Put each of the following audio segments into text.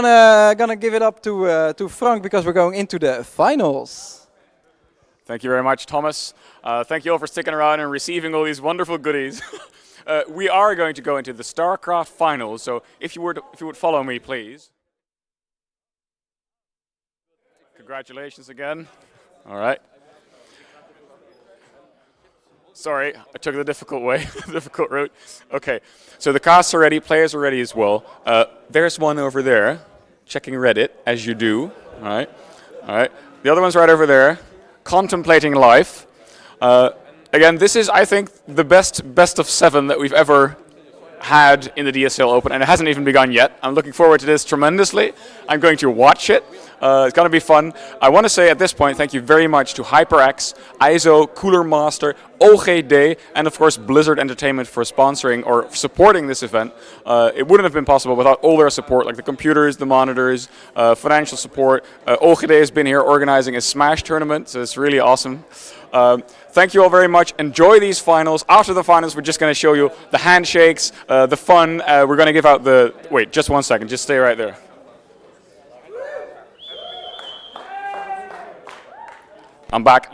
gonna give it up to Frank because we're going into the finals. Thank you very much, Thomas. Thank you all for sticking around and receiving all these wonderful goodies. We are going to go into the StarCraft finals, so if you would follow me, please. Congratulations again. All right. Sorry, I took the difficult way, difficult route. Okay, so the casts are ready, players are ready as well. There's one over there, checking Reddit, as you do. All right, all right. The other one's right over there, contemplating life. Again, this is, I think, the best of 7 that we've ever had in the DSCL Open, and it hasn't even begun yet. I'm looking forward to this tremendously. I'm going to watch it. It's going to be fun. I want to say at this point, thank you very much to HyperX, ISO, Cooler Master, OGD, and of course Blizzard Entertainment for sponsoring or supporting this event. It wouldn't have been possible without all their support, like the computers, the monitors, financial support. OGD has been here organizing a Smash tournament, so it's really awesome. Thank you all very much. Enjoy these finals. After the finals, we're just going to show you the handshakes, the fun. We're going to give out the... Wait, just one second. Just stay right there. I'm back.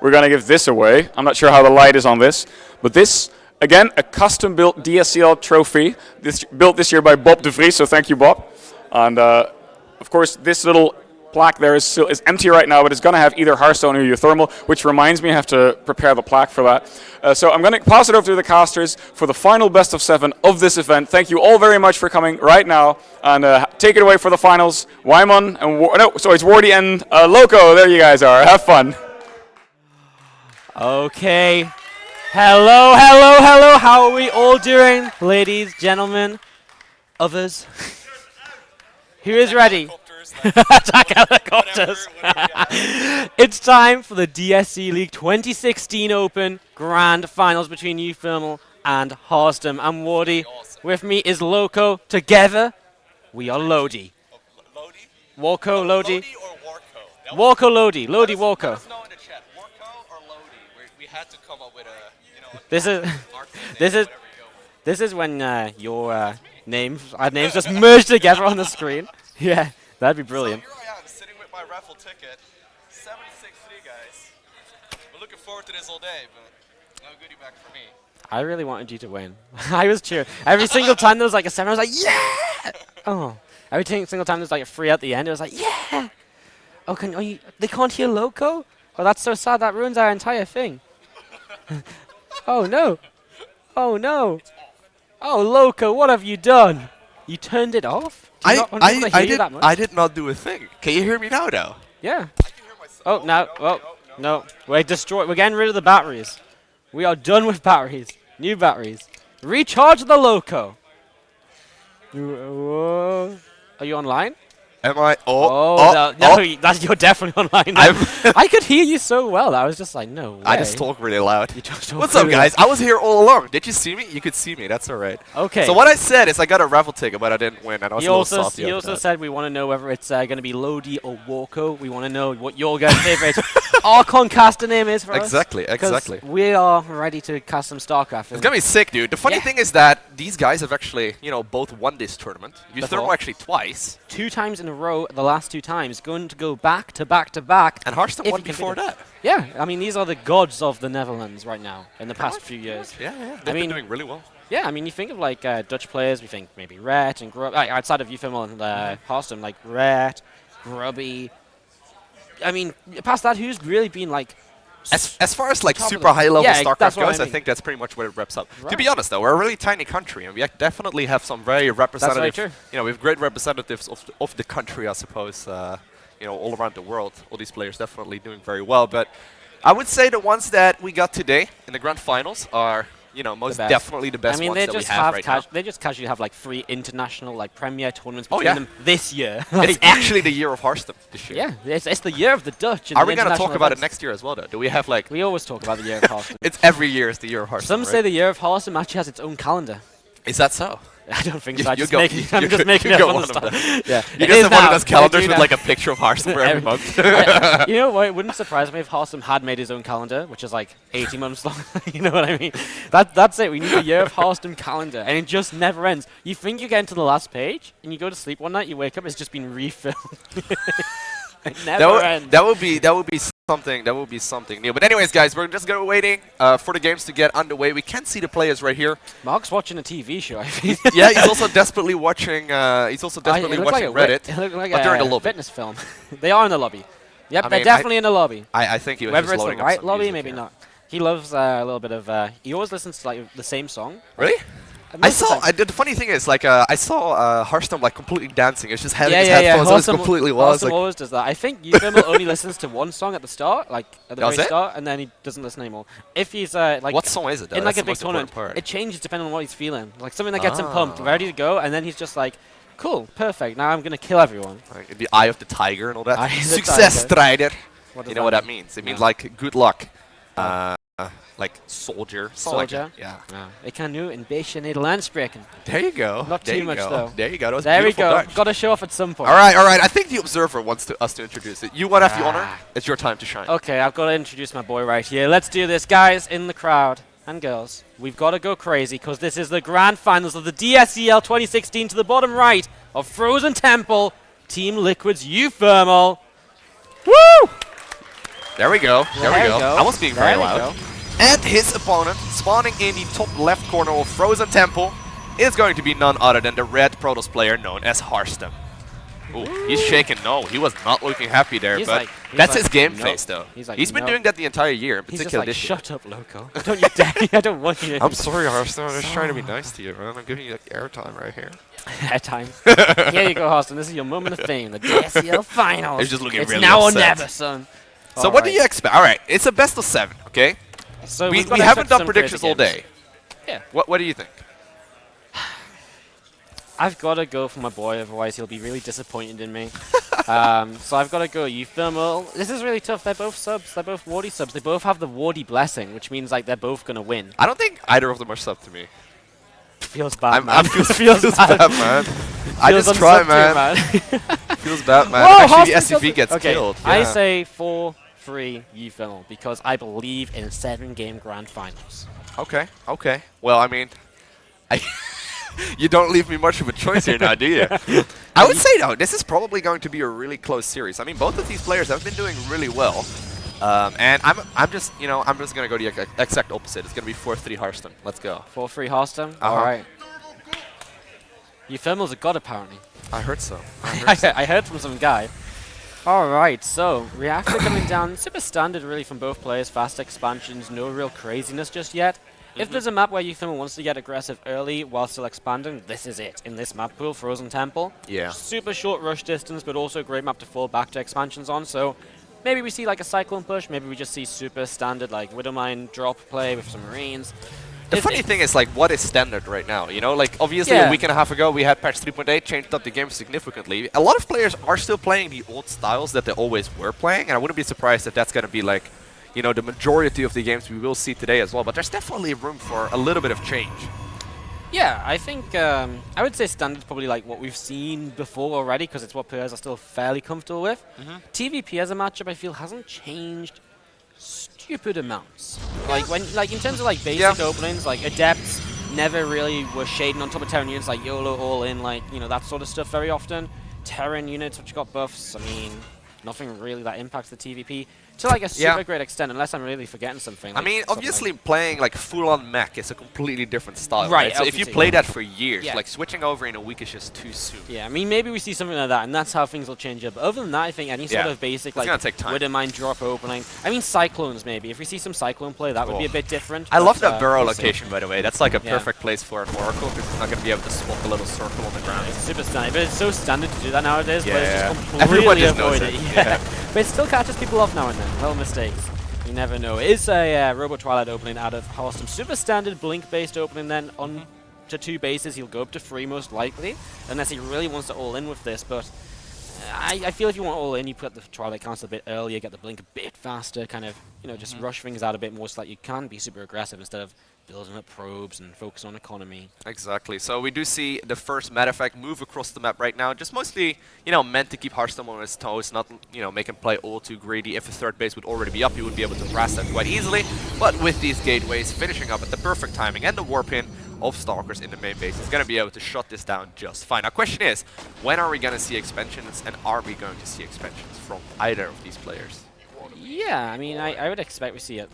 We're going to give this away. I'm not sure how the light is on this. But this, again, a custom-built DSCL trophy. Built this year by Bob de Vries, so thank you, Bob. And, of course, this little plaque there is empty right now, but it's going to have either Harstem or uThermal, which reminds me I have to prepare the plaque for that. So I'm going to pass it over to the casters for the final best of 7 of this event. Thank you all very much for coming right now, and take it away for the finals. Wyman and it's Wardy and Loco. There you guys are. Have fun. Okay. Hello, hello, hello. How are we all doing, ladies, gentlemen, others? Who is ready? Attack helicopters. It's time for the DSC League 2016 Open Grand Finals between uThermal and Harstem. I'm Wardy. Awesome. With me is Loco. Together, we are Lodi. Lodi? Warco, Lodi. Lodi or Warco? Warco, Lodi. Lodi, Warco. Let us know in the chat. Warco or Lodi? We had to come up with a, This is when your names just merge together on the screen. Yeah. That'd be brilliant. So here I am, sitting with my raffle ticket. 763, guys. We're looking forward to this all day, but no goodie bag for me. I really wanted you to win. I was cheering. Every single time there was like a 7, I was like, yeah! Oh. Every single time there was like a 3 at the end, it was like, yeah! Oh, they can't hear Loco? Oh, that's so sad. That ruins our entire thing. Oh, no. Oh, no. Oh, Loco, what have you done? You turned it off? I did not do a thing. Can you hear me now, though? Yeah. I can hear myself. Oh, no. Oh, no. We're getting rid of the batteries. We are done with batteries. New batteries. Recharge the Loco. Whoa. Are you online? Am I? You're definitely online. I could hear you so well. I was just like, no way. I just talk really loud. What's really up, guys? I was here all along. Did you see me? You could see me. That's all right. Okay. So what I said is I got a raffle ticket, but I didn't win. And I was a little salty. He also said we want to know whether it's going to be Lodi or Warco. We want to know what your guys' favorite Archon caster name is for us. Exactly. We are ready to cast some StarCraft. It's going to be sick, dude. The funny thing is that these guys have actually, both won this tournament. uThermal actually twice. 2 times in a row, the last 2 times, going to go back to back to back. And Harstem won before that. Yeah, I mean, these are the gods of the Netherlands right now in the past few years. Yeah. They've been doing really well. Yeah, I mean, you think of like Dutch players, we think maybe Ret and outside of uThermal and Harstem, like Ret, Grubby. I mean, past that, who's really been like... As far as like super high-level StarCraft goes, I think that's pretty much what it wreps up. Right. To be honest, though, we're a really tiny country, and we definitely have some very representative... That's very true. We have great representatives of the country, I suppose, all around the world. All these players definitely doing very well, but I would say the ones that we got today in the grand finals are... most definitely the best ones that we have right now. They just casually have like 3 international like premier tournaments between them this year. It's actually the year of Harstem this year. Yeah, it's the year of the Dutch. Are we going to talk about it next year as well, though? Do we have like... We always talk about the year of Harstem. It's every year is the year of Harstem, Some say the year of Harstem actually has its own calendar. Is that so? I don't think You- so. you I'm go- just making you it go up on one the of them. start. Yeah. You It just is have one of now. those calendars I do with now. like a picture of Harstem for every month. You know what? It wouldn't surprise me if Harstem had made his own calendar, which is like 80 months long. You know what I mean? That's it. We need a year of Harstem calendar, and it just never ends. You think you get into the last page, and you go to sleep one night, you wake up, it's just been refilled. It never ends. That would be something. That would be something new. But anyways, guys, we're just gonna waiting for the games to get underway. We can see the players right here. Mark's watching a TV show, I think. Yeah, he's also desperately watching. He's also desperately It looks watching like Reddit. It looks like but they're in the a lobby. fitness film. They are in the lobby. Yep, I they're mean, definitely in the lobby. I think he was Whether just it's the loading up right some lobby, music, maybe yeah. not. He loves a little bit of. He always listens to like the same song. Really? Most of the time. The funny thing is, like, I saw Harstem like completely dancing. It's just having his Yeah. headphones on. It's Harstem completely lost. Harstem Like, always does that. I think uThermal only listens to one song at the start, like at the Does very it? start, and then he doesn't listen anymore. If he's like what song is it? Though? in like That's a the big most important tournament, part. it changes depending on what he's feeling. Like something that gets him pumped, ready to go, and then he's just like, "Cool, perfect. Now I'm gonna kill everyone." Like, the eye of the tiger and all that. Eye of the Success, tiger. Strider. What does You know what that means? It means No. like good luck. Like soldier. something like Soldier? that. Yeah. Ja. Ik kan nu een beetje Nederlands spreken. There you go. Not there too you much, go. though. There you go. That was There we beautiful go. Dutch. Got to show off at some point. All right. I think the observer wants us to introduce it. You want to have the honor? It's your time to shine. Okay, I've got to introduce my boy right here. Let's do this, guys, in the crowd and girls. We've got to go crazy because this is the grand finals of the DSCL 2016 to the bottom right of Frozen Temple, Team Liquid's uThermal. Woo! There we go. There we go. I was being very There we loud. go. And his opponent, spawning in the top left corner of Frozen Temple, is going to be none other than the red Protoss player known as Harstem. Ooh, he's shaking. No, he was not looking happy there, He's but like- he's that's like, his game no. face, though. He's like, he's been no. doing that the entire year, in He's just particular like, this year. shut up, loco. Don't you dare. I don't want you to. I'm sorry, Harstem. I'm just trying to be nice to you, man. I'm giving you like airtime right here. Time. Here you go, Harstem. This is your moment of fame. The DSCL finals. He's just looking it's really now upset. or never, son. So what do you expect? All right, it's a best of 7, okay? So We we've got haven't expect done some predictions crazy all games. day. Yeah. What do you think? I've got to go for my boy, otherwise he'll be really disappointed in me. So I've got to go uThermal. This is really tough. They're both subs. They're both wardy subs. They both have the wardy blessing, which means like they're both going to win. I don't think either of them are sub to me. Feels bad, man. I feels bad, man. I Feels just try, unsub man. too, Feels bad, man. Whoa, Actually, the Harstem SCV gets okay, killed. I Yeah. say 4-3 uThermal because I believe in 7-game grand finals. Okay, okay. Well, I mean, you don't leave me much of a choice here now, do you? I would say, though, this is probably going to be a really close series. I mean, both of these players have been doing really well. And I'm just going to go the exact opposite. It's going to be 4-3 Harstem. Let's go. 4-3 Harstem? Alright. uThermal's a god, apparently. I heard so. I heard from some guy. Alright, so reactor coming down, super standard really from both players, fast expansions, no real craziness just yet. If there's a map where uThermal wants to get aggressive early while still expanding, this is it. In this map pool, Frozen Temple. Yeah. Super short rush distance, but also a great map to fall back to expansions on, so maybe we see like a Cyclone push, maybe we just see super standard like Widowmine drop play with some Marines. The funny thing is, like, what is standard right now? You know, like, obviously Yeah. a week and a half ago we had patch 3.8, changed up the game significantly. A lot of players are still playing the old styles that they always were playing, and I wouldn't be surprised if that's going to be, like, you know, the majority of the games we will see today as well. But there's definitely room for a little bit of change. Yeah, I think I would say standard's probably like what we've seen before already because it's what players are still fairly comfortable with. TVP as a matchup, I feel, hasn't changed stupid amounts. Like in terms of like basic openings, like Adepts never really were shading on top of Terran units like YOLO, all in, like, you know, that sort of stuff very often. Terran units which got buffs, I mean, nothing really that impacts the TVP to like a super great extent, unless I'm really forgetting something. I Like mean, something obviously like playing like full-on mech is a completely different style, Right, right? So if you obviously, play yeah. that for years, Yeah. like switching over in a week is just too soon. yeah, I mean, maybe we see something like that, and that's how things will change up. But other than that, I think any sort Yeah. of basic, It's like, gonna take time. Widowmine drop opening. I mean, Cyclones, maybe. If we see some Cyclone play, that would be a bit different. I love but, that burrow we'll see. location, by the way. That's like a Yeah. perfect place for an Oracle, because it's not going to be able to spot the little circle on the ground. It's super standard, but it's so standard to do that nowadays, but it's Yeah. just completely Everyone just knows avoid it. it. Yeah. Yeah. But it still catches people off now and then. Little mistakes. You never know. It is a Robo Twilight opening out of Harstem. Super standard Blink-based opening then on to 2 bases. He'll go up to 3 most likely, unless he really wants to all in with this, but I feel if you want all in, you put the Twilight Council a bit earlier, get the Blink a bit faster, kind of, you know, just rush things out a bit more so that you can be super aggressive instead of building up probes and focusing on economy. Exactly. So we do see the first Matter Effect move across the map right now. Just mostly, meant to keep Harstem on his toes, not, make him play all too greedy. If a third base would already be up, he would be able to harass that quite easily. But with these gateways finishing up at the perfect timing and the warp in of Stalkers in the main base, he's going to be able to shut this down just fine. Now, question is, when are we going to see expansions, and are we going to see expansions from either of these players? Yeah, I mean, I would expect we see it.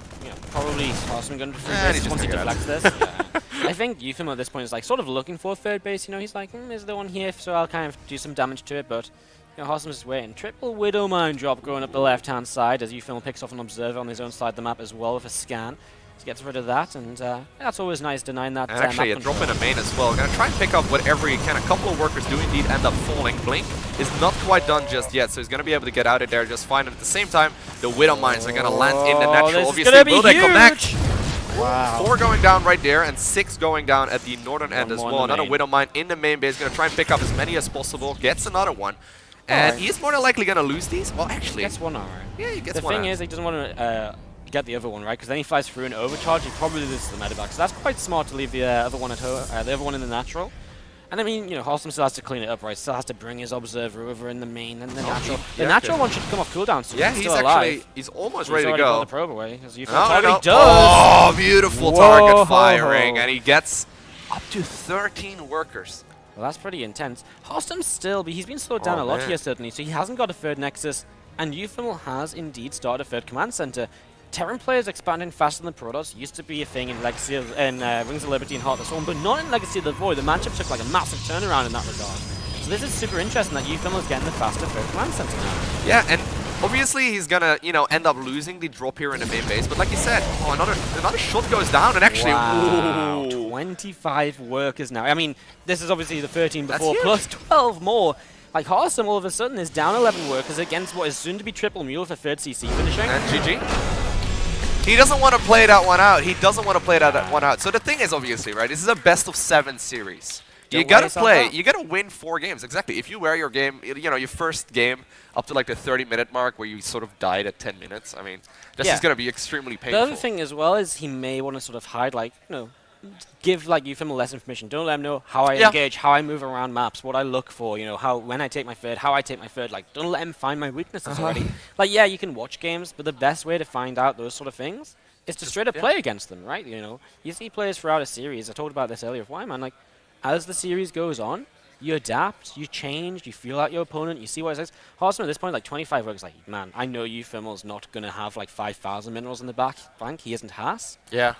Probably Harstem going to And base he's once he just deflects this. Yeah. I think uThermal at this point is like sort of looking for a third base. He's like, is there one here? So I'll kind of do some damage to it. But Harstem's just waiting. Triple Widow Mine drop going up the left-hand side as uThermal picks off an observer on his own side of the map as well with a scan. So gets rid of that, and that's always nice, denying that. And actually, a map drop in a main as well. Gonna try and pick up what every kind of couple of workers do indeed end up falling. Blink is not quite done just yet, so he's gonna be able to get out of there just fine. And at the same time, the Widow Mines are gonna land in the natural. Obviously, will they connect? Wow. 4 going down right there, and 6 going down at the northern end as well. Another main. Widow Mine in the main base. Gonna try and pick up as many as possible. Gets another one. And he's more than likely gonna lose these. Well, actually, Gets one alright. yeah, he gets The one. thing is, he doesn't want to get the other one, right? Because then he flies through an overcharge, he probably loses the medevac. So that's quite smart to leave the other one at the other one in the natural. And I mean, Harstem still has to clean it up, right? Still has to bring his observer over in the main and the natural. The natural one should come off cooldown soon. Yeah, he's he's still actually alive. he's almost He's ready to already go. got the probe away, because No, does. Oh, beautiful Whoa. target firing, and he gets up to 13 workers. Well, that's pretty intense. Harstem still, he's been slowed down a lot here, certainly, so he hasn't got a third Nexus, and uThermal has indeed started a third command center. Terran players expanding faster than Protoss used to be a thing in Legacy of, Rings of Liberty and Heart of the Storm, but not in Legacy of the Void. The matchup took like a massive turnaround in that regard. So this is super interesting that uThermal is getting the faster third command center now. Yeah, and obviously he's gonna, end up losing the drop here in the main base. But like you said, another shot goes down, and actually, Wow, ooh. 25 workers now. I mean, this is obviously the 13 That's before, huge. plus 12 more. Like Harstem all of a sudden is down 11 workers against what is soon to be triple mule for third CC finishing. And GG. He doesn't want to play that one out. He doesn't want to play that one out. So the thing is, obviously, right, this is a best of 7 series. You gotta play. You gotta win 4 games. Exactly. If you wear your game, your first game up to like the 30-minute mark where you sort of died at 10 minutes. I mean, this is gonna be extremely painful. The other thing as well is he may want to sort of hide, like, give like uThermal less information. Don't let him know how I engage, how I move around maps, what I look for. When I take my third, how I take my third. Like, don't let him find my weaknesses already. Like, yeah, you can watch games, but the best way to find out those sort of things is to straight up play against them, right? You see players throughout a series. I talked about this earlier with Wyman. Like, as the series goes on, you adapt, you change, you feel out your opponent, you see what it says. Harstem at this point, like 25 works, like, man, I know uThermal's not going to have like 5,000 minerals in the bank. He isn't Haas. Yeah.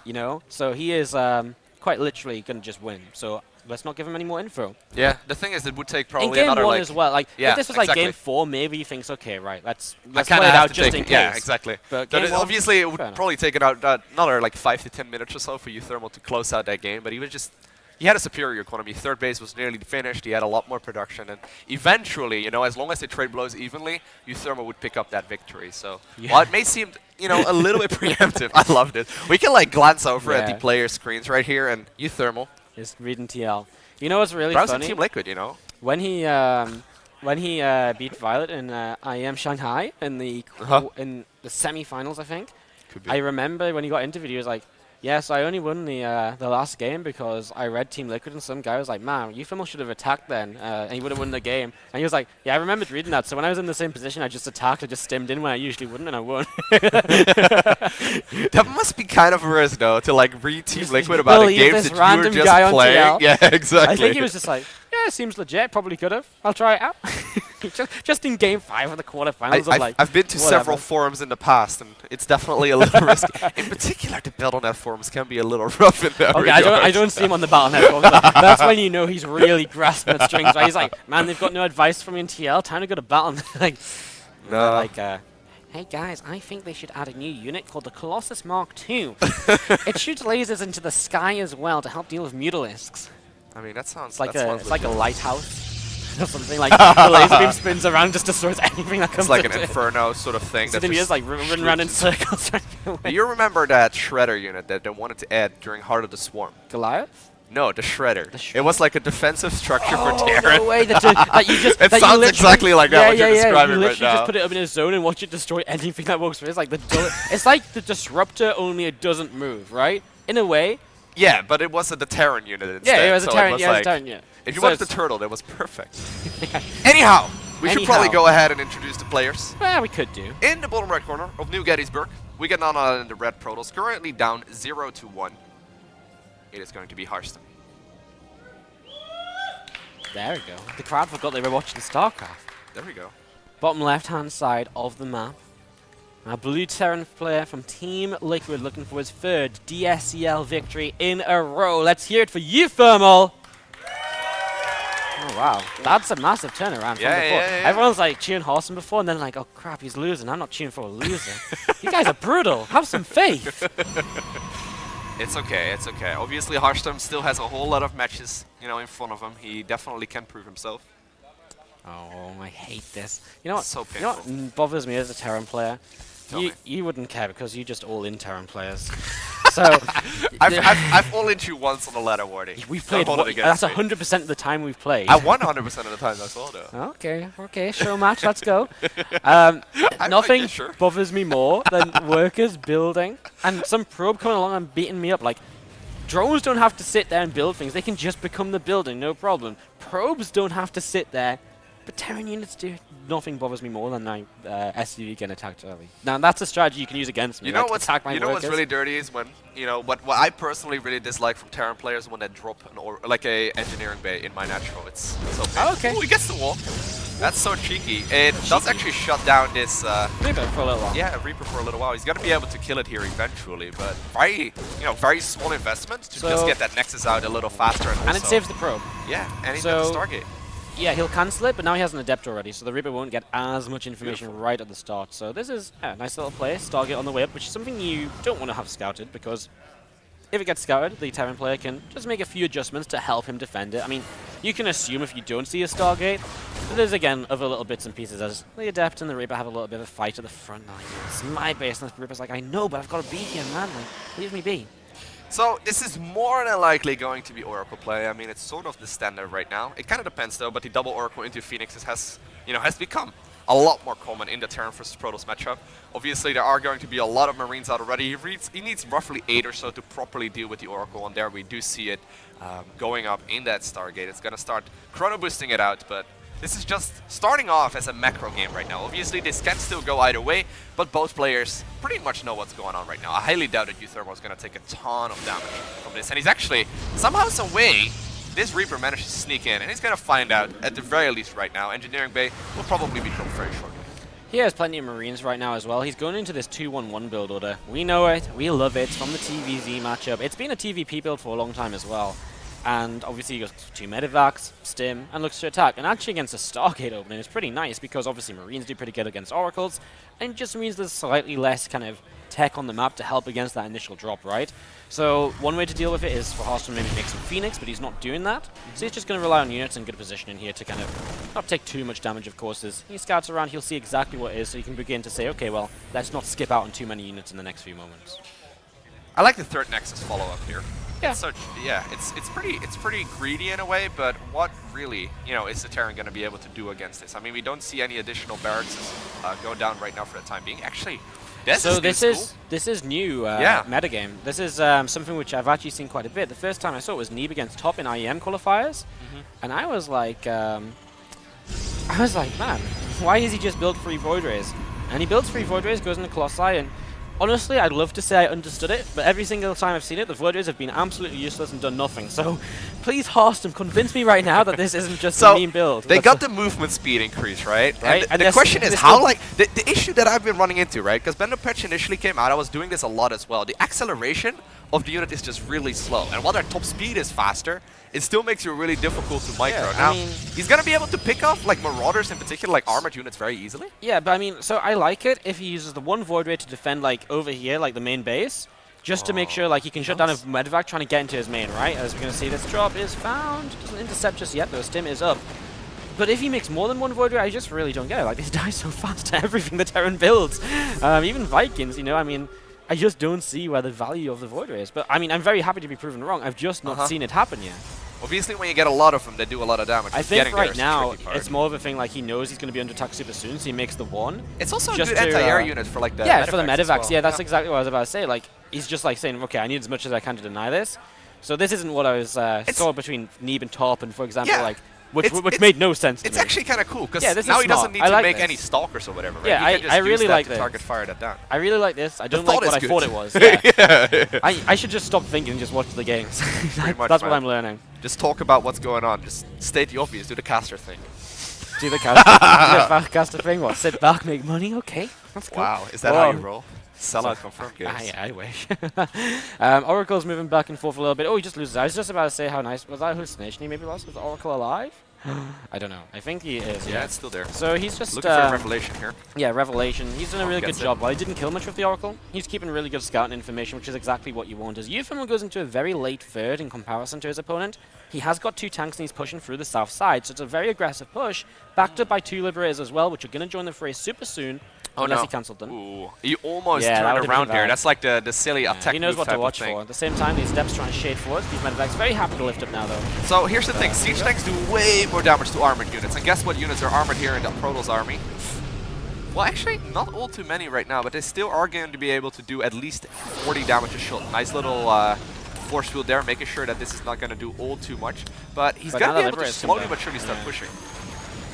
So he is quite literally going to just win. So let's not give him any more info. Yeah, the thing is, it would take In probably game another 1 like. as well. Like, Yeah, if this was like exactly. game 4, maybe he thinks, okay, right, let's I play kind it of out just in case. Yeah, exactly. But But game 1, obviously, it would fair enough. probably take it out another like 5 to 10 minutes or so for uThermal to close out that game. But he had a superior economy. Third base was nearly finished. He had a lot more production, and eventually, as long as they trade blows evenly, uThermal would pick up that victory. So while it may seem, a little bit preemptive, I loved it. We can like glance over at the player screens right here, and uThermal. Just reading TL. You know what's really Browsing funny? Team Liquid, When he beat Violet in IEM Shanghai in the semi-finals, I think. Could be. I remember when he got interviewed, he was like, "Yes, I only won the last game because I read Team Liquid," and some guy was like, "Man, uThermal should have attacked then, and he would have won the game." And he was like, "Yeah, I remembered reading that. So when I was in the same position, I just attacked, I just stemmed in when I usually wouldn't, and I won." That must be kind of a risk, though, to like read Team Liquid about a believe game this that you were random just guy on playing. TL. Yeah, exactly. I think he was just like, "Yeah, it seems legit. Probably could have. I'll try it out." just in game 5 of the quarterfinals. I've been to several forums in the past, and it's definitely a little risky. In particular, the Battle.net forums can be a little rough in that Okay, regard. I don't see him on the Battle.net forums. That's when you know he's really grasping at strings. Right? He's like, "Man, they've got no advice from me in TL. Time to go to Battle.net." Hey guys, I think they should add a new unit called the Colossus Mark II. It shoots lasers into the sky as well to help deal with mutalisks. I mean, that sounds It's like that it's like a lighthouse or something. Like the laser beam spins around, just destroys anything that comes. It's like an into it. inferno sort of thing. So that he is like running around in circles. Do you remember that Shredder unit that they wanted to add during Heart of the Swarm? Goliath? No, the Shredder. It was like a defensive structure for Oh, Terran. no way! That you just It that you sounds literally- exactly like that, what you're describing you right literally now. just put it up in a zone and watch it destroy anything that walks through. It's like it's like the disruptor, only it doesn't move, right? In a way, Yeah, but it was a Terran unit instead. Yeah, it was a so Terran. it was Yeah, it was like, a Terran. Yeah. If you So wanted the it's- turtle, that was perfect. Anyhow, we should probably Anyhow. go ahead and introduce the players. Well, we could do. In the bottom right corner of New Gettysburg, we get Nana and the Red Protoss, currently down 0-1. It is going to be Harstem. There we go. The crowd forgot they were watching StarCraft. There we go. Bottom left-hand side of the map. Our blue Terran player from Team Liquid looking for his third DSCL victory in a row. Let's hear it for uThermal. Oh wow, that's a massive turnaround from Yeah, before. yeah, yeah. Everyone's like cheering Harstem before, and then like, oh crap, he's losing. I'm not cheering for a loser. You guys are brutal. Have some faith. It's okay, it's okay. Obviously, Harstem still has a whole lot of matches, in front of him. He definitely can prove himself. Oh, I hate this. You know what? So You know what bothers me as a Terran player? Tell me. You wouldn't care because you just all in Terran players. So I've all into once on the ladder warning. we've Don't played. hold it against That's me. 100% of the time we've played. I won 100% of the times I saw though. Okay, show match, let's go. Nothing yeah, sure. bothers me more than workers building and some probe coming along and beating me up. Like, drones don't have to sit there and build things, they can just become the building, no problem. Probes don't have to sit there, but Terran units do. Nothing bothers me more than my SUV getting attacked early. Now, that's a strategy you can use against me. You know like, what's attack my what's workers. really dirty is when what I personally really dislike from Terran players is when they drop like a engineering bay in my natural. It's so painful. Oh, okay. Ooh, he gets the wall. That's so cheeky. It does actually shut down this. Reaper for a little while. Yeah, Reaper for a little while. He's gonna be able to kill it here eventually, but very small investment to just So- get that Nexus out a little faster and, And it also- saves the probe. Yeah, and he So- gets the Stargate. Yeah, he'll cancel it, but now he has an Adept already, so the Reaper won't get as much information Beautiful. right at the start. So this is a nice little play, Stargate on the way up, which is something you don't want to have scouted, because if it gets scouted, the Terran player can just make a few adjustments to help him defend it. I mean, you can assume if you don't see a Stargate, but there's again other little bits and pieces as the Adept and the Reaper have a little bit of a fight at the front. Like, it's my base, and the Reaper's like, I know, but I've got to be here, man. Like, leave me be. So this is more than likely going to be Oracle play. I mean, it's sort of the standard right now. It kind of depends though, but the double Oracle into Phoenixes has become a lot more common in the Terran versus Protoss matchup. Obviously, there are going to be a lot of Marines out already. He needs roughly 8 or so to properly deal with the Oracle, and there we do see it going up in that Stargate. It's going to start chrono boosting it out, but this is just starting off as a macro game right now. Obviously, this can still go either way, but both players pretty much know what's going on right now. I highly doubt that uThermal is going to take a ton of damage from this, and he's actually, somehow, some way, this Reaper managed to sneak in, and he's going to find out, at the very least right now, Engineering Bay will probably be dropped very shortly. He has plenty of Marines right now as well. He's going into this 2-1-1 build order. We know it, we love it, from the TVZ matchup. It's been a TVP build for a long time as well. And obviously he goes 2 Medivacs, Stim, and looks to attack. And actually against a Stargate opening is pretty nice because obviously Marines do pretty good against Oracles, and it just means there's slightly less kind of tech on the map to help against that initial drop, right? So one way to deal with it is for Harstem to maybe make some Phoenix, but he's not doing that. So he's just going to rely on units in good position in here to kind of not take too much damage, of course. As he scouts around, he'll see exactly what it is, so he can begin to say, okay, well, let's not skip out on too many units in the next few moments. I like the third Nexus follow-up here. Yeah. It's pretty greedy in a way, but what really, is the Terran going to be able to do against this? I mean, we don't see any additional barracks go down right now for the time being. Actually, this is new Yeah. metagame. This is something which I've actually seen quite a bit. The first time I saw it was Neeb against Top in IEM qualifiers, and I was like, man, why is he just build 3 Void Rays? And he builds 3 Void Rays, goes into Colossi, and honestly, I'd love to say I understood it, but every single time I've seen it, the Void Rays have been absolutely useless and done nothing. So, please, Harstem, convince me right now that this isn't just a meme build. They got the movement speed increase, right? Right, And and the question is this how, will- like, the issue that I've been running into, right? Because Bender Patch initially came out, I was doing this a lot as well. The acceleration of the unit is just really slow. And while their top speed is faster, it still makes it really difficult to micro. Yeah, now, I mean- he's going to be able to pick off, like, Marauders in particular, like armored units very easily. Yeah, but I mean, so I like it if he uses the 1 Void Ray to defend, like, over here, like the main base, just to make sure, like, he can shut down a Medivac trying to get into his main, right? As we're going to see, this drop is found. Doesn't intercept just yet, though. Stim is up. But if he makes more than 1 Void Ray, I just really don't get it. Like, this dies so fast to everything the Terran builds. Even Vikings, I mean, I just don't see where the value of the Void Ray is. But, I mean, I'm very happy to be proven wrong. I've just not seen it happen yet. Obviously, when you get a lot of them, they do a lot of damage. I think Getting there right is the now, tricky part. it's more of a thing like he knows he's going to be under attack super soon, so he makes the 1. It's also a just good to, anti-air unit for, like, the yeah, for the Medivacs as Medivacs. well. Yeah, that's exactly what I was about to say. Like, he's just like saying, okay, I need as much as I can to deny this. So this isn't what I was saw between Neeb and Top, and for example, Yeah. like which made no sense to It's me. actually kind of cool because Yeah, this now is he doesn't smart. need I to like make this. any stalkers or whatever. Right? Yeah, he can just I use really that like to this. target fire that down. I really like this. I don't thought like what is I thought good. it was. Yeah. Yeah. I should just stop thinking and just watch the games. Pretty much, That's what man. I'm learning. Just talk about what's going on. Just state the obvious. Do the caster thing. Do the caster thing. What? Sit back, make money. Okay, that's cool. Wow, is that how you roll? Sellout confirmed games. I wish. Oracle's moving back and forth a little bit. Oh, he just loses. I was just about to say how nice. Was that hallucination he maybe lost? Was Oracle alive? I don't know. I think he is. Yeah, it's still there. So he's just Looking for a revelation here. Yeah, Revelation. He's done a really good gets it. job. While he didn't kill much with the Oracle, he's keeping really good scouting information, which is exactly what you want. As uThermal goes into a very late third in comparison to his opponent, he has got 2 tanks and he's pushing through the south side, so it's a very aggressive push, backed up by 2 Liberators as well, which are going to join the fray super soon, unless he cancelled them. Ooh, you almost Yeah, that turned would've been around there. bad. That's like the silly attack He knows move what to type of watch thing. for. At the same time, these Depths trying to shade forward. These Medevac's very happy to lift up now, though. So here's the thing, siege tanks do way more damage to armored units, and guess what units are armored here in the Protoss army? Well, actually, not all too many right now, but they still are going to be able to do at least 40 damage a shot. Nice little force field there, making sure that this is not going to do all too much. But he's But going now to be the able to Liberators come slowly back. but surely start pushing.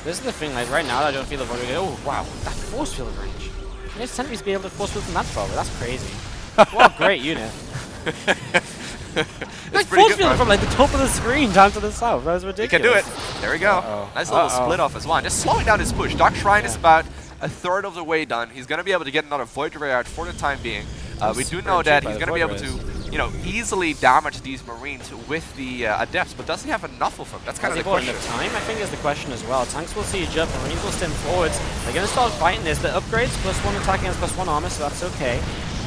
This is the thing, like right now, I don't feel the Void. Oh, wow, that force field range. It's tend to be able to force field from that far, but that's crazy. What a great unit. Like pretty force good, field man. from like the top of the screen down to the south. That was He ridiculous. can do it. There we go. Uh-oh. Nice little Uh-oh. split off as well. Just slowing down his push. Dark Shrine is about a third of the way done. He's going to be able to get another Void Ray out for the time being. We do know that he's going to be able to, you know, easily damage these Marines with the Adepts, but does he have enough of them? That's kind of the question. Enough time, I think, is the question as well. Tanks will siege up, Marines will stem forwards. They're going to start fighting this. The upgrades, +1 attack against +1 armor, so that's okay.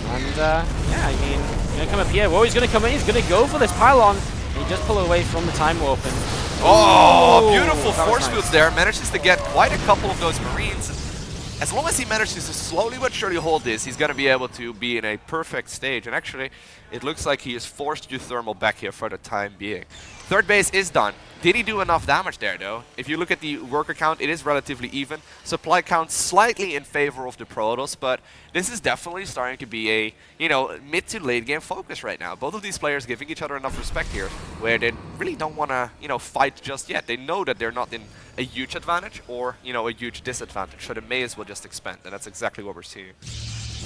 And yeah, I mean, he's going to come up here. Whoa, he's going to come in. He's going to go for this pylon. He just pull away from the time warp. And Oh, beautiful that was force nice. fields there. Manages to get quite a couple of those Marines. As long as he manages to slowly but surely hold this, he's going to be able to be in a perfect stage. And actually, it looks like he is forced uThermal back here for the time being. Third base is done. Did he do enough damage there, though? If you look at the worker count, it is relatively even. Supply count slightly in favor of the Protoss, but this is definitely starting to be a, you know, mid to late game focus right now. Both of these players giving each other enough respect here, where they really don't want to, you know, fight just yet. They know that they're not in a huge advantage or, you know, a huge disadvantage, so they may as well just expand, and that's exactly what we're seeing.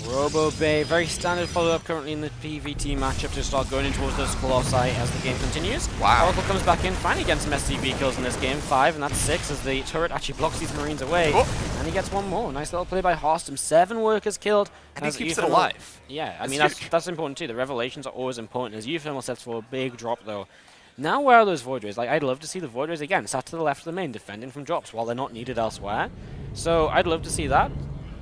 Robo Bay, very standard follow-up currently in the PvT matchup to start going in towards those Colossi as the game continues. Wow. Oracle comes back in, finally gets some SCV kills in this game, 5, and that's 6 as the turret actually blocks these Marines away. Oh. And he gets one more. Nice little play by Harstem. 7 workers killed. And he as keeps it uThermal- alive. Yeah, I That's mean, huge. that's important too. The revelations are always important as uThermal sets for a big drop though. Now where are those Void Rays? Like, I'd love to see the Void Rays again, sat to the left of the main, defending from drops while they're not needed elsewhere. So I'd love to see that.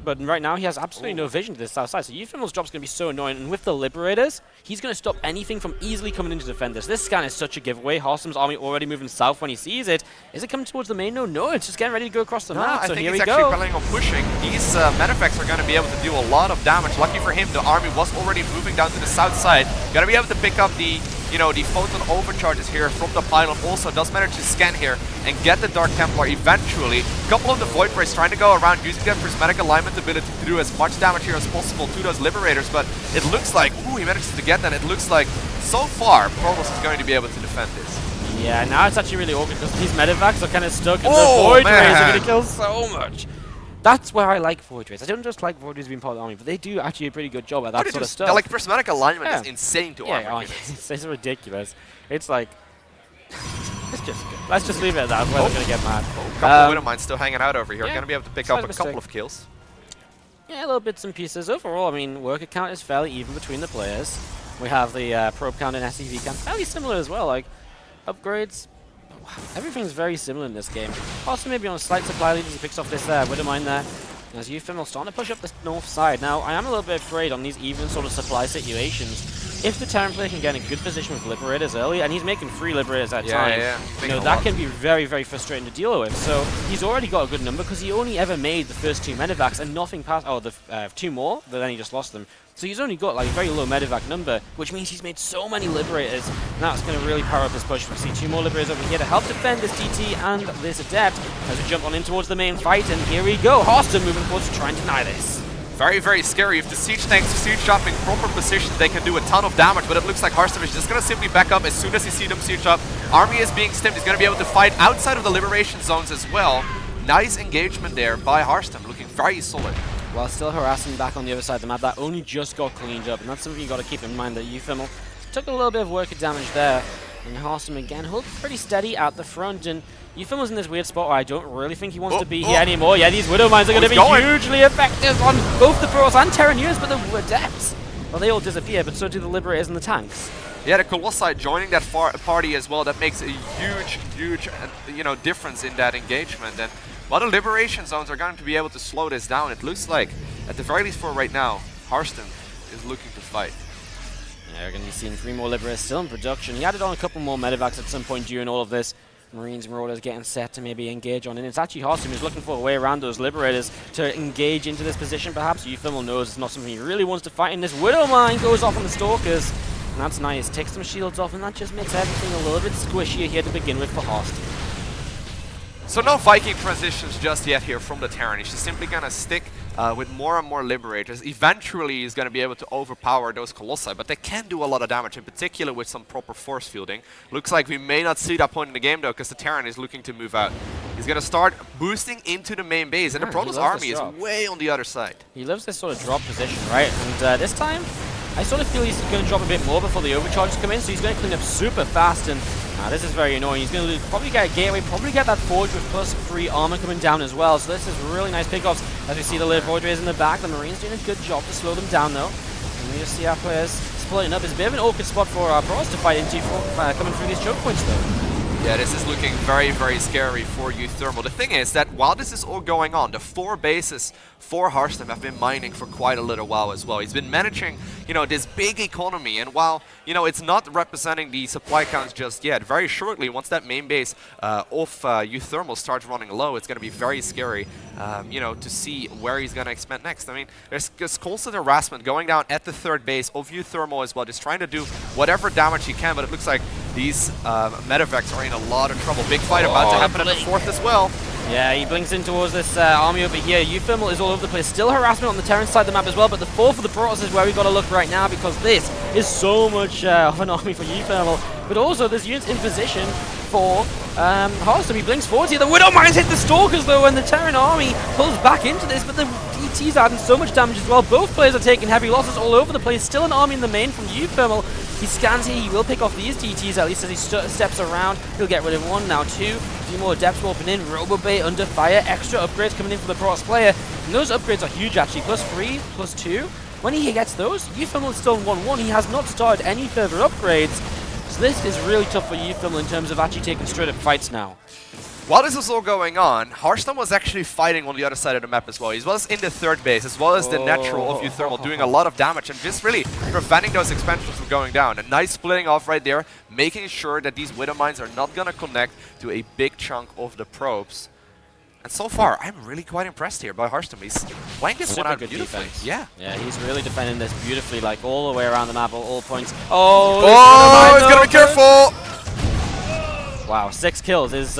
But right now he has absolutely no vision to this south side. So uThermal's drop's going to be so annoying. And with the Liberators, he's going to stop anything from easily coming in to defend this. This scan is such a giveaway. Harstem's army already moving south when he sees it. Is it coming towards the main node? No, it's just getting ready to go across the map. I So think here he's we actually go. planning on pushing. These Medefacts are going to be able to do a lot of damage. Lucky for him, the army was already moving down to the south side. Going to be able to pick up the, you know, the photon overcharges here from the pylon. Also does manage to scan here and get the Dark Templar eventually. A couple of the Void Rays trying to go around using their prismatic alignment ability to do as much damage here as possible to those Liberators, but it looks like, ooh, he manages to get that. It looks like, so far, Protoss is going to be able to defend this. Yeah, now it's actually really awkward because these Medivacs are kind of stuck and the Oh, Void Rays are man. going to kill so much. That's where I like Void Rays. I don't just like Void Rays being part of the army, but they do actually a pretty good job at that sort of stuff. Like, prismatic alignment Yeah. is insane to Yeah, armor. it's ridiculous. It's like, let's just leave it at that. We're going to get mad. Couple of Widow Mines still hanging out over here. yeah, Going to be able to pick slight up a mistake. couple of kills. Yeah, little bits and pieces. Overall, I mean, worker count is fairly even between the players. We have the probe count and SCV count fairly similar as well. Like, upgrades, everything's very similar in this game. Also maybe on a slight supply lead as he picks off this Widow Mine there. As uThermal starting to push up the north side. Now, I am a little bit afraid on these even sort of supply situations. If the Terran player can get in a good position with Liberators early, and he's making 3 Liberators at a time, you know, that can be very, very frustrating to deal with. So he's already got a good number because he only ever made the first 2 Medivacs and nothing past, oh, the 2 more, but then he just lost them. So he's only got like a very low Medivac number, which means he's made so many Liberators. Now it's going to really power up his push. We see 2 more Liberators over here to help defend this TT and this Adept as we jump on in towards the main fight. And here we go. Harstem moving forward to try and deny this. Very, very scary. If the siege tanks siege up in proper position, they can do a ton of damage, but it looks like Harstem is just going to simply back up as soon as you see them siege up. Army is being stemmed. He's going to be able to fight outside of the liberation zones as well. Nice engagement there by Harstem, looking very solid. While still harassing back on the other side of the map, that only just got cleaned up, and that's something you got to keep in mind, that uThermal took a little bit of worker damage there, and Harstem again holding pretty steady at the front, and uThermal's in this weird spot where I don't really think he wants to be here anymore. Yeah, these Widow Mines are going to be hugely effective on both the Pros and Terraners, but the Adepts, well, they all disappear, but so do the Liberators and the tanks. Yeah, the Colossi joining that party as well, that makes a huge, huge difference in that engagement. And while the liberation zones are going to be able to slow this down, it looks like, at the very least for right now, Harstem is looking to fight. Yeah, we're going to be seeing 3 more Liberators still in production. He added on a couple more medevacs at some point during all of this. Marines and Marauders getting set to maybe engage on, and it's actually Harstem who's looking for a way around those Liberators to engage into this position. Perhaps uThermal knows it's not something he really wants to fight, and this Widow Mine goes off on the Stalkers, and that's nice. Takes some shields off, and that just makes everything a little bit squishier here to begin with for Harstem. So no Viking transitions just yet here from the Terran. He's just simply going to stick with more and more Liberators. Eventually he's going to be able to overpower those Colossi, but they can do a lot of damage, in particular with some proper force fielding. Looks like we may not see that point in the game though, because the Terran is looking to move out. He's going to start boosting into the main base, and the Protoss army is way on the other side. He loves this sort of drop position, right? And this time, I sort of feel he's going to drop a bit more before the overcharges come in, so he's going to clean up super fast, and this is very annoying. He's going to probably get a gateway, probably get that Forge with +3 armor coming down as well, so this is really nice pickoffs. As we see the Live Void Rays in the back, the Marines doing a good job to slow them down though. And we just see our players splitting up. It's a bit of an awkward spot for our Pros to fight into coming through these choke points though. Yeah, this is looking very, very scary for uThermal. The thing is that while this is all going on, the 4 bases for Harstem have been mining for quite a little while as well. He's been managing, this big economy, and while, it's not representing the supply counts just yet, very shortly, once that main base of uThermal starts running low, it's going to be very scary, to see where he's going to expand next. I mean, there's constant harassment going down at the 3rd base of uThermal as well, just trying to do whatever damage he can, but it looks like these medevacs are in a lot of trouble. Big fight about to happen at the 4th as well. Yeah, he blinks in towards this army over here. uThermal is all over the place. Still harassment on the Terran side of the map as well, but the 4th of the Protoss is where we got to look right now, because this is so much of an army for uThermal. But also, there's units in position for Harstem. He blinks forward here. The Widow Mines hit the Stalkers though, and the Terran army pulls back into this, but the DT's adding so much damage as well. Both players are taking heavy losses all over the place. Still an army in the main from uThermal. He scans here. He will pick off these DTs at least as he steps around. He'll get rid of 1, now 2. A few more Adepts warping in. Robobay under fire. Extra upgrades coming in for the Protoss player. And those upgrades are huge actually. +3, +2. When he gets those, uThermal is still 1-1. He has not started any further upgrades. So this is really tough for uThermal in terms of actually taking straight up fights now. While this was all going on, Harstem was actually fighting on the other side of the map as well. He was in the 3rd base, as well as the natural of uThermal, doing a lot of damage and just really preventing those expansions from going down. A nice splitting off right there, making sure that these Widow Mines are not going to connect to a big chunk of the probes. And so far, I'm really quite impressed here by Harstem. He's playing this one out beautifully. Defense. Yeah. Yeah, he's really defending this beautifully, like all the way around the map, all points. Oh, he's got to be careful! Wow, 6 kills is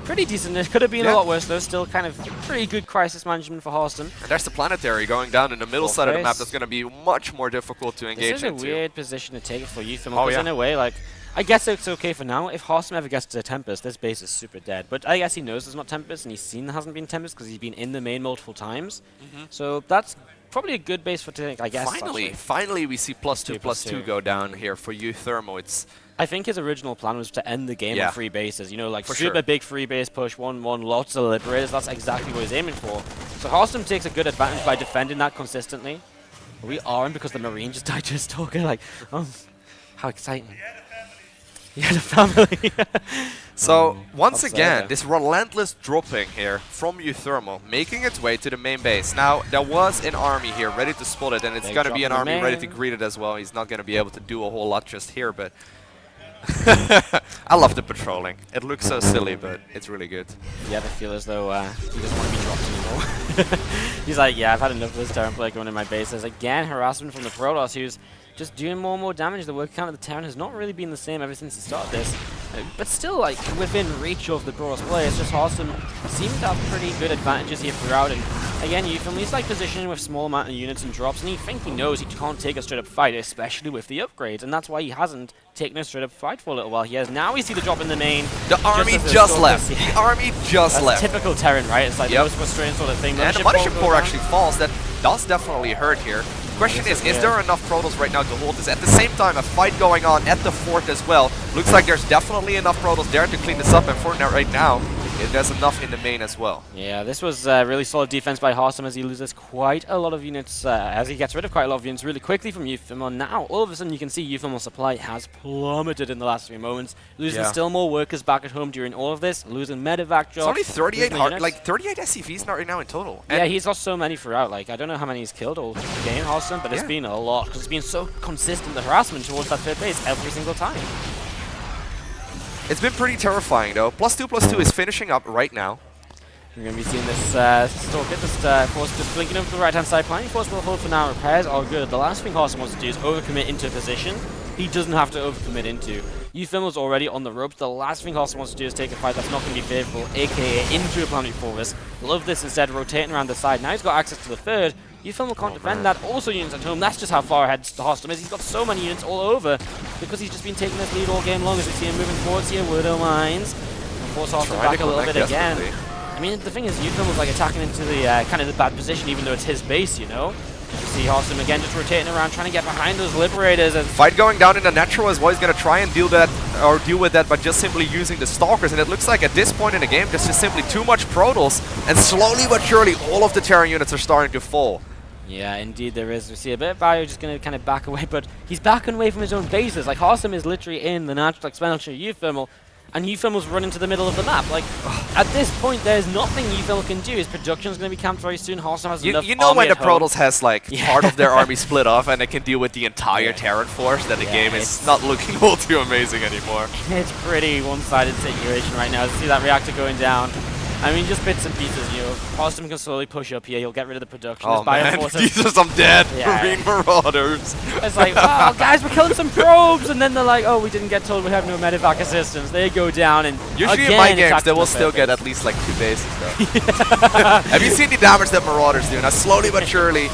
pretty decent. It could have been a lot worse though. Still kind of pretty good crisis management for Harstem. And there's the planetary going down in the middle side of the map. That's going to be much more difficult to engage into. This is a weird position to take for uThermal, because in a way, like, I guess it's okay for now. If Harstem ever gets to the Tempest, this base is super dead. But I guess he knows there's not Tempest, and he's seen there hasn't been Tempest because he's been in the main multiple times. So that's probably a good base for to take, I guess. Finally we see +2/+2 go down here for uThermal. I think his original plan was to end the game on 3 bases. Like super big 3 base push, 1-1, lots of Liberators. That's exactly what he's aiming for. So Harstem takes a good advantage by defending that consistently. We are in because the Marine just died to a Stalker. Like, oh, how exciting. He had a family. So, once again, this relentless dropping here from uThermal, making its way to the main base. Now, there was an army here ready to spot it, and it's going to be an army ready to greet it as well. He's not going to be able to do a whole lot just here, but I love the patrolling. It looks so silly, but it's really good. You ever feel as though he doesn't want to be dropped anymore? He's like, yeah, I've had enough of this Terran player going in my base. There's again harassment from the Protoss, who's just doing more and more damage. The work count of the Terran has not really been the same ever since he started this. But still, like, within reach of the Brawlers play, it's just Harstem seemed to have pretty good advantages here throughout. And again, he's like positioning with small amount of units and drops, and he knows he can't take a straight up fight, especially with the upgrades, and that's why he hasn't taken a straight up fight for a little while. He has now. We see the drop in the main. The army just left. The army just left. Typical Terran, right? It's like the most frustrating sort of thing. And the Mothership Core actually falls. That does definitely hurt here. Question is there enough Protoss right now to hold this? At the same time, a fight going on at the fort as well. Looks like there's definitely enough Protoss there to clean this up, and Fortnite right now, there's enough in the main as well. Yeah, this was really solid defense by Harstem as he loses quite a lot of units, as he gets rid of quite a lot of units really quickly from uThermal. Now, all of a sudden, you can see uThermal supply has plummeted in the last few moments, losing still more workers back at home during all of this, losing medevac jobs. It's only 38 38 SCVs right now in total. Yeah, he's lost so many throughout. Like, I don't know how many he's killed all game, Harstem, but it's been a lot because it's been so consistent, the harassment towards that third base every single time. It's been pretty terrifying, though. +2/+2 is finishing up right now. We're going to be seeing this Stalker force just blinking over to the right-hand side. Planning force will hold for now. Repairs are good. The last thing Harstem wants to do is overcommit into a position he doesn't have to overcommit into. uThermal's already on the ropes. The last thing Harstem wants to do is take a fight that's not going to be favorable, aka into a planetary forest. Love this instead, rotating around the side. Now he's got access to the third. uThermal can't defend that. Also units at home. That's just how far ahead Harstem is. He's got so many units all over because he's just been taking this lead all game long. As we see him moving forwards here, Widow Mines. And force Harstem back a little bit again. I mean, the thing is, uThermal's like attacking into the kind of the bad position, even though it's his base, you know? You see Harstem again just rotating around, trying to get behind those Liberators. And fight going down in the natural as well. He's going to try and deal with that by just simply using the Stalkers. And it looks like at this point in the game, there's just simply too much Protoss. And slowly but surely, all of the Terran units are starting to fall. Yeah, indeed there is. We see a bit of Bio just going to kind of back away, but he's backing away from his own bases. Like, Harstem is literally in the natural expenditure of uThermal, and uThermal's running to the middle of the map. Like, at this point, there's nothing uThermal can do. His production's going to be camped very soon. Harstem has enough You know when the Protoss has, like, Yeah. part of their army split off and they can deal with the entire Terran force, that the game is not looking all too amazing anymore. It's pretty one-sided situation right now. See that reactor going down. I mean, just bits and pieces, you know. Harstem can slowly push up here. He'll get rid of the production. Oh, man. These are some dead Marine Marauders. It's like, wow, guys, we're killing some probes. And then they're like, oh, we didn't get told we have no medevac assistance. They go down and usually in my games, they will still get at least like 2 bases, though. Have you seen the damage that Marauders do? Now, slowly but surely,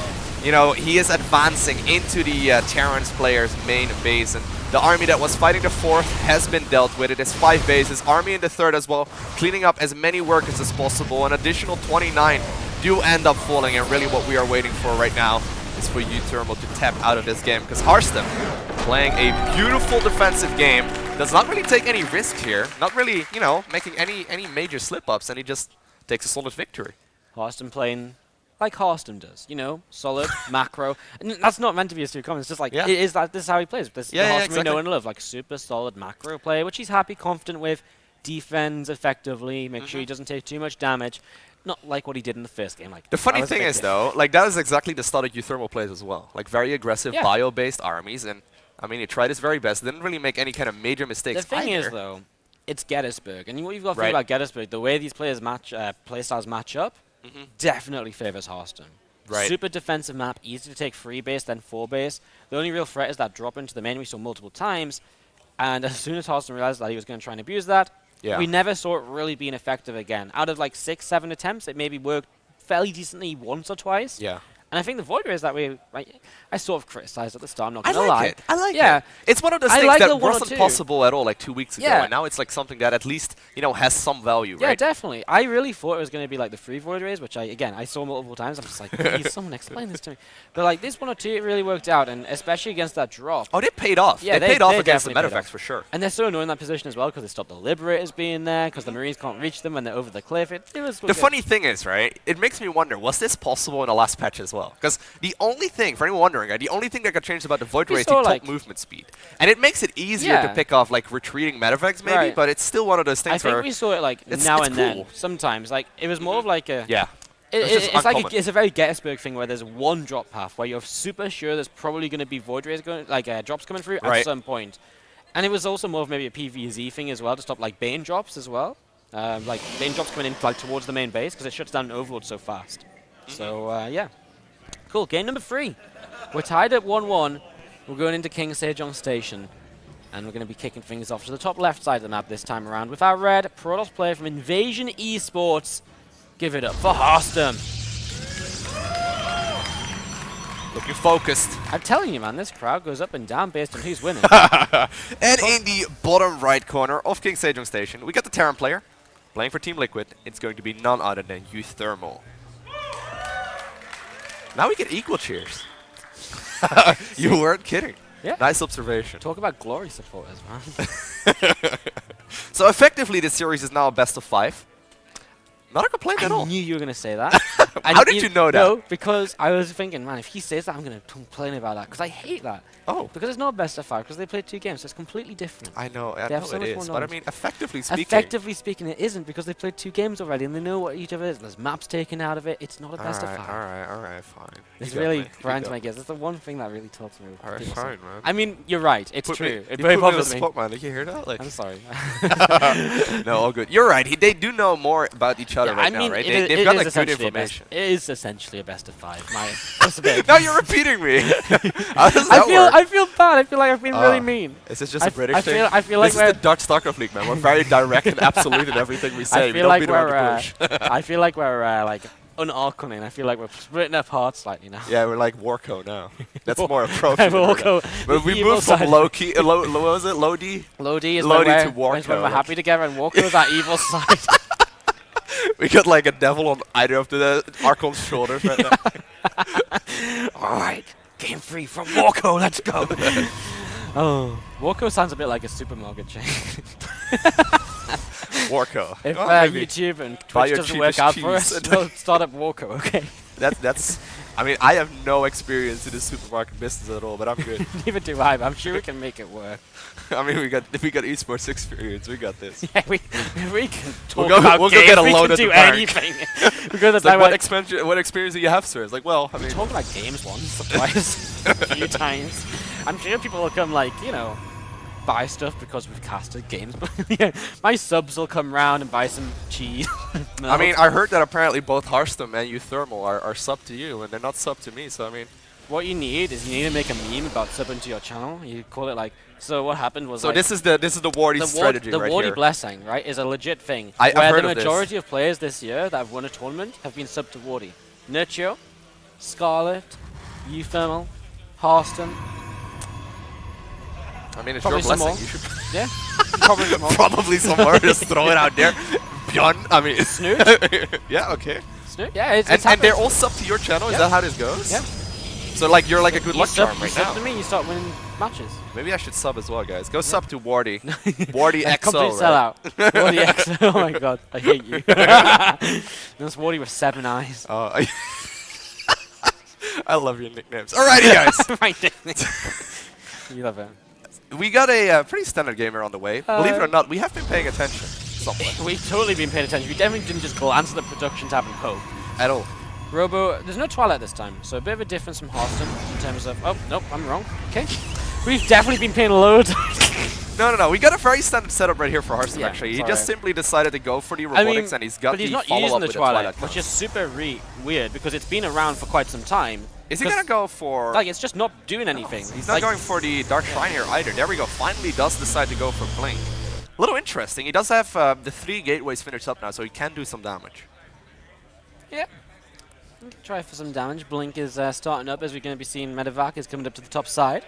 you know, he is advancing into the Terran's player's main base. And the army that was fighting the fourth has been dealt with. It is 5 bases. Army in the third as well, cleaning up as many workers as possible. An additional 29 do end up falling, and really what we are waiting for right now is for uThermal to tap out of this game, because Harstem, playing a beautiful defensive game, does not really take any risks here. Not really, you know, making any major slip-ups, and he just takes a solid victory. Harstem playing like Harstem does, you know, solid, macro. And that's not meant to be a stupid comment. It's just like, it is that, this is how he plays. This is the Harstem we know and love, like super solid macro play, which he's happy, confident with, defends effectively, make sure he doesn't take too much damage. Not like what he did in the first game. Like, the funny thing is, though, like that is exactly the style that uThermal plays as well. Like very aggressive bio-based armies, and I mean, he tried his very best. Didn't really make any kind of major mistakes. The thing is, though, it's Gettysburg, and what you've got to think about Gettysburg, the way these players playstyles match up, definitely favors Harstem. Super defensive map, easy to take 3 base, then 4 base. The only real threat is that drop into the main we saw multiple times, and as soon as Harstem realized that he was going to try and abuse that, we never saw it really being effective again. Out of like 6, 7 attempts, it maybe worked fairly decently once or twice. And I think the Void Rays that way, right, I sort of criticized at the start, I'm not going to lie. I like it. It's one of those things that wasn't possible at all like 2 weeks ago, and now it's like something that at least, you know, has some value, right? Yeah, definitely. I really thought it was going to be like the 3 Void Rays, which I saw multiple times. I'm just like, please, someone explain this to me. But like this 1 or 2, it really worked out, and especially against that drop. Oh, they paid off. Yeah, they paid off against the medevacs for sure. And they're so annoying in that position as well because they stopped the Liberators being there, because the Marines can't reach them when they're over the cliff. The funny thing is, right, it makes me wonder, was this possible in the last patch as well? Because the only thing, for anyone wondering, the only thing that got changed about the Void Ray is the top movement speed. And it makes it easier to pick off like retreating medevacs maybe, but it's still one of those things where I think we saw it like now and then, sometimes. Like, it was more of like a... It's like it's a very Gettysburg thing where there's one drop path where you're super sure there's probably going to be Void Rays going, like drops coming through at some point. And it was also more of maybe a PvZ thing as well to stop like Bane drops as well. Like Bane drops coming in like towards the main base because it shuts down Overlord so fast. So yeah. Cool, game number 3. We're tied at 1-1. We're going into King Sejong Station. And we're going to be kicking things off to the top left side of the map this time around with our red Protoss player from Invasion Esports. Give it up for Harstem. Looking focused. I'm telling you, man, this crowd goes up and down based on who's winning. And in the bottom right corner of King Sejong Station, we got the Terran player playing for Team Liquid. It's going to be none other than uThermal. Now we get equal cheers. You weren't kidding. Yeah. Nice observation. Talk about glory supporters, man. So effectively, this series is now a best of 5. Not a complaint at I all. knew you were going to say that. How did you know that? No, because I was thinking, man, if he says that, I'm going to complain about that. Because I hate that. Oh. Because it's not a best of 5, because they played 2 games, so it's completely different. I know They have it so much more is. But I knowledge. mean, effectively speaking. Effectively speaking, it isn't, because they played 2 games already, and they know what each other is. There's maps taken out of it. It's not a best of 5. Alright, fine. This You got really me, you grinds got my me. gears. That's the one thing that really tilts me. Alright, people say. fine, man. I mean, you're right. It's Put true. me- It you very put me on the bothers me. spot, man. Did you hear that? Like, I'm sorry. no, all good. You're right. They do know more about each other Yeah, right I mean, now, right? it They've is got like good essentially a best. information. It is essentially a best of 5. Just a bit. Now you're repeating me. How does that work? I feel bad. I feel like I've been really mean. Is this just I a British I thing? feel- I feel like this is the Dutch StarCraft League, man. We're very direct and absolute in everything we say. I We feel don't like beat around we're. the bush. I feel like we're like unarconing. I feel like we're splitting apart slightly now. Yeah, we're like Warco now. That's more appropriate. Warco, But the we evil moved from side. low key, what was it? Low D? Low D is Low when D we're, to when Warco, we're like- happy together, and Warco is that evil side. We got like a devil on either of the Archon's shoulders right now. All right, game 3 from Warco. Let's go. Oh, Warco sounds a bit like a supermarket chain. Warco. If Well, maybe. YouTube and Buy Twitch your doesn't work cheapest out for cheese. us, we'll start up Warco, okay? That's. I mean, I have no experience in the supermarket business at all, but I'm good. Neither do I, but I'm sure we can make it work. I mean, we got esports experience. We got this. Yeah, we can talk go- about we'll go games, get a we load can at the do bank. anything. Because It's like, what experience do you have, sir? It's like, well, I we mean, talked about games once or twice, a few times. I'm sure people will come like, buy stuff because we've casted games. Yeah, my subs will come round and buy some cheese. I mean, I heard that apparently both Harstem and uThermal are sub to you, and they're not sub to me. So I mean, what you need is you need to make a meme about subbing to your channel. You call it like. So what happened was. so like, this is the Wardy strategy the right Wardy here. blessing, right, is a legit thing. I've where heard the of this. majority of players this year that have won a tournament have been subbed to Wardy. Nurture, Scarlet, uThermal, Harstem. I mean, it's Probably your some blessing. more. You should Yeah, probably some more. probably some more. Just throw it out there. Beyond, I mean, Snoot? yeah, okay. Snoot? Yeah, it's And happened. they're all sub to your channel. Is Yeah. that how this goes? Yeah. So like you're like a good You luck sub, charm you right sub now. to me, you start winning matches. Maybe I should sub as well, guys. Go sub to Wardy. Wardy Yeah, XO, complete right? sellout. Wardy X. Oh my god, I hate you. That's Wardy with 7 eyes. I love your nicknames. Alrighty, guys. My nickname. You love it. We got a pretty standard gamer on the way. Believe it or not, we have been paying attention somewhat. We've totally been paying attention. We definitely didn't just glance at the production tab and hope. At all. Robo, there's no Twilight this time, so a bit of a difference from Harstem in terms of. Oh, nope, I'm wrong. Okay. We've definitely been paying loads. No. We got a very standard setup right here for Harstem, Yeah, actually. He sorry. just simply decided to go for the I robotics, mean, and he's got but he's the not follow-up using the with the Twilight, Twilight. which is super weird because it's been around for quite some time. Is he going to go for... Like, it's just not doing anything. He's not going for the Dark Shrine here either. There we go. Finally does decide to go for Blink. A little interesting. He does have the 3 gateways finished up now, so he can do some damage. Yeah. Try for some damage. Blink is starting up as we're going to be seeing Medevac is coming up to the top side.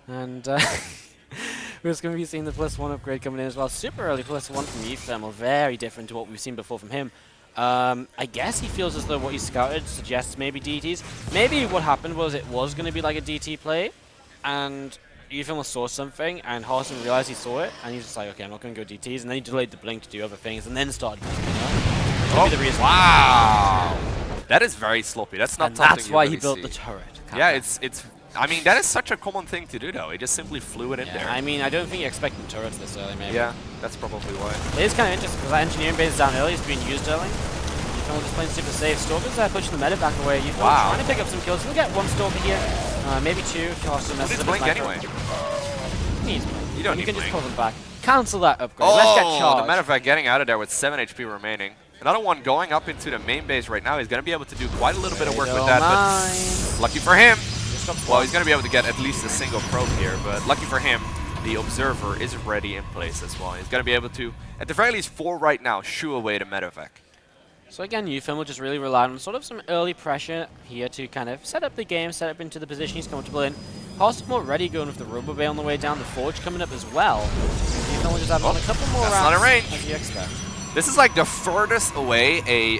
And we're just going to be seeing the +1 upgrade coming in as well. Super early +1 from uThermal. Very different to what we've seen before from him. I guess he feels as though what he scouted suggests maybe DTs. Maybe what happened was it was going to be like a DT play, and uThermal saw something, and Harstem realized he saw it, and he's just like, okay, I'm not going to go DTs, and then he delayed the blink to do other things, and then started blinking. Could be the reason. Wow! That is very sloppy. That's not And something that's you why really he built see. the turret. Yeah, it's. I mean, that is such a common thing to do, though. He just simply flew it in there. I mean, I don't think you're expecting turrets this early, maybe. Yeah, that's probably why. It is kind of interesting because that engineering base is down early. It's being used early. uThermal just playing super safe. Stalker's pushing the meta back away. uThermal Wow. trying to pick up some kills. He'll get 1 Stalker here, maybe 2. Harstem messes It's up his Blink sniper. anyway. He needs Blink. You don't You need can just Blink. pull them back. Cancel that upgrade. Let's get Oh, charged. the matter of fact, getting out of there with 7 HP remaining. Another one going up into the main base right now. He's going to be able to do quite a little bit of work with that, but lucky for him. Well, he's going to be able to get at least a single probe here, but lucky for him, the Observer is ready in place as well. He's going to be able to, at the very least 4 right now, shoo away the medevac. So again, uThermal just really relied on sort of some early pressure here to kind of set up the game, set up into the position he's comfortable in. Harstem already going with the Robo Bay on the way down, the Forge coming up as well. uThermal just having on a couple more rounds not in range. as you expect. This is like the furthest away a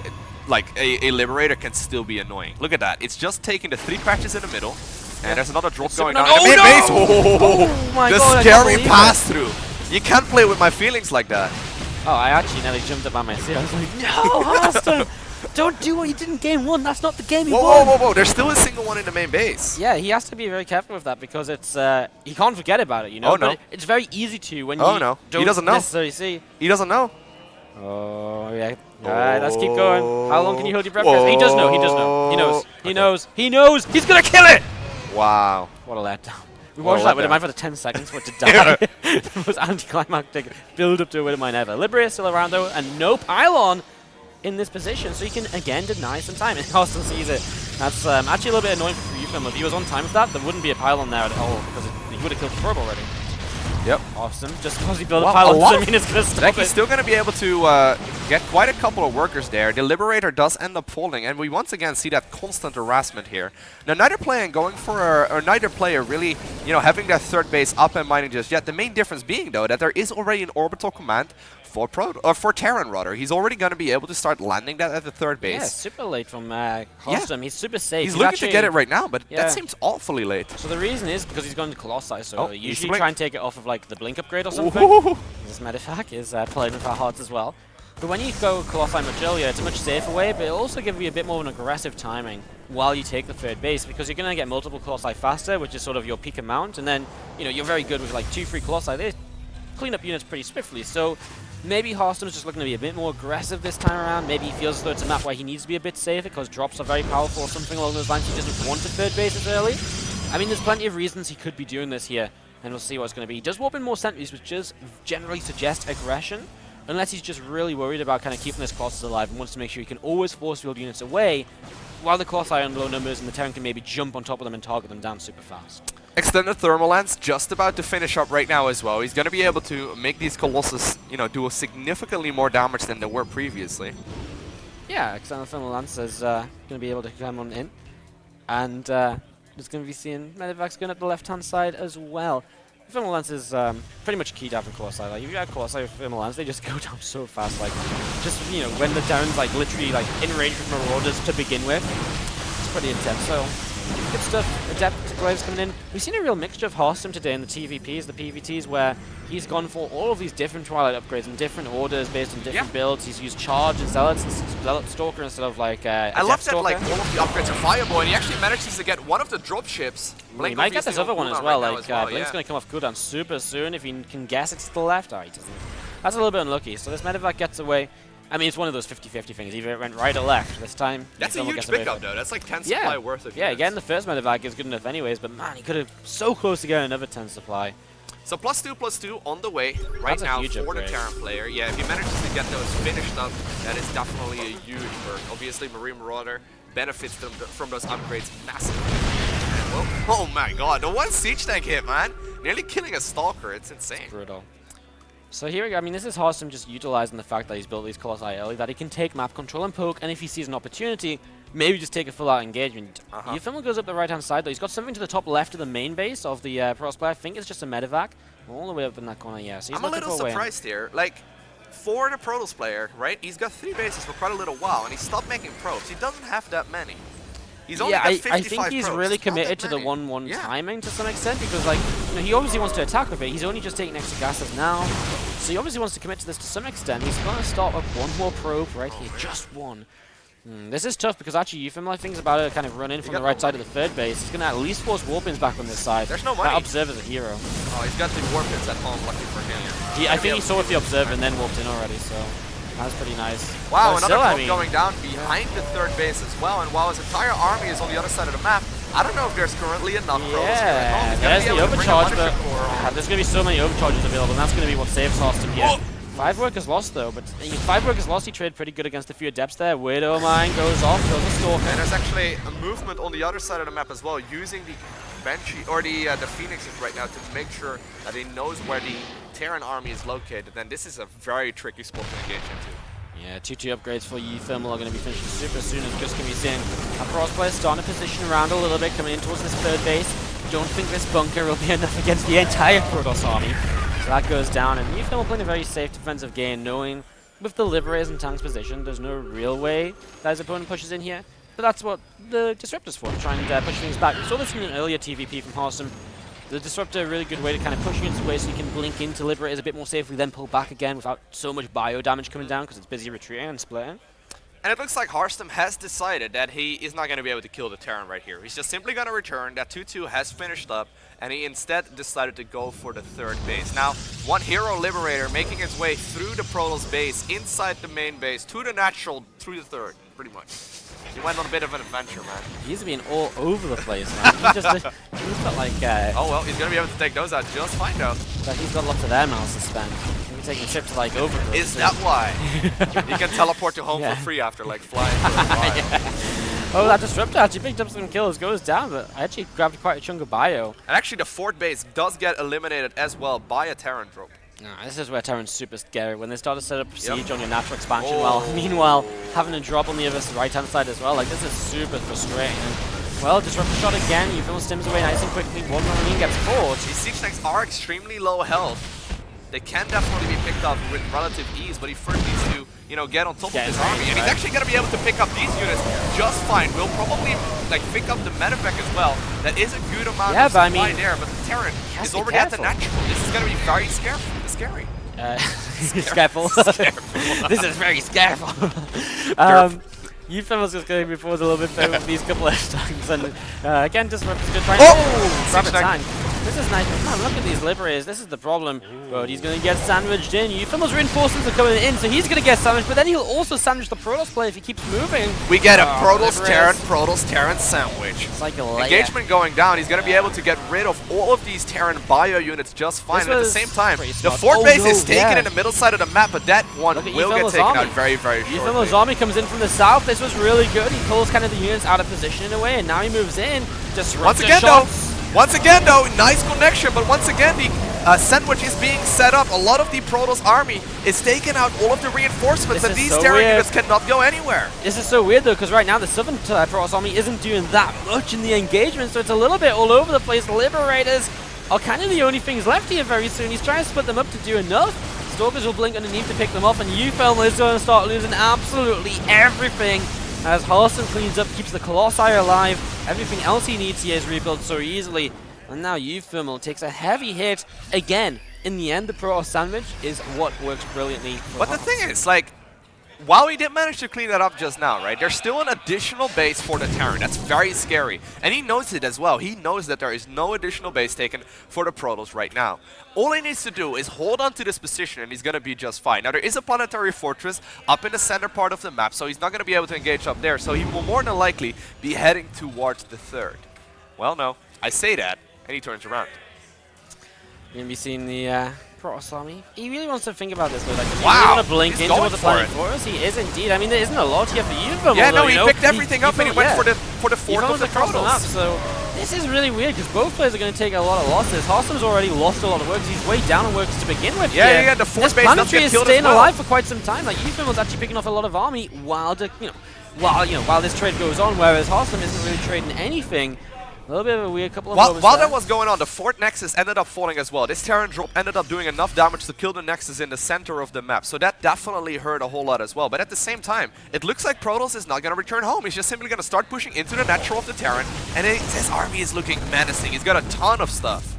Liberator can still be annoying. Look at that. It's just taking the 3 patches in the middle, and there's another drop going down. Oh, in the no! mid-base. Oh my the god, I can't scary believe it. pass-through. You can't play with my feelings like that. Oh, I actually nearly jumped up on my seat. I was like, no, Harstem! Don't do what you did in game 1. That's not the game you won. Whoa. There's still a single one in the main base. Yeah, he has to be very careful with that because it's he can't forget about it, you know. Oh, no. But it's very easy to when Oh, you no. don't He doesn't know. necessarily see. He doesn't know. Oh yeah. Alright, let's keep going. How long can you hold your breath? He does know. He does know. He knows. He knows. He knows. He's gonna kill it. Wow. What a letdown. We What a watched that with letdown. a mine for the 10 seconds for it to die. The most anticlimactic build up to a Widowmine ever. Libria is still around though, and no pylon in this position, so he can again deny some time. And Harstem sees it. That's actually a little bit annoying for uThermal. If he was on time with that, there wouldn't be a pylon there at all because he would have killed the probe already. Yep. Awesome. Just because he built Well, a pylon a lot doesn't mean it's going to stop He's it. still going to be able to get quite a couple of workers there. The Liberator does end up falling, and we once again see that constant harassment here. Now, neither player really, having that third base up and mining just yet. The main difference being, though, that there is already an orbital command for Terran, rather. He's already going to be able to start landing that at the third base. Yeah, super late from Harstem. He's super safe. He's looking to get it right now, but Yeah. that seems awfully late. So the reason is because he's going to Colossi, so he's usually blink. try and take it off of like the blink upgrade or something. Ooh. This Medivac is playing with our hearts as well. But when you go Colossi much earlier, it's a much safer way, but it'll also give you a bit more of an aggressive timing while you take the third base, because you're going to get multiple Colossi faster, which is sort of your peak amount, and then you're very good with like 2-3 Colossi. They clean up units pretty swiftly, so maybe Harstem's just looking to be a bit more aggressive this time around. Maybe he feels as though it's a map where he needs to be a bit safer because drops are very powerful or something along those lines. He doesn't want to third base as early. I mean, there's plenty of reasons he could be doing this here, and we'll see what it's going to be. He does warp in more sentries, which does generally suggest aggression, unless he's just really worried about kind of keeping his Colossus alive and wants to make sure he can always force field units away while the Colossi are in low numbers and the Terran can maybe jump on top of them and target them down super fast. Extended Thermal Lance just about to finish up right now as well. He's going to be able to make these Colossus, do significantly more damage than they were previously. Yeah, Extended Thermal Lance is going to be able to come on in. And just going to be seeing Medivac's going up the left-hand side as well. Thermal Lance is pretty much key down for Colossi. Like, if you have Colossi with Thermal Lance, they just go down so fast. Like, just, when the Terran's like literally like in range with Marauders to begin with, it's pretty intense. So, good stuff. Adept Graves coming in. We've seen a real mixture of Harstem today in the TVPs, the PVTs, where he's gone for all of these different Twilight upgrades in different orders based on different builds. He's used Charge and Zealots and Zealot Stalker instead of like I love that like all of the upgrades are Fireball, and he actually manages to get one of the drop ships. He might get this other one as well. Right Like well, Blink's going to come off cooldown super soon if he can guess it's to the left. Oh, he doesn't. That's a little bit unlucky. So this Medivac gets away. I mean, it's one of those 50-50 things. Either it went right or left. This time, That's a someone huge gets away pickup, with it. though. That's like 10 supply worth of Yeah, units. again, the first Medivac is good enough anyways, but man, he could have so close to getting another 10 supply. So +2/+2 on the way right That's a now huge for the upgrade. Terran player. Yeah, if he manages to get those finished up, that is definitely a huge perk. Obviously, Marine Marauder benefits from those upgrades massively. And, well, oh my god, the one siege tank hit, man! Nearly killing a Stalker, it's insane. Brutal. So here we go. I mean, this is Harstem just utilizing the fact that he's built these Colossi early, that he can take map control and poke, and if he sees an opportunity, maybe just take a full-out engagement. uThermal goes up the right-hand side, though. He's got something to the top left of the main base of the Pros player. I think it's just a Medivac. All the way up in that corner, yeah. So he's I'm a looking little for a way in. surprised here. Like, for the Protoss player, right, he's got 3 bases for quite a little while, and he stopped making probes. He doesn't have that many. He's only got 55 I think he's probes. really It's not committed that to the many. 1-1 Yeah. timing to some extent because, like, he obviously wants to attack with it. He's only just taking extra gases now. So he obviously wants to commit to this to some extent. He's going to start up one more probe right here. Just one. This is tough because actually uThermal things about to kind of run in from the right side of the third base. He's going to at least force warpins back on this side. There's no money. That Observer's a hero. Oh, he's got the warpins at home, lucky for him. I think he saw with the Observer and then warped in already, so that's pretty nice. Wow, But another still, I drop mean, going down behind the third base as well, and while his entire army is on the other side of the map, I don't know if there's currently enough pros here at home. yeah, He's gonna there's be the able to bring a overcharge, Mothership but Core on. there's going to be so many overcharges available, and that's going to be what saves Harstem here. 5 workers lost though, but 5 workers lost, he traded pretty good against a few adepts there. Widow Mine goes off, kills a Stalker. And there's actually a movement on the other side of the map as well, using the Banshee or the Phoenixes right now to make sure that he knows where the Terran army is located, then this is a very tricky spot to engage into. Yeah, 2-2 upgrades for uThermal are going to be finishing super soon, as just can be seen. Our Protoss players starting to position around a little bit, coming in towards this third base. Don't think this bunker will be enough against the entire Protoss army. So that goes down, and uThermal playing a very safe defensive game, knowing with the Liberators and tanks position, there's no real way that his opponent pushes in here. But that's what the Disruptor's for, to try and push things back. We saw this in an earlier TVP from Harstem. The Disruptor, a really good way to kind of push you into way so you can blink into Liberators a bit more safely, then pull back again without so much bio damage coming down because it's busy retreating and splitting. And it looks like Harstem has decided that he is not going to be able to kill the Terran right here. He's just simply going to return. That 2-2 has finished up, and he instead decided to go for the third base. Now, one Hero Liberator making his way through the Protoss base, inside the main base, to the natural, through the third, pretty much. He went on a bit of an adventure, man. He's been all over the place, man. He just felt like... oh, well, he's going to be able to take those out just fine, though. But he's got lots of air miles to spend. He can take a ship to, like, over. Is that why? He can teleport to home for free after, like, flying for a while. Yeah. Oh, that Disruptor actually picked up some kills, goes down, but I actually grabbed quite a chunk of bio. And actually, the fourth base does get eliminated as well by a Terran drop. This is where Terran's super scary, when they start to set up siege on your natural expansion, while meanwhile having a drop on the other right-hand side as well. Like, this is super frustrating. And, well, Disruptor shot again, uThermal stims away nice and quickly, one Marine gets caught. These siege tanks are extremely low health. They can definitely be picked up with relative ease, but he first needs to, you know, get on top of his army. And he's actually going to be able to pick up these units just fine. We'll probably, like, pick up the medevac as well. That is a good amount of supply there, but the Terran is already at the natural. This is going to be very scary. Scareful. This is very scareful. uThermal's just going to be forward a little bit better with these couple of tanks, and again, Disruptor's going to try and grab a tank. This is nice, but man, look at these Liberators. This is the problem. But he's going to get sandwiched in. uThermal's reinforcements are coming in, so he's going to get sandwiched, but then he'll also sandwich the Protoss player if he keeps moving. We get a Protoss Terran sandwich. It's like a layer. Engagement going down. He's going to be able to get rid of all of these Terran bio units just fine. And at the same time, the fourth base is taken in the middle side of the map, but that one will get taken out very, very shortly. uThermal's army comes in from the south. This was really good. He pulls kind of the units out of position in a way, and now he moves in. Once again, though, nice connection, but once again, the sandwich is being set up. A lot of the Protoss army is taking out all of the reinforcements, and these Terran units cannot go anywhere. This is so weird, though, because right now the southern Protoss army isn't doing that much in the engagement, so it's a little bit all over the place. Liberators are kind of the only things left here very soon. He's trying to split them up to do enough. Stalkers will blink underneath to pick them off, and uThermal is going to start losing absolutely everything. As Harstem cleans up, keeps the Colossi alive, everything else he needs here is rebuilt so easily. And now uThermal takes a heavy hit again. In the end, the Protoss sandwich is what works brilliantly. But the thing is, like, while we did manage to clean that up just now, right, there's still an additional base for the Terran. That's very scary. And he knows it as well. He knows that there is no additional base taken for the Protoss right now. All he needs to do is hold on to this position, and he's going to be just fine. Now, there is a planetary fortress up in the center part of the map, so he's not going to be able to engage up there. So he will more than likely be heading towards the third. Well, no, I say that, and he turns around. You're going to be seeing the Protoss army. He really wants to think about this, though. Like, does he wow, really want to blink into what the planet for us? He is indeed. I mean, there isn't a lot here for uThermal. Yeah, no, he picked everything up, and he went for the fourth of the Protoss. So this is really weird, because both players are going to take a lot of losses. Harstem's already lost a lot of workers. He's way down on workers to begin with. Yeah, the fourth base does get killed as well. Staying alive for quite some time. Like, uThermal's actually picking off a lot of army while this trade goes on, whereas Harstem isn't really trading anything. A little bit of a weird couple of moments while that was going on, the fourth Nexus ended up falling as well. This Terran drop ended up doing enough damage to kill the Nexus in the center of the map. So that definitely hurt a whole lot as well. But at the same time, it looks like Protoss is not going to return home. He's just simply going to start pushing into the natural of the Terran. And his army is looking menacing. He's got a ton of stuff.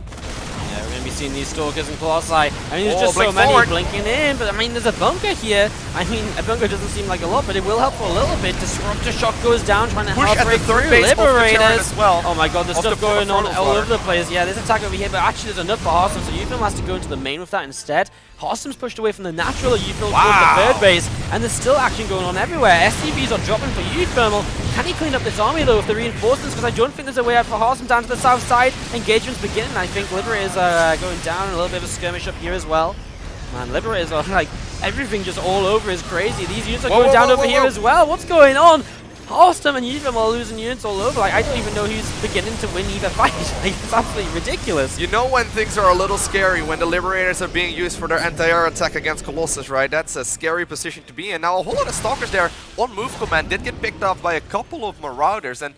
Yeah, we're going to be seeing these Stalkers and Colossi. I mean, there's just so many blinking in, but I mean, there's a bunker here. I mean, a bunker doesn't seem like a lot, but it will help for a little bit. Disruptor shot goes down, trying to help break through. Liberators as well. Oh my god, there's stuff going on all over the place. Yeah, there's attack over here, but actually there's enough for Harstem, so uThermal has to go into the main with that instead. Harstem's pushed away from the natural, uThermal towards the third base, and there's still action going on everywhere. SCVs are dropping for uThermal. Can he clean up this army, though, with the reinforcements? Because I don't think there's a way out for Harstem down to the south side. Engagement's beginning. I think Liberators are going down, a little bit of a skirmish up here as well. Man, Liberators are like, everything just all over is crazy. These units are going down over here as well. What's going on? Harstem and uThermal are losing units all over. Like, I don't even know who's beginning to win either fight. Like, it's absolutely ridiculous. You know when things are a little scary, when the Liberators are being used for their anti-air attack against Colossus, right? That's a scary position to be in. Now, a whole lot of Stalkers there on move command did get picked off by a couple of Marauders, and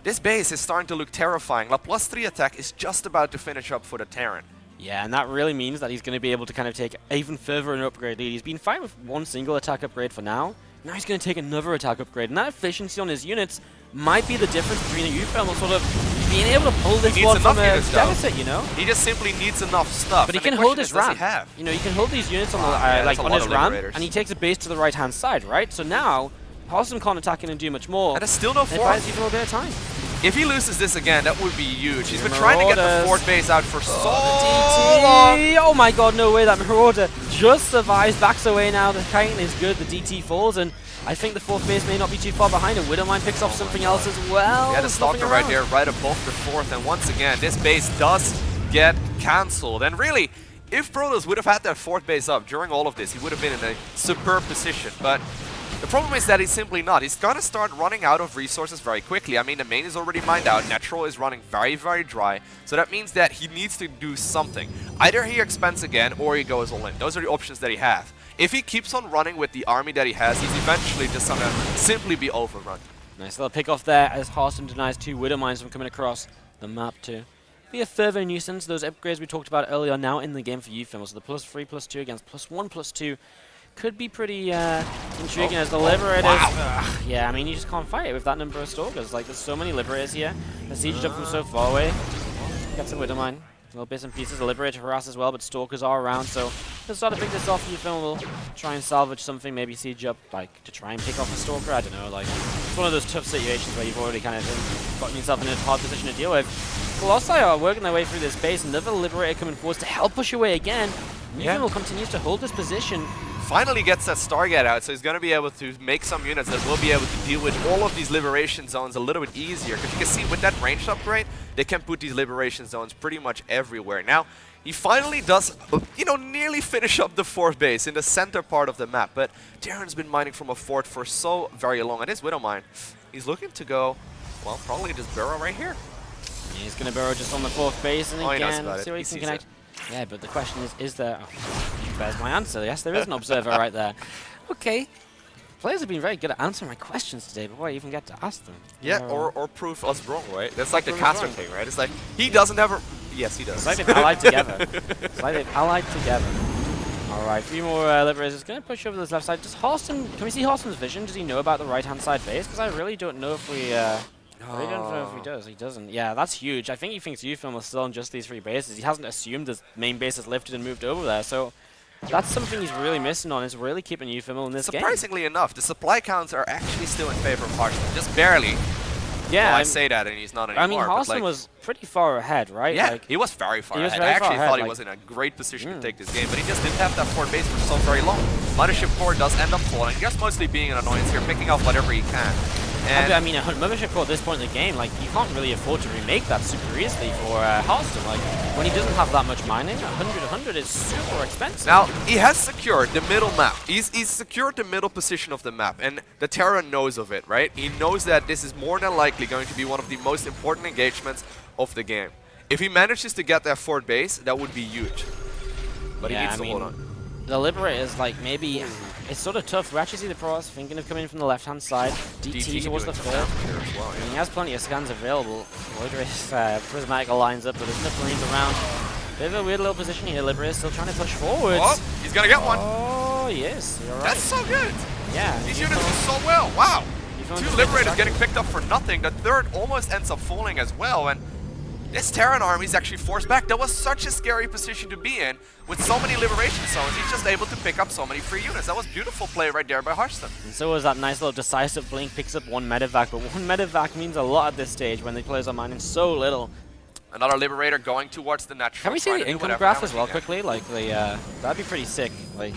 this base is starting to look terrifying. La +3 attack is just about to finish up for the Terran. Yeah, and that really means that he's going to be able to kind of take even further an upgrade lead. He's been fine with one single attack upgrade for now. Now he's going to take another attack upgrade, and that efficiency on his units might be the difference between a uThermal sort of being able to pull this one from a deficit, you know? He just simply needs enough stuff. But he can hold his ramp. You know, he can hold these units on the like on his ramp, and he takes a base to the right-hand side, right? So now, Harstem can't attack in and do much more. And there's still no fort. It buys even a bit of time. If he loses this again, that would be huge. He's been trying to get the fort base out for so long. Oh my god, no way, that Marauder just survives, backs away now. The Titan is good, the DT falls, and I think the fourth base may not be too far behind, and Widowmine picks off something else as well. Yeah, the Stalker right there, right above the fourth, and once again, this base does get cancelled. And really, if Protoss would have had that fourth base up during all of this, he would have been in a superb position, but the problem is that he's simply not. He's gonna start running out of resources very quickly. I mean, the main is already mined out. Natural is running very, very dry. So that means that he needs to do something. Either he expands again or he goes all in. Those are the options that he has. If he keeps on running with the army that he has, he's eventually just gonna simply be overrun. Nice little pick off there as Harstem denies 2 Widowmines from coming across the map too. Be a further nuisance. Those upgrades we talked about earlier are now in the game for uThermal. So the +3/+2 against +1/+2. Could be pretty intriguing as the Liberators. Yeah, I mean, you just can't fight it with that number of Stalkers. Like, there's so many Liberators here. The siege jump from so far away. Gets a Widowmine. Little bits and pieces. The Liberator harass as well, but Stalkers are around, so they'll start to pick this off. uThermal will try and salvage something, maybe siege up, like, to try and pick off a Stalker. I don't know, like, it's one of those tough situations where you've already kind of gotten yourself in a hard position to deal with. Colossi are working their way through this base. Another Liberator coming forward to help push away again. uThermal continues to hold this position. Finally gets that Stargate out, so he's going to be able to make some units that will be able to deal with all of these liberation zones a little bit easier. Because you can see with that ranged upgrade, they can put these liberation zones pretty much everywhere. Now, he finally does, you know, nearly finish up the fourth base in the center part of the map. But Darren's been mining from a fort for so very long. And his Widowmine, he's looking to go, well, probably just burrow right here. Yeah, he's going to burrow just on the fourth base, and again, see what he can connect. It. Yeah, but the question is there... Oh, there's my answer. Yes, there is an observer right there. Okay. Players have been very good at answering my questions today before I even get to ask them. Yeah, or prove us wrong, right? That's like the caster thing, right? It's like, he doesn't ever... Yes, he does. It's like they've allied together. It's like they've allied together. Alright, 3 more Liberators. It's going to push over to this left side. Does Harstem... Can we see Harstem's vision? Does he know about the right-hand side base? Because I really don't know if we... I really don't know if he does. He doesn't. Yeah, that's huge. I think he thinks uThermal is still on just these 3 bases. He hasn't assumed his main base has lifted and moved over there. So that's something he's really missing on, is really keeping uThermal in this game. Surprisingly enough, the supply counts are actually still in favor of Harstem. Just barely. Yeah, well, I say that and he's not anymore. I mean, Harstem like, was pretty far ahead, right? Yeah, like, he was very far ahead. I very actually far thought ahead, he was in a great position to take this game, but he just didn't have that fort base for so very long. Mothership Core does end up falling, just mostly being an annoyance here, picking up whatever he can. And I mean, a Mothership Core at this point in the game, like, you can't really afford to remake that super easily for Harstem. Like, when he doesn't have that much mining, 100 is super expensive. Now, he has secured the middle map. He's secured the middle position of the map, and the Terra knows of it, right? He knows that this is more than likely going to be one of the most important engagements of the game. If he manages to get that fort base, that would be huge. But yeah, he needs to hold on. The Liberators, like, maybe... It's sort of tough. We actually see the Protoss thinking of coming in from the left-hand side. DT towards the third. Well, yeah. He has plenty of scans available. Loidrace, Prismatic lines up, but there's enough Marines around. Bit of a weird little position here. Liberators still trying to push forwards. Oh, he's going to get one. Oh, yes. You're right. That's so good. Yeah. These units do so well. Wow. 2 Liberators getting picked up for nothing. The third almost ends up falling as well. And this Terran army is actually forced back. That was such a scary position to be in. With so many liberation zones, he's just able to pick up so many free units. That was beautiful play right there by Harstem. And so was that nice little decisive blink, picks up 1 medevac, but 1 medevac means a lot at this stage when the players are mining so little. Another Liberator going towards the natural. Can we see the income graph as well quickly? Like, that'd be pretty sick. Like,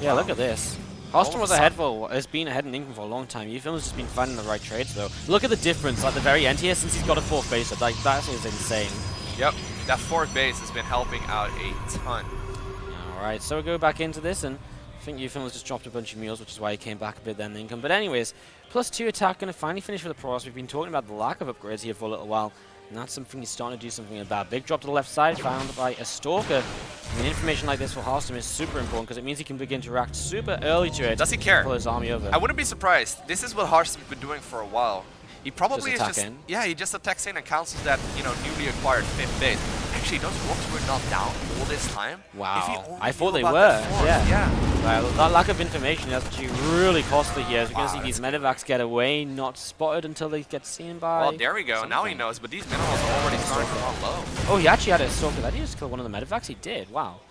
yeah, look at this. Harstem was ahead has been ahead in income for a long time. uThermal's just been finding the right trades though. Look at the difference at the very end here since he's got a 4th base. Like, that is insane. Yep, that 4th base has been helping out a ton. Alright, so we'll go back into this, and I think uThermal just dropped a bunch of mules, which is why he came back a bit then income. But anyways, +2 attack going to finally finish for the Protoss. We've been talking about the lack of upgrades here for a little while, and that's something he's starting to do something about. Big drop to the left side, found by a Stalker. I mean, information like this for Harstem is super important because it means he can begin to react super early to it. Does he care? Pull his army over. I wouldn't be surprised. This is what Harstem's been doing for a while. He probably Just is attack in. yeah, he just attacks in and cancels that, you know, newly acquired 5th base. Actually, those rocks were not down all this time. Wow. If he only I thought knew they about were. that force, Yeah. That lack of information is actually really costly here. As we're going to see these medevacs get away, not spotted until they get seen by. Well, there we go. Now he knows, but these minerals are already starting to run low. Oh, he actually had a Stalker. Did he just kill one of the medevacs? He did. Wow.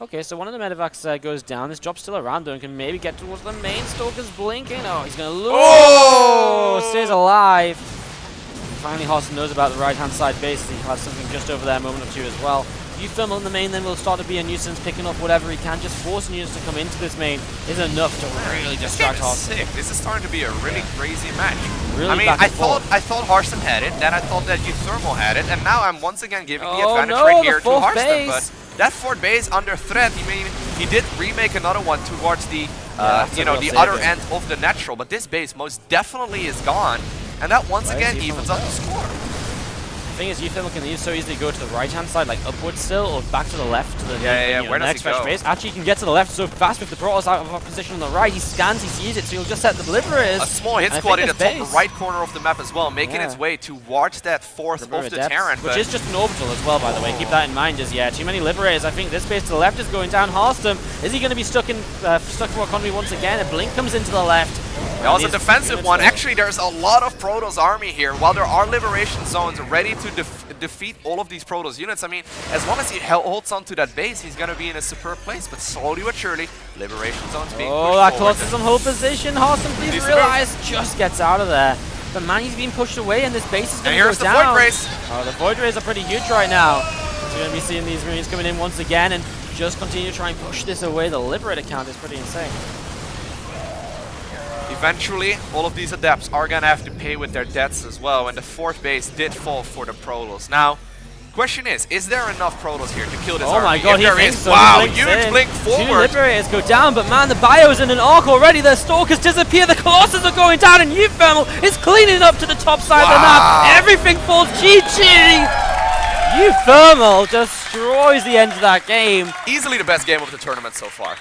Okay, so one of the medevacs goes down. This drop's still around though and can maybe get towards the main. Stalker's blinking. Oh, he's going to lose. Oh! Stays alive. Finally, Harstem knows about the right-hand side base. He has something just over there a moment or two as well. uThermal in the main then will start to be a nuisance, picking up whatever he can. Just forcing units to come into this main is enough to really distract Harstem. Sick. This is starting to be a really crazy match. Really I mean, back I and forth. thought Harstem had it, then I thought that uThermal had it, and now I'm once again giving the Oh, advantage no, right the here to fourth Harstem. base. But that 4th base under threat. I mean, he did remake another one towards the that's you a know, real the save other there. end of the natural, but this base most definitely is gone, and that once Why is again uThermal evens up the down? score. The thing is, uThermal can so easily go to the right-hand side, like upwards still, or back to the left to the Yeah. you know, Where does next he fresh go? base. Actually, he can get to the left so fast with the Protoss out of position on the right. He scans, he sees it, so he'll just set the Liberators. A small hit And I squad think in the it's top base. right corner of the map as well, making its Yeah. way towards that 4th of the Depths, Terran. which but is just an orbital as well, by the way. Keep that in mind. As too many Liberators. I think this base to the left is going down. Harstem, is he going to be stuck for economy once again? A blink comes into the left. that was a These defensive units one. are- Actually, there's a lot of Protoss army here. While there are liberation zones ready to defeat all of these Protoss units, I mean, as long as he holds on to that base, he's going to be in a superb place. But slowly but surely, liberation zones being Oh, pushed that forward. closes on hold position. Harstem, please Needs to realize, just gets out of there. But man, he's being pushed away, and this base is And going to go here's the down. Void Race. Oh, the Void Rays are pretty huge right now. So we're going to be seeing these Marines coming in once again and just continue to try and push this away. The Liberator count is pretty insane. Eventually, all of these adepts are going to have to pay with their deaths as well, and the 4th base did fall for the Protoss. Now, question is there enough Protoss here to kill this Oh army? my god, If he there thinks is, so. wow, He blinks huge in. blink 2 forward. Liberators go down, but man, the Bio's in an arc already. The Stalkers disappear, the Colossus are going down, and uThermal is cleaning up to the top side of the map. Everything falls. GG! uThermal destroys the end of that game. Easily the best game of the tournament so far.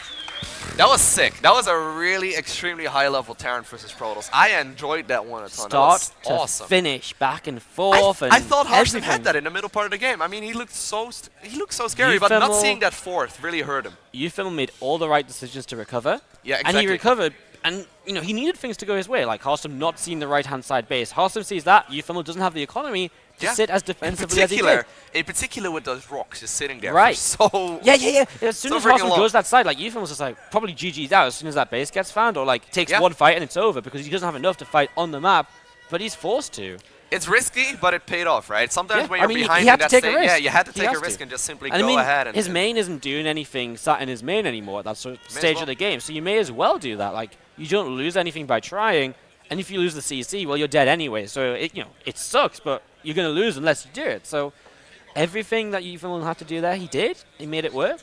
That was sick. That was a really extremely high-level Terran versus Protoss. I enjoyed that one a ton. That was Start to awesome. finish, back and forth. I thought Harstem everything. had that in the middle part of the game. I mean, he looked so scary, but not uThermal- seeing that 4th really hurt him. uThermal made all the right decisions to recover. Yeah, And exactly. he recovered, and you know he needed things to go his way, like Harstem not seeing the right-hand side base. Harstem sees that uThermal doesn't have the economy to Yeah. sit as defensively as he did. In particular with those rocks just sitting there. Right. For so Yeah. As soon So as freaking Harstem long. goes that side, like uThermal's just like probably GG's out as soon as that base gets found, or like takes Yeah. one fight and it's over because he doesn't have enough to fight on the map. But he's forced to. It's risky, but it paid off, right? Sometimes Yeah, when I you're mean, he behind had in to that take a state, yeah, risk. you had to He take a has risk to. and just simply And go I mean, ahead. And his main isn't doing anything sat in his main anymore at that sort of stage well. of the game. So you may as well do that. Like, you don't lose anything by trying. And if you lose the CC, well, you're dead anyway. So, it sucks, but you're going to lose unless you do it. So everything that uThermal had to do there, he did. He made it work.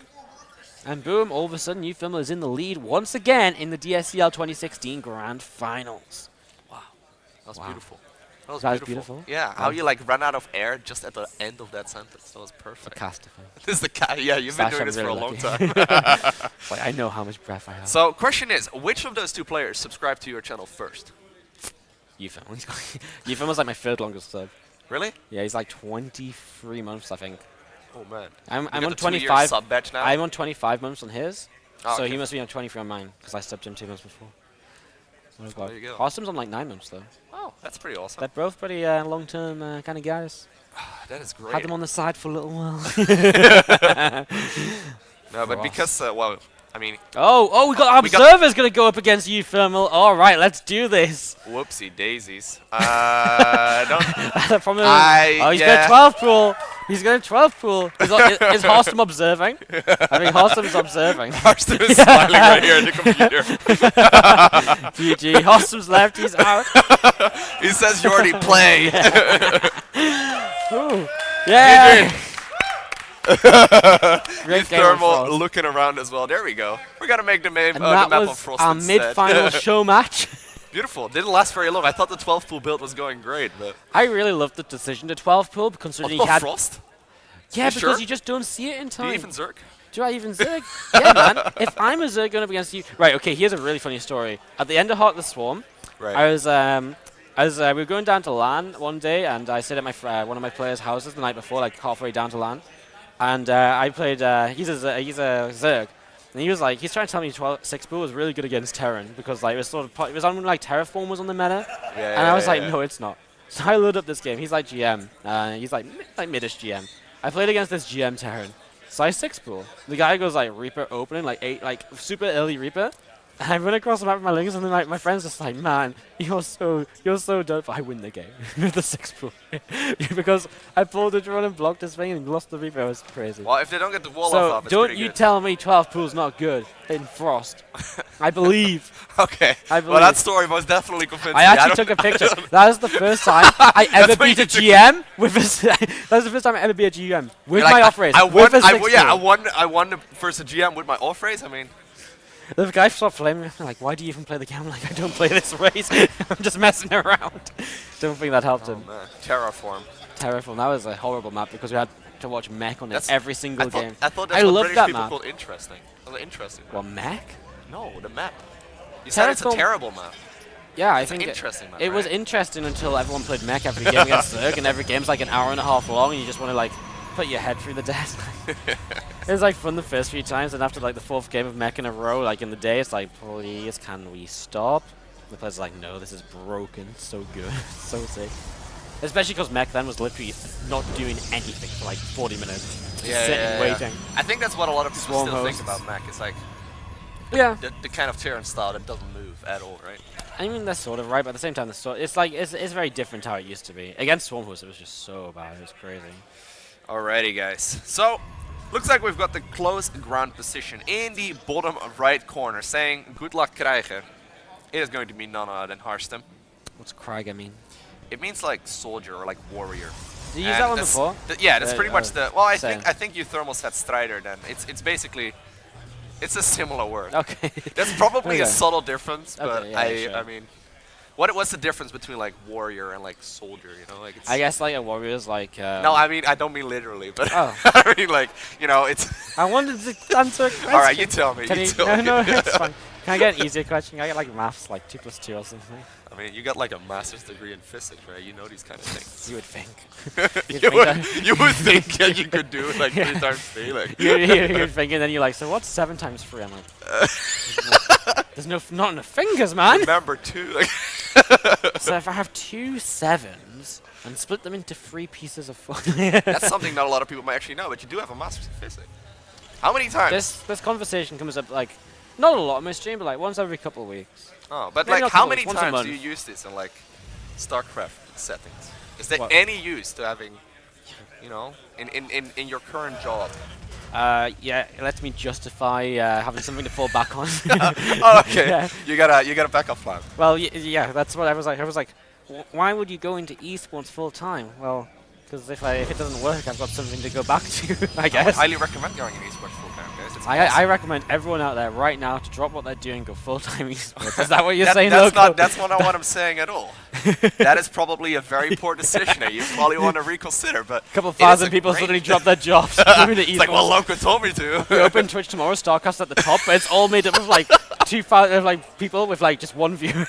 And boom, all of a sudden, uThermal is in the lead once again in the DSCL 2016 Grand Finals. that was Wow. beautiful. That was That was beautiful. beautiful? Yeah, how you like ran out of air just at the end of that sentence. That was perfect. Sarcastically. This is the cat. Yeah, you've been Sash, doing I'm this for a really long lucky. time. Like, I know how much breath I have. So, question is, which of those 2 players subscribed to your channel first? uThermal. uThermal's like my 3rd longest sub. Really? Yeah, he's like 23 months, I think. Oh man. I'm You got on the 2-year 25. sub badge now. I'm on 25 months on his, Oh, so okay. he must be on 23 on mine because I subbed him 2 months before. Oh god. There you go. Harstem's on like 9 months though. Oh, that's pretty awesome. They're both pretty long-term kind of guys. That is great. Had them on the side for a little while. No, but Ross. because well, I mean, oh, we got Observer's gonna go up against uThermal. All right, let's do this. whoopsie daisies. Don't. From him. I- Oh, he's yeah. got a 12 pool. He's got a 12 pool. Is Harstem observing? I think Harstem's observing. Harstem is smiling right here at the computer. GG. Harstem's left. He's out. He says you already play. Ooh. Yeah. Great game on uThermal Frost. looking around as well. There we go. We're gonna make the, And the that map on was Frost our instead. mid-final show match. Beautiful. Didn't last very long. I thought the 12 pool build was going great, but I really loved the decision to 12 pull, considering he had. Frost. Yeah, You because sure? you just don't see it in Do time. you even Zerg? Do I even Zerg? Yeah, man. If I'm a Zerg going up against you, right? Okay, here's a really funny story. At the end of Heart of the Swarm, Right. we were going down to LAN one day, and I stayed at my one of my players' houses the night before, like halfway down to LAN, and I played. He's a Zerg, and he was like, he's trying to tell me 6 pool was really good against Terran because like it was sort of it was on like Terraform was on the meta, Yeah, and I was like, yeah. no, it's not. So I load up this game. He's like GM. He's like midish GM. I played against this GM Terran. Size 6 pool. The guy goes like Reaper opening, like 8, like super early Reaper. And I run across the map with my links, and then my friend's just like, man, you're so done. But I win the game with the 6 pool because I pulled the drone and blocked his thing and lost the Reaper. It was crazy. Well, if they don't get the wall So off, it's don't pretty you good. tell me 12 pool's not good in Frost. I believe. Okay. I Well, that believe. story was definitely convincing. I actually took a picture. That was the first time I ever That's what beat you a did. GM with a. That was the first time I ever beat a GM with my off race. I with won. a 6 pool. I won the first GM with my off race. I mean, The guy stopped flaming me. Like, why do you even play the game? I'm like, I don't play this race. I'm just messing around. Don't think that helped him. man, Terraform. Terraform. That was a horrible map because we had to watch mech on it That's- every single game. I thought I that's what love British that people map. called interesting. Well, interesting. Well, mech? No, the map. You said it's a Terraform- terrible map. Yeah, I It's think an interesting map, it was right? interesting until everyone played mech every game against Zerg, and every game's like an hour and a half long, and you just want to like put your head through the desk. It was like fun the first few times, and after like the 4th game of mech in a row, like in the day, it's like, please, can we stop? The player's like, no, this is broken. So good, so sick. Especially because mech then was literally not doing anything for like 40 minutes, just sitting waiting. I think that's what a lot of people Swarm still think hosts. about Mac. It's like Yeah, the kind of Terran style that doesn't move at all, right? I mean that's sort of right, but at the same time, it's like it's very different how it used to be. Against Swarmhost, it was just so bad. It was crazy. Alrighty, guys. So, looks like we've got the close ground position in the bottom right corner, saying good luck krijgen. It is going to be none other than Harstem. What's Craig? I mean, It means like soldier or like warrior. did you use And that one that's- before? Yeah, that's pretty much the. Well, I same. think uThermal said Strider. Then it's basically, it's a similar word. Okay. There's probably a Okay. subtle difference, but Okay, yeah, sure. I mean, what's the difference between like warrior and like soldier? You know, like it's. I guess like a warrior's like. No, I mean I don't mean literally, but Oh. I mean like it's. I wanted to answer a question. All right, you tell me. Can you you? tell No, me. no, it's fine. Can I get an easier question? Can I get like maths, like 2 + 2 or something? I mean, you got like a master's degree in physics, right? You know these kind of things. You would think. you would think that you could do it like 3 times 3, like. You're thinking, then you're like, so what's 7 times 3? I'm like, there's not enough fingers, man. Remember 2, like. So if I have 2 7s and split them into 3 pieces of 4. That's something not a lot of people might actually know, but you do have a master's in physics. How many times? This conversation comes up like, not a lot on my stream, but like once every couple of weeks. Oh, but maybe like not how couple many weeks, once a times do month. you use this in like StarCraft settings? Is there What? any use to having, in your current job? Yeah, it lets me justify having something to fall back on. Oh, okay. Yeah. You got a backup plan. Well, yeah, that's what I was like. I was like, why would you go into esports full time? Well, because if it doesn't work, I've got something to go back to, I I would guess. highly recommend going in esports full time, guys. It's I awesome. recommend everyone out there right now to drop what they're doing and go full time esports. Is that what you're That- saying, that's Loco? not that's not what I'm saying at all. That is probably a very poor decision that you probably want to reconsider. But A couple it is thousand a people great- suddenly drop their jobs. Moving to It's like, well, esports. Loco told me to. We open Twitch tomorrow, StarCraft at the top, but it's all made up of like 2,000 like people with like just 1 viewer.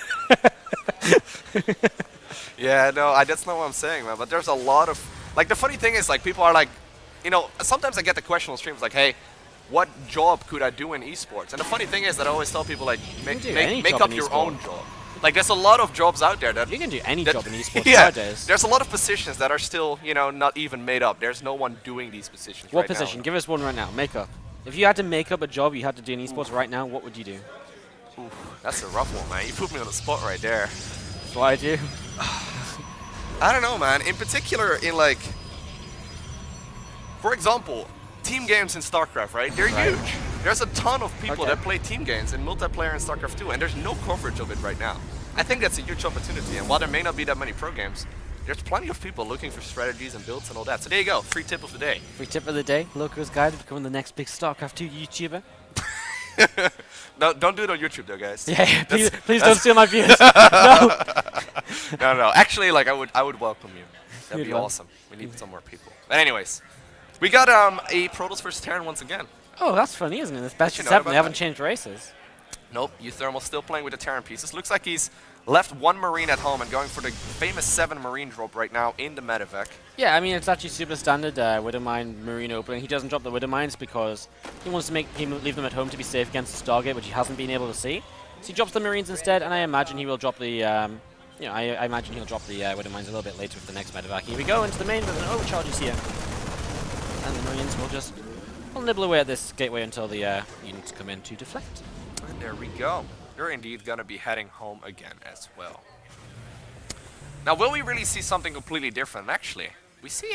Yeah, no, that's not what I'm saying, man. But there's a lot of like the funny thing is like people are like, sometimes I get the question on streams like, hey, what job could I do in esports? And the funny thing is that I always tell people like, make do any make job up in your esport. own job. Like there's a lot of jobs out there that You can do any that- job in esports yeah, nowadays. there's a lot of positions that are still, not even made up. There's no one doing these positions What right now. position? Give us one right now. Makeup. If you had to make up a job you had to do in esports right now, what would you do? That's a rough one, man. You put me on the spot right there. That's what I do. I don't know, man. In particular, in like, for example, team games in StarCraft, right? They're huge. There's a ton of people Okay. that play team games in multiplayer in StarCraft 2, and there's no coverage of it right now. I think that's a huge opportunity, and while there may not be that many pro games, there's plenty of people looking for strategies and builds and all that. So there you go, free tip of the day. Free tip of the day, Loco's guide to becoming the next big StarCraft 2 YouTuber. No, don't do it on YouTube though, guys. Yeah, please don't steal my views. No. No. Actually, like I would welcome you. That'd You'd be welcome. awesome. We need some more people. But anyways, we got a Protoss versus Terran once again. Oh, that's funny, isn't it? It's best you of know 7. about They haven't that? changed races. Nope, uThermal still playing with the Terran pieces. Looks like he's left 1 Marine at home and going for the famous 7 Marine drop right now in the medevac. Yeah, I mean, it's actually super standard Widowmine Marine opening. He doesn't drop the Widowmines because he wants to leave them at home to be safe against the Stargate, which he hasn't been able to see. So he drops the Marines instead, and I imagine he will drop the, I imagine he'll drop the Widowmines a little bit later with the next medevac. Here we go into the main, but an overcharge is here. And the Marines will just nibble away at this gateway until the units come in to deflect. And there we go. They're indeed going to be heading home again as well. Now, will we really see something completely different? Actually, we see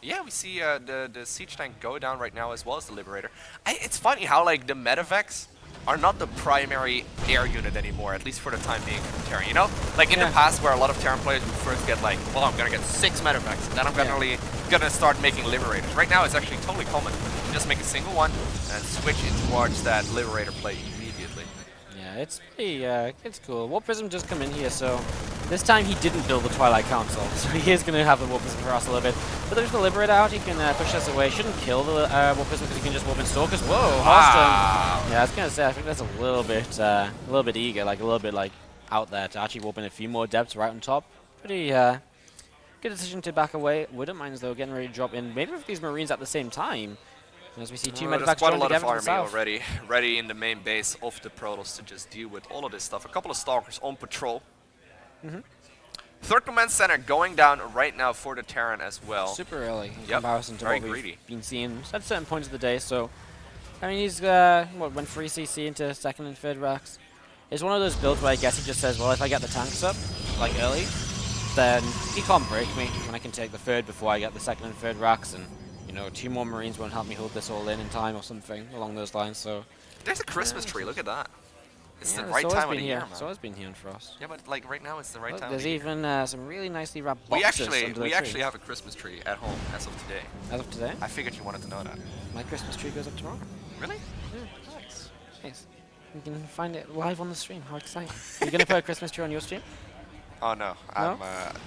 the siege tank go down right now as well as the Liberator. It's funny how like the medevacs are not the primary air unit anymore, at least for the time being from Terran, you know? Like in the past where a lot of Terran players would first get like, well, I'm gonna get 6 medevacs, and then I'm gonna start making Liberators. Right now it's actually totally common. You just make a single one and switch it towards that Liberator play immediately. Yeah, it's pretty, it's cool. Warp Prism just come in here, so this time he didn't build the Twilight Council, so he is going to have the Warp Prism for us a little bit. But there's the Liberator out, he can push us away. Shouldn't kill the Warp Prism because he can just warp in Stalkers. Whoa, Harstem. Yeah, I was going to say, I think that's a little bit eager, like a little bit like out there to actually warp in a few more depths right on top. Pretty good decision to back away. Widowmines though getting ready to drop in, maybe with these Marines at the same time. As we see 2 there's medevacs quite a join lot of together to the army south. already ready in the main base of the Protoss to just deal with all of this stuff. A couple of Stalkers on patrol. Third command center going down right now for the Terran as well. Super early in Yep, comparison to very what we've greedy. been seeing at certain points of the day. So, I mean, he's went 3 CC into 2nd and 3rd racks. It's one of those builds where I guess he just says, well, if I get the tanks up like early, then he can't break me when I can take the 3rd before I get the 2nd and 3rd racks, and you know, 2 more Marines won't help me hold this all in time or something along those lines. So There's a Christmas tree, look at that. It's yeah, the right time of the year, man. It's always been here in Frost. Yeah, but like right now it's the right Look, time of there's the year. even some really nicely wrapped We boxes actually under the tree. have a Christmas tree at home as of today. As of today, I figured you wanted to know that. my Christmas tree goes up tomorrow. Really? Yeah, nice. Nice. You can find it live on the stream. How exciting! Are you gonna put a Christmas tree on your stream? Oh no, I'm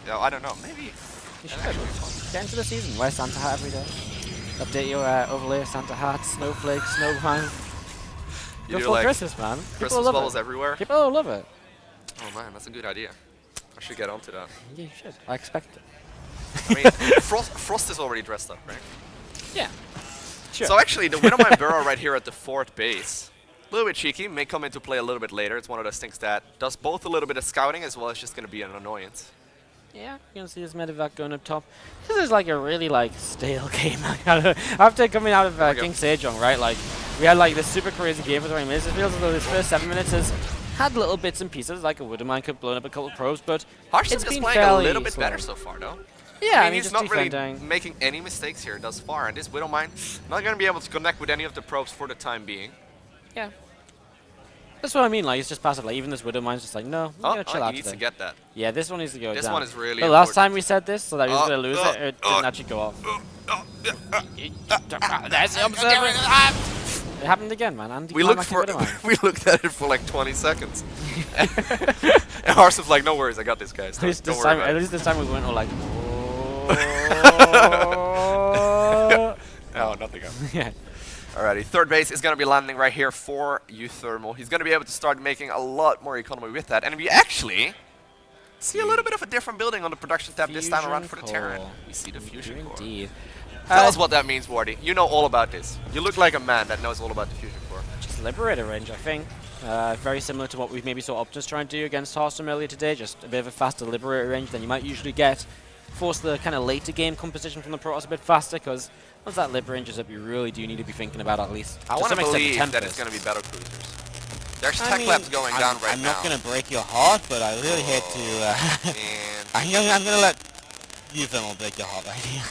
no, I don't know. Maybe. You should. That'd actually be fun. Get into the season. Wear Santa hat every day. Update your overlay of Santa hat, snowflake, snowman. You Go do full like Christmas, man. People Christmas love bubbles it. everywhere. People love it. Oh man, that's a good idea. I should get onto that. Yeah, you should. I expect it. I mean, Frost is already dressed up, right? Yeah. Sure. So actually, the Widowmine Burrow right here at the 4th base, a little bit cheeky, may come into play a little bit later. It's one of those things that does both a little bit of scouting as well as just going to be an annoyance. Yeah, you're gonna see this medevac going up top. This is like a really like stale game. After coming out of King Sejong, right? Like we had like this super crazy game for 20 minutes. It feels as though this first 7 minutes has had little bits and pieces, like a Widowmine could blown up a couple of probes, but Harstem it's is been playing a fairly little bit slow. better so far, though. Yeah, I mean he's just not really defending. making any mistakes here thus far, and this Widowmine not going to be able to connect with any of the probes for the time being. Yeah. That's what I mean, like, it's just passive. Like, even this Widowmine's just like, no, I'm gonna chill he out needs today. to get that. Yeah, this one needs to go This down. one is really The last important. time we said this, so that he was gonna lose it didn't actually go off. That's the observer. It happened again, man. We looked for we looked at it for like 20 seconds. And Harstem's like, no worries, I got this, guys. At least Don't this worry time, about at it. least this time we went all like. Oh, nothing else. Yeah. Alrighty, 3rd base is going to be landing right here for uThermal. He's going to be able to start making a lot more economy with that. And we actually see a little bit of a different building on the production tab this time around for the Terran. core. We see the fusion core. Indeed. Tell us what that means, Wardy. You know all about this. You look like a man that knows all about the fusion core. Just Liberator range, I think. Very similar to what we maybe saw Optus try and do against Harstem earlier today. Just a bit of a faster Liberator range than you might usually get. Force the kind of later game composition from the Protoss a bit faster, because once that Lib range is up, you really do need to be thinking about at least. I want to believe that Tempest. it's going to be battle cruisers. There's tech labs going down right I'm now. not going to break your heart, but I really hate to. And I'm going to let uThermal break your heart right here.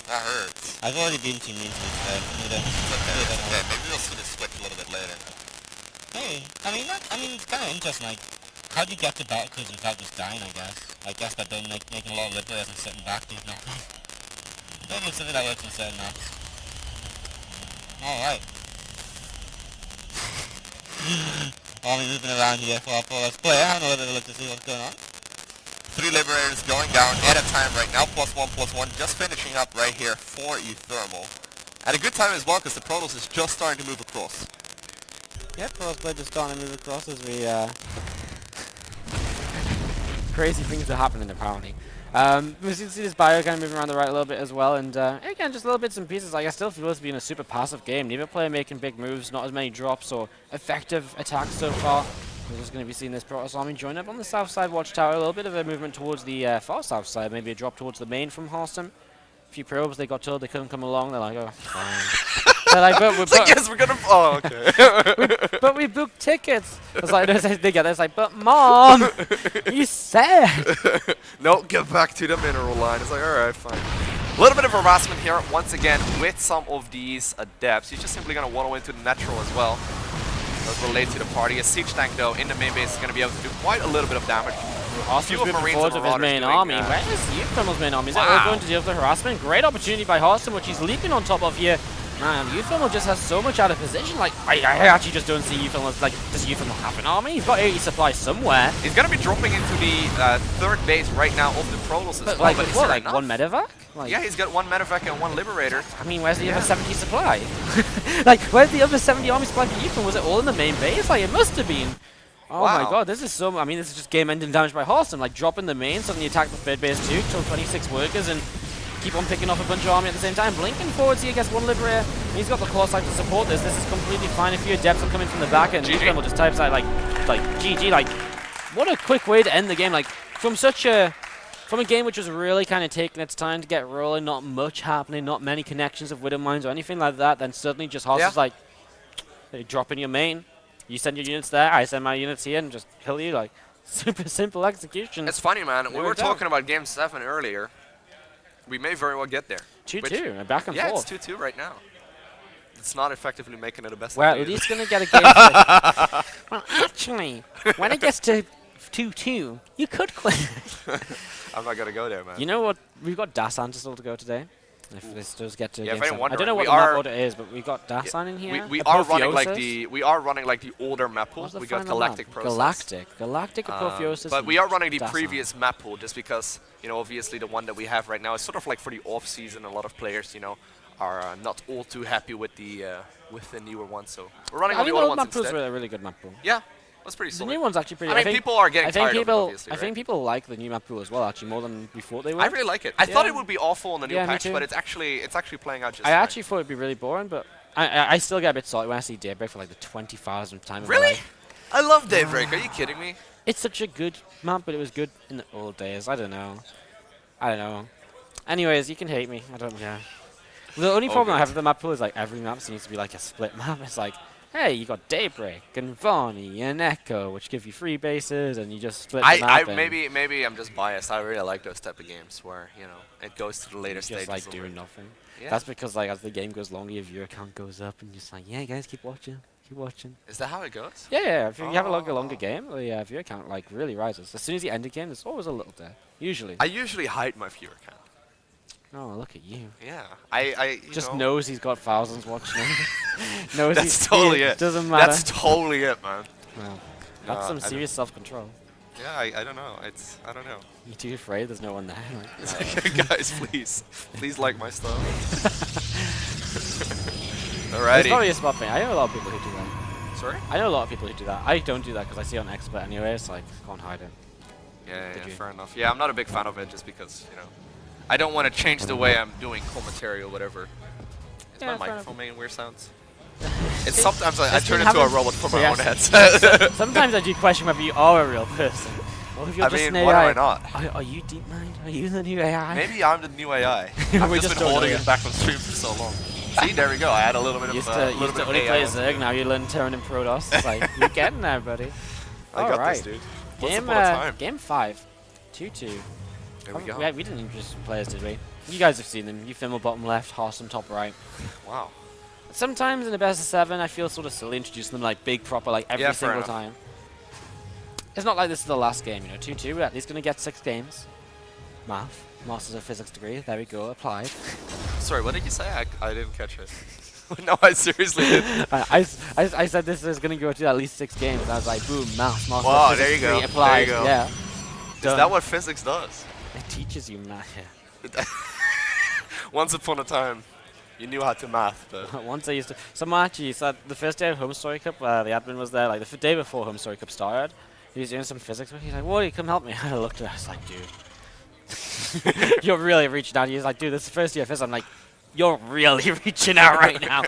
that hurts. I've already been too mean to you today. Okay, maybe we'll see the switch a little bit later. Hey, I mean, it's kind of interesting. Like, how'd you get to battle cruise without just dying? I guess. I guess by doing making a lot of liberators and sitting back, he's not. Maybe it's something that works in certain maps. Alright. Army moving around here for our forest player, having a little bit of a look to see what's going on. 3 Liberators going down at a time right now, +1/+1, just finishing up right here for uThermal. At a good time as well, because the Protoss is just starting to move across. Yep, forest player just starting to move across as we crazy things are happening apparently. We can see this bio kind of moving around the right a little bit as well, and again, just little bits and pieces. Like, I still feel it's been a super passive game. Neither player making big moves, not as many drops or effective attacks so far. We're just going to be seeing this Protoss army join up on the south side watchtower. A little bit of a movement towards the far south side, maybe a drop towards the main from Harstem. A few probes, they got told they couldn't come along. They're like, oh, fine. They're like, but Yes, we're gonna. Oh, okay. but we booked tickets. It's like, they get there, it's like, but mom, you said. No, get back to the mineral line. It's like, alright, fine. A little bit of harassment here, once again, with some of these adepts. He's just simply going to waddle into the natural as well. Does relate to the party. A siege tank, though, in the main base is going to be able to do quite a little bit of damage. Harstem's moving forward with his main doing, army. Where is uThermal's main army? Is that all going to deal with the harassment? Great opportunity by Harstem, which he's leaping on top of here. Man, uThermal just has so much out of position. Like, I actually just don't see uThermal. Like, does uThermal have an army? He's got 80 supplies somewhere. He's going to be dropping into the third base right now of the Protoss as well. Like, but is what, there like enough? one medevac? Like, Yeah, he's got 1 medevac and 1 liberator. I mean, where's the other 70 supply? Like, where's the other 70 army supply for uThermal? Was it all in the main base? Like, it must have been. Oh Wow. my god, this is so... I mean, this is just game-ending damage by Harstem. Like, dropping the main, suddenly attack the third base too, kill 26 workers, and keep on picking off a bunch of army at the same time. Blinking forwards here against 1 liberator. He's got the claw side to support this. This is completely fine. A few adepts are coming from the back, and uThermal just types out, like, GG. Like, what a quick way to end the game. Like, from a game which was really kind of taking its time to get rolling, not much happening, not many connections of Widow Mines or anything like that, then suddenly just Harstem's like, hey, drop in your main. You send your units there, I send my units here, and just kill you. Like, super simple execution. It's funny, man. We were worked out. talking about Game 7 earlier. We may very well get there. 2-2, back and Yeah, forth. it's 2-2 right now. It's not effectively making it a best. We're at least going to get a game. Well, actually, when it gets to 2-2, you could quit. I'm not going to go there, man. You know what? We've got Dasan to still to go today. If this does get to Yeah, game if 7. anyone I don't know what wondering, the we map are- order is, but we got Dasan in here. We are running Apotheosis. like the older map pool. What's the We got final Galactic map? Process. Galactic Apotheosis. But and we are running the Dasan. previous map pool just because, you know, obviously the one that we have right now is sort of like for the off season. A lot of players, you know, are not all too happy with the newer one. So we're running I on the think the older old ones map pool's instead. a really good map pool. Yeah, that's pretty The solid. new one's actually pretty. I mean, people are getting tired of it, obviously, I think right? people like the new map pool as well, actually, more than we thought they would. I really like it. I thought Yeah. it would be awful in the new Yeah, me patch, too. but it's actually playing out just I fine. actually thought it'd be really boring, but I still get a bit salty when I see Daybreak for like the 20,000th time. in my Really? life. I love Daybreak. Are you kidding me? It's such a good map, but it was good in the old days. I don't know. Anyways, you can hate me. I don't care. The only problem I have with the map pool is like every map seems to be like a split map. It's like, hey, you got Daybreak and Vonnie and Echo, which give you free bases, and you just split the map. and Maybe I'm just biased. I really like those type of games where, you know, it goes to the later you stages. just like of doing it. nothing. Yeah. That's because like as the game goes longer, your viewer count goes up, and you're just like, yeah, guys, keep watching. Keep watching. Is that how it goes? Yeah. If you have a longer Oh. game, the viewer count like really rises. As soon as you end a game, there's always a little there. Usually. I usually hide my viewer count. Oh, look at you. Yeah. I Just know, knows he's got thousands watching him. knows That's he's totally it. Doesn't matter. That's totally it, man. Well, that's some I don't- serious self-control. Yeah, I don't know. I don't know. You too afraid? There's no one there. Like, Guys, please like my stuff. it's Alrighty. probably a spot thing. I know a lot of people who do that. Sorry? I know a lot of people who do that. I don't do that because I see it on Expert anyway, so I can't hide it. Yeah, Did you? fair enough. Yeah, I'm not a big fan of it just because, you know, I don't want to change the way I'm doing commentary or whatever. Is Yeah, my fair microphone making weird sounds? It's See, sometimes I it's turn been into a having- robot for so my yeah, own headset. Sometimes I do question whether you are a real person. Or if you're I just mean, an why AI. am I not? Are you DeepMind? Are you the new AI? Maybe I'm the new AI. I've We just just been don't know holding yet. it back on stream for so long. See, there we go. I had a little bit Used of to, little used bit to of only play AI. Zerg, now you learn Terran and Protoss. It's like, you're getting there, buddy. I got Alright. this, dude. Once Game, upon a time. game 5. 2-2. There we go. Yeah, we didn't introduce some players, did we? You guys have seen them. uThermal bottom left, Harstem top right. Wow. Sometimes in the best of 7, I feel sort of silly introducing them like big proper like every Yeah, fair single enough. time. it's not like this is the last game, you know. 2-2, we're at least going to get 6 games. Math, Masters of Physics degree. There we go, applied. Sorry, what did you say? I didn't catch it. No, I seriously didn't. I said this is going to go to at least 6 games. And I was like, boom, math, Masters Wow, of there Physics you go. degree, applied. There you go. Yeah. Is Done. that what physics does? It teaches you math. Yeah. Once upon a time, you knew how to math, but Once I used to. Someone actually said the first day of Home Story Cup, the admin was there, like the day before Home Story Cup started. He was doing some physics work. He's like, "Whoa, come help me." I looked at it. I was like, "Dude, you're really reaching out." He's like, "Dude, this is the first year of physics." I'm like, "You're really reaching out right now."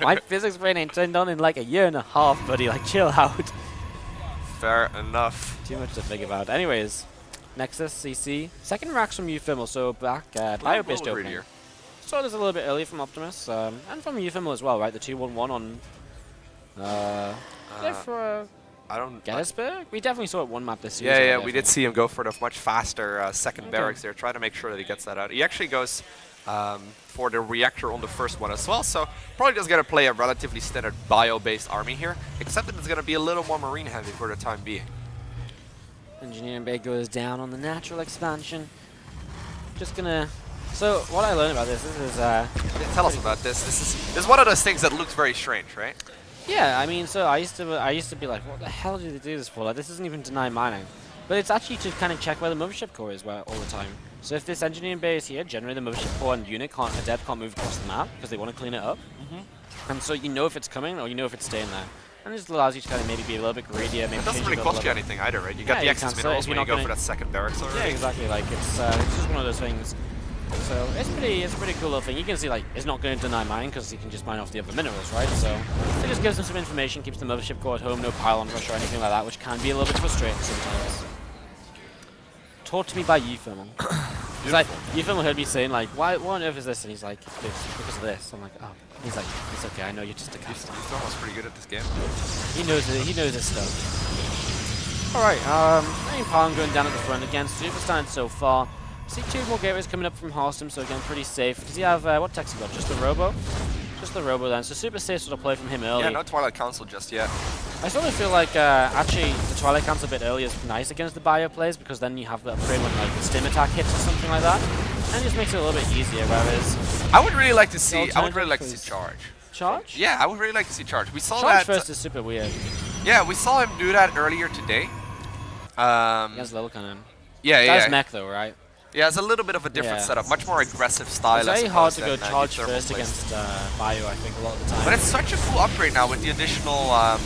My physics brain ain't turned on in like a year and a half, buddy. Like, chill out. fair enough. Too much to think about. Anyways, Nexus CC, second racks from uThermal, so back bio-based opening. Here. So this a little bit early from Optimus, and from uThermal as well, right? The 2-1-1 on I don't. Gettysburg? We definitely saw it one map this Yeah, season. yeah, we did see him go for the much faster second Okay. barracks there, try to make sure that he gets that out. He actually goes for the reactor on the first one as well, so probably just going to play a relatively standard bio-based army here, except that it's going to be a little more marine heavy for the time being. Engineering Bay goes down on the natural expansion. Just gonna. So what I learned about this is Yeah, tell us about this. This is one of those things that looks very strange, right? yeah. I mean, so I used to be like, what the hell do they do this for? Like, this isn't even deny mining, but it's actually to kind of check where the mothership core is all the time. So if this engineering bay is here, generally the mothership core and unit can't, adept can't move across the map because they want to clean it up. And so you know if it's coming or you know if it's staying there. And it just allows you to kind of maybe be a little bit greedier. Maybe It doesn't change really your build cost a you little bit. anything either, right? You got Yeah, the you excess can, so minerals if when you're you not go for gonna- that second barracks already. Yeah, exactly. Like it's just one of those things. So it's a pretty cool little thing. You can see like it's not going to deny mine because you can just mine off the other minerals, right? So it just gives them some information, keeps the mothership core at home, no pylon rush or anything like that, which can be a little bit frustrating sometimes. Taught to me by uThermal. He's like, uThermal heard me saying like, what on earth is this? And he's like, it's because of this. I'm like, oh. He's like, it's okay. I know you're just a caster. uThermal's pretty good at this game. He knows it. He knows his stuff. All right. Main pylon going down at the front again. Super standard so far. See 2 more gateways coming up from Harstem, so again pretty safe. Does he have what techs he got? Just the robo? Just the robo then. So super safe sort of play from him early. Yeah, no Twilight Council just yet. I sort of feel like actually the Twilight Council a bit early is nice against the bio plays because then you have the upgrade when like the stim attack hits or something like that, and it just makes it a little bit easier. Whereas I would really like to see. I would really like to see alternative charge. charge, Yeah, I would really like to see charge. We saw charge that. first is super weird. Yeah, we saw him do that earlier today. Against Little Cannon. Yeah, That's yeah. mech though, right? Yeah, it's a little bit of a different Yeah. setup, much more aggressive style. It's I very hard to suppose, go than, charge uThermal first plays. against bio, I think, a lot of the time. But it's such a cool upgrade now with the additional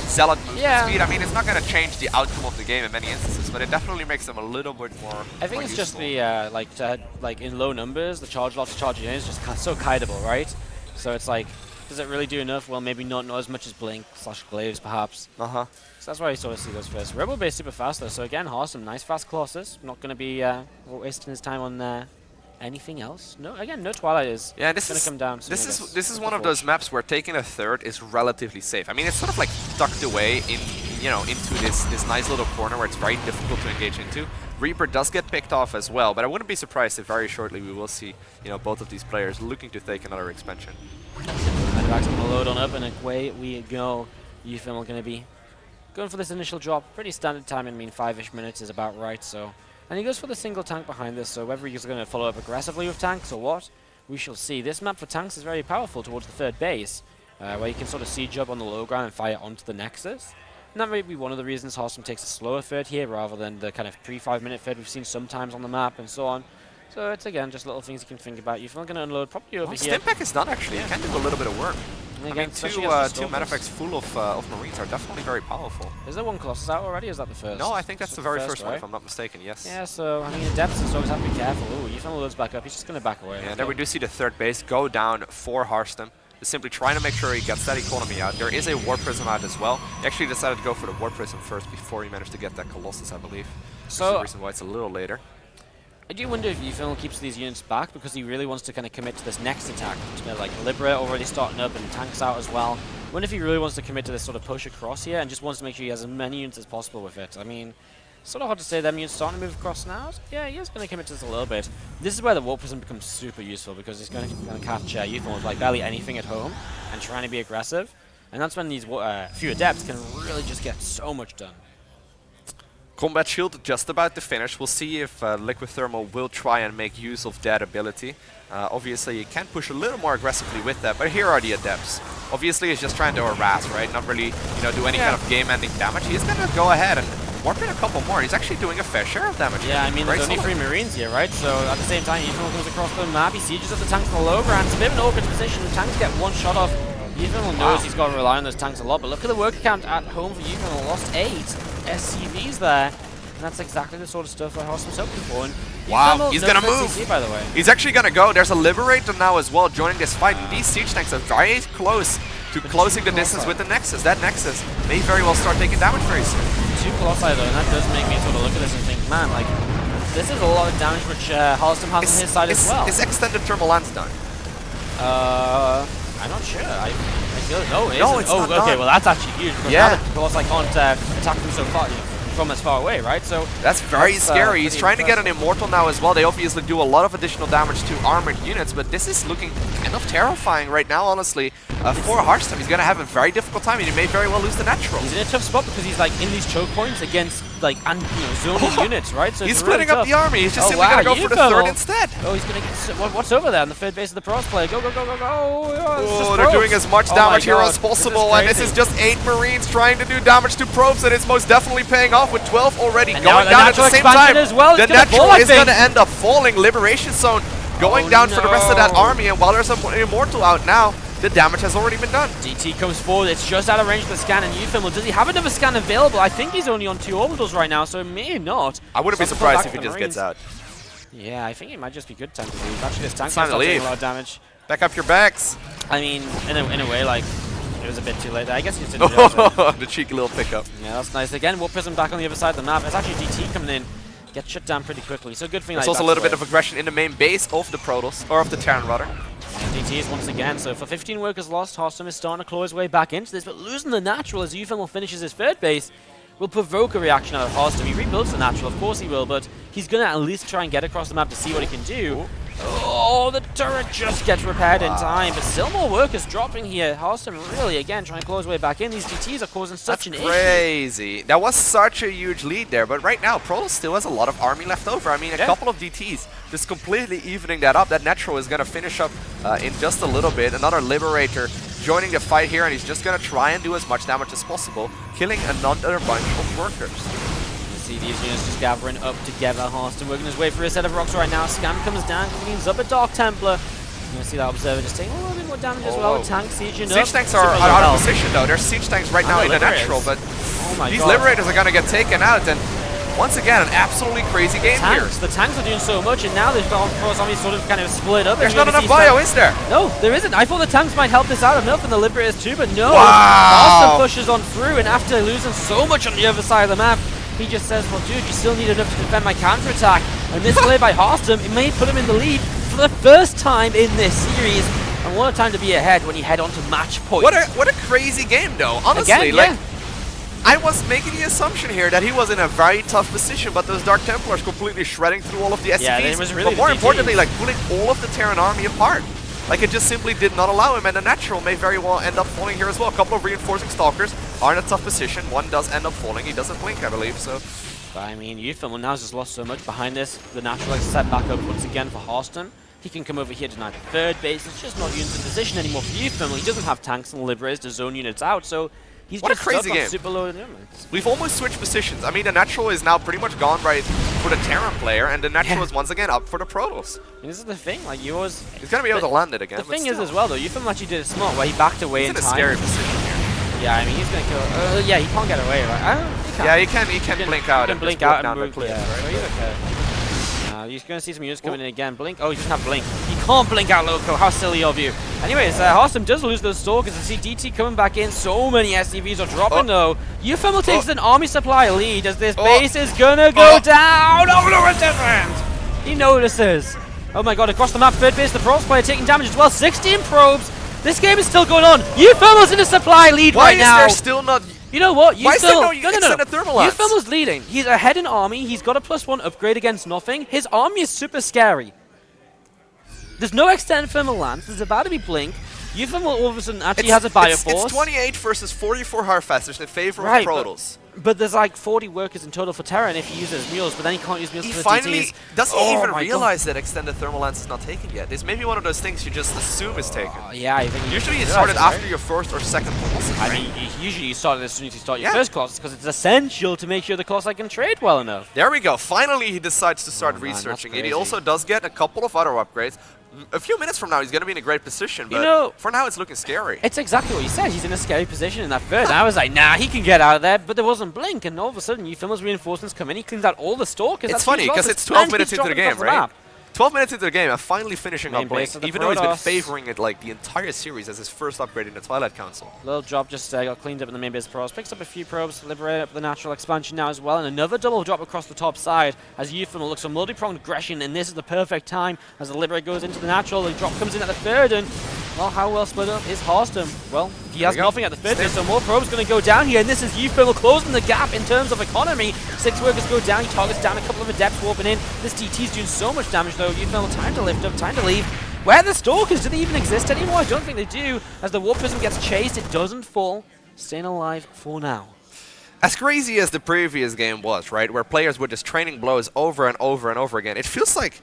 zealot movement Yeah. speed. I mean, it's not going to change the outcome of the game in many instances, but it definitely makes them a little bit more. I think it's just the like in low numbers, the charge lots of charging in is just so kiteable, right? So it's like, does it really do enough? Well, maybe not as much as Blink / Glaives, perhaps. Uh-huh. So that's why I sort of see those first. Rebel base super fast though, so again, Harstem, nice fast Colossus. Not going to be wasting his time on anything else. No, again, no Twilight is. Yeah, this going is to come down. Soon, this I is guess. this is With one the of those Forge. maps where taking a third is relatively safe. I mean, it's sort of like tucked away in into this nice little corner where it's very difficult to engage into. Reaper does get picked off as well, but I wouldn't be surprised if very shortly we will see both of these players looking to take another expansion. And back's going to load on up, and away we go. uThermal going to be going for this initial drop. Pretty standard time. I mean, 5-ish minutes is about right. So, and he goes for the single tank behind this. So whether he's going to follow up aggressively with tanks or what, we shall see. This map for tanks is very powerful towards the third base, where you can sort of siege up on the low ground and fire onto the Nexus. And that may be one of the reasons Harstem takes a slower third here rather than the kind of pre-5-minute third we've seen sometimes on the map and so on. So it's again just little things you can think about. You're going to unload probably over here. Stimpack is done actually. You can do a little bit of work. And I again, mean, especially two against the two Stalkers. manifacts full of Marines are definitely very powerful. Is there one Colossus out already, or is that the first? No, I think that's It's the very first, first one, right? if I'm not mistaken, yes. Yeah, so, I mean, in depths, so always have to be careful. Ooh, uThermal loads back up. He's just going to back away. And there we do see the third base go down for Harstem. Just simply trying to make sure he gets that economy out. There is a War Prism out as well. He actually decided to go for the War Prism first before he managed to get that Colossus, I believe. That's the So, reason why it's a little later. I do wonder if uThermal keeps these units back because he really wants to kind of commit to this next attack. Like, Libera already starting up and tanks out as well. I wonder if he really wants to commit to this sort of push across here and just wants to make sure he has as many units as possible with it. I mean, sort of hard to say them units starting to move across now. So yeah, he is going to commit to this a little bit. This is where the Warp Prism becomes super useful because he's going to catch uThermal with like barely anything at home and trying to be aggressive. And that's when these few adepts can really just get so much done. Combat Shield just about to finish. We'll see if Liquid Thermal will try and make use of that ability. Obviously, you can push a little more aggressively with that, but here are the adepts. Obviously, he's just trying to harass, right? Not really, do any kind of game-ending damage. He's going to go ahead and warp in a couple more. He's actually doing a fair share of damage. Yeah, I mean, there's only 3 Marines here, right? So at the same time, uThermal goes across the map. He sieges up the tanks on the low ground. It's a bit of an awkward position. The tanks get one shot off. uThermal knows he's got to rely on those tanks a lot, but look at the work count at home for uThermal. Lost 8 SCVs there. And that's exactly the sort of stuff that Harstem's hoping for. And wow, he's going to move. CC, by the way. He's actually going to go. There's a Liberator now as well joining this fight. And these siege tanks are very close to closing the distance with the Nexus. That Nexus may very well start taking damage very soon. 2 Colossi though, and that does make me sort of look at this and think, man, like, this is a lot of damage which Harstem has on his side as well. Is extended thermal lance done? I'm not sure. I feel no, it no, isn't. it's oh, not okay, done. well that's actually huge because yeah. now the Colossi can't attack them so far, from as far away, right? So that's very scary. He's trying to get an Immortal now as well. They obviously do a lot of additional damage to armored units, but this is looking kind of terrifying right now, honestly. For Harstem, he's going to have a very difficult time, and he may very well lose the natural. He's in a tough spot because he's like in these choke points against like zoning units, right? So he's really splitting up the army. He's just simply going to go for the third instead. Oh, he's going to get what's over there on the third base of the Pros player? Go, go, go, go, go! Oh, they're doing as much damage here as possible, and this is just 8 Marines trying to do damage to probes, and it's most definitely paying off with 12 already going down at the same time. As well, the natural is going to end up falling. Liberation Zone going down for the rest of that army, and while there's an Immortal out now, the damage has already been done. DT comes forward, it's just out of range of the scan, and uThermal, does he have another scan available? I think he's only on 2 orbitals right now, so may not. I wouldn't be surprised if he just gets out. Yeah, I think it might just be good time to leave. Actually, this tank is taking a lot of damage. Back up your backs. I mean, in a way, like, it was a bit too late. I guess he just didn't realize the cheeky little pickup. Yeah, that's nice. Again, Warp Prism back on the other side of the map. It's actually DT coming in. Gets shut down pretty quickly. So good thing. There's also a little bit of aggression in the main base of the Protoss, or of the Terran rather. And DT is once again. So for 15 workers lost, Harstem is starting to claw his way back into this, but losing the natural as uThermal finishes his third base will provoke a reaction out of Harstem. He rebuilds the natural, of course he will, but he's going to at least try and get across the map to see what he can do. Oh, the turret just gets repaired in time, but still more workers dropping here. Harstem really, again, trying to claw his way back in. These DTs are causing such an issue. Crazy. That was such a huge lead there, but right now, Protoss still has a lot of army left over. I mean, a couple of DTs just completely evening that up. That natural is going to finish up in just a little bit. Another Liberator joining the fight here, and he's just going to try and do as much damage as possible, killing another bunch of workers. See these units just gathering up together. Harstem working his way through a set of rocks right now. Scam comes down, cleans up a Dark Templar. You're going to see that Observer just taking a little bit more damage as well. Tank sieging up. Siege tanks are out of position though. There's siege tanks right now in the natural, but these Liberators are going to get taken out. And once again, an absolutely crazy game here. The tanks are doing so much, and now the Protoss army sort of kind of split up. There's not enough bio, is there? No, there isn't. I thought the tanks might help this out enough, and the Liberators too, but no. Wow. Harstem pushes on through, and after losing so much on the other side of the map, he just says, well, dude, you still need enough to defend my counterattack. And this play by Harstem, it may put him in the lead for the first time in this series. And what a time to be ahead when you head on to match point. What a crazy game, though. Honestly, again, I was making the assumption here that he was in a very tough position, but those Dark Templars completely shredding through all of the SCVs. Yeah, it was really but more importantly, like pulling all of the Terran army apart. Like, it just simply did not allow him, and the natural may very well end up falling here as well. A couple of reinforcing Stalkers are in a tough position. One does end up falling. He doesn't blink, I believe, so... But I mean, uThermal now has just lost so much behind this. The natural is set back up once again for Harstem. He can come over here to deny the third base. It's just not units in position anymore for uThermal. He doesn't have tanks and Liberators to zone units out, so... He's what just a crazy game. Super low units. We've almost switched positions. I mean, the natural is now pretty much gone right for the Terran player, and the natural is once again up for the Protoss. And this is the thing, like yours... He's going to be able to land it again. The thing is as well, though, uThermal actually did it smart, where he backed away in time. He's in a scary position here. Yeah, I mean, he's going to kill... yeah, he can't get away, right? He can blink out. He can blink out and move. Yeah, so he's okay. He's going to see some units coming in again. Blink. Oh, he doesn't have blink. He can't blink out, Loco. How silly of you. Anyways, Harstem does lose those Stalkers. I see DT coming back in. So many SCVs are dropping, though. uThermal takes an army supply lead as this base is going to go down. Oh, no, it doesn't. He notices. Oh, my God. Across the map, third base, the Probes player taking damage as well. 16 probes. This game is still going on. uThermal's in a supply lead right now. Why is there still not... You know what? Why is there no extended thermal lance? uThermal's leading. He's ahead in army. He's got a +1 upgrade against nothing. His army is super scary. There's no extended thermal lance. There's about to be blink. uThermal all of a sudden actually has a Bioforce. It's 28 versus 44 Harfesters in favor Right, of Protoss. But there's like 40 workers in total for Terran if he uses mules, but then he can't use mules He for the finally DTs. doesn't Oh even my realize that extended thermal lance is not taken yet. It's maybe one of those things you just assume is taken. Yeah, I think Usually you realize started it, after right? your first or second Colossus, I right? mean, usually you start it as soon as you start your Yeah. first Colossus because it's essential to make sure the Colossus can trade well enough. There we go. Finally, he decides to start Oh, man, that's researching it. He crazy. also does get a couple of other upgrades. A few minutes from now, he's going to be in a great position, but know, for now, it's looking scary. It's exactly what you said. He's in a scary position in that third. And I was like, nah, he can get out of there. But there wasn't Blink, and all of a sudden, uThermal's reinforcements come in. He cleans out all the Stalkers. It's That's funny, huge because losses, it's 12 and minutes he's into the dropping game, across right? map. 12 minutes into the game, I'm finally finishing Main up Blink, base of the even though he's been Protoss. favoring it like the entire series as his first upgrade in the Twilight Council. Little drop just got cleaned up in the main base pros. Picks up a few probes, liberated up the natural expansion now as well, and another double drop across the top side as uThermal looks for multi-pronged aggression, and this is the perfect time as the liberate goes into the natural. The drop comes in at the third, and well, how well split up is Harstem? Well, he has nothing at the third base, so more probes going to go down here, and this is uThermal closing the gap in terms of economy. 6 workers go down, he targets down a couple of adepts warping in. This DT's doing so much damage though. uThermal time to lift up, time to leave. Where are the Stalkers? Do they even exist anymore? I don't think they do. As the Warp Prism gets chased, it doesn't fall. Staying alive for now. As crazy as the previous game was, right, where players were just training blows over and over and over again, it feels like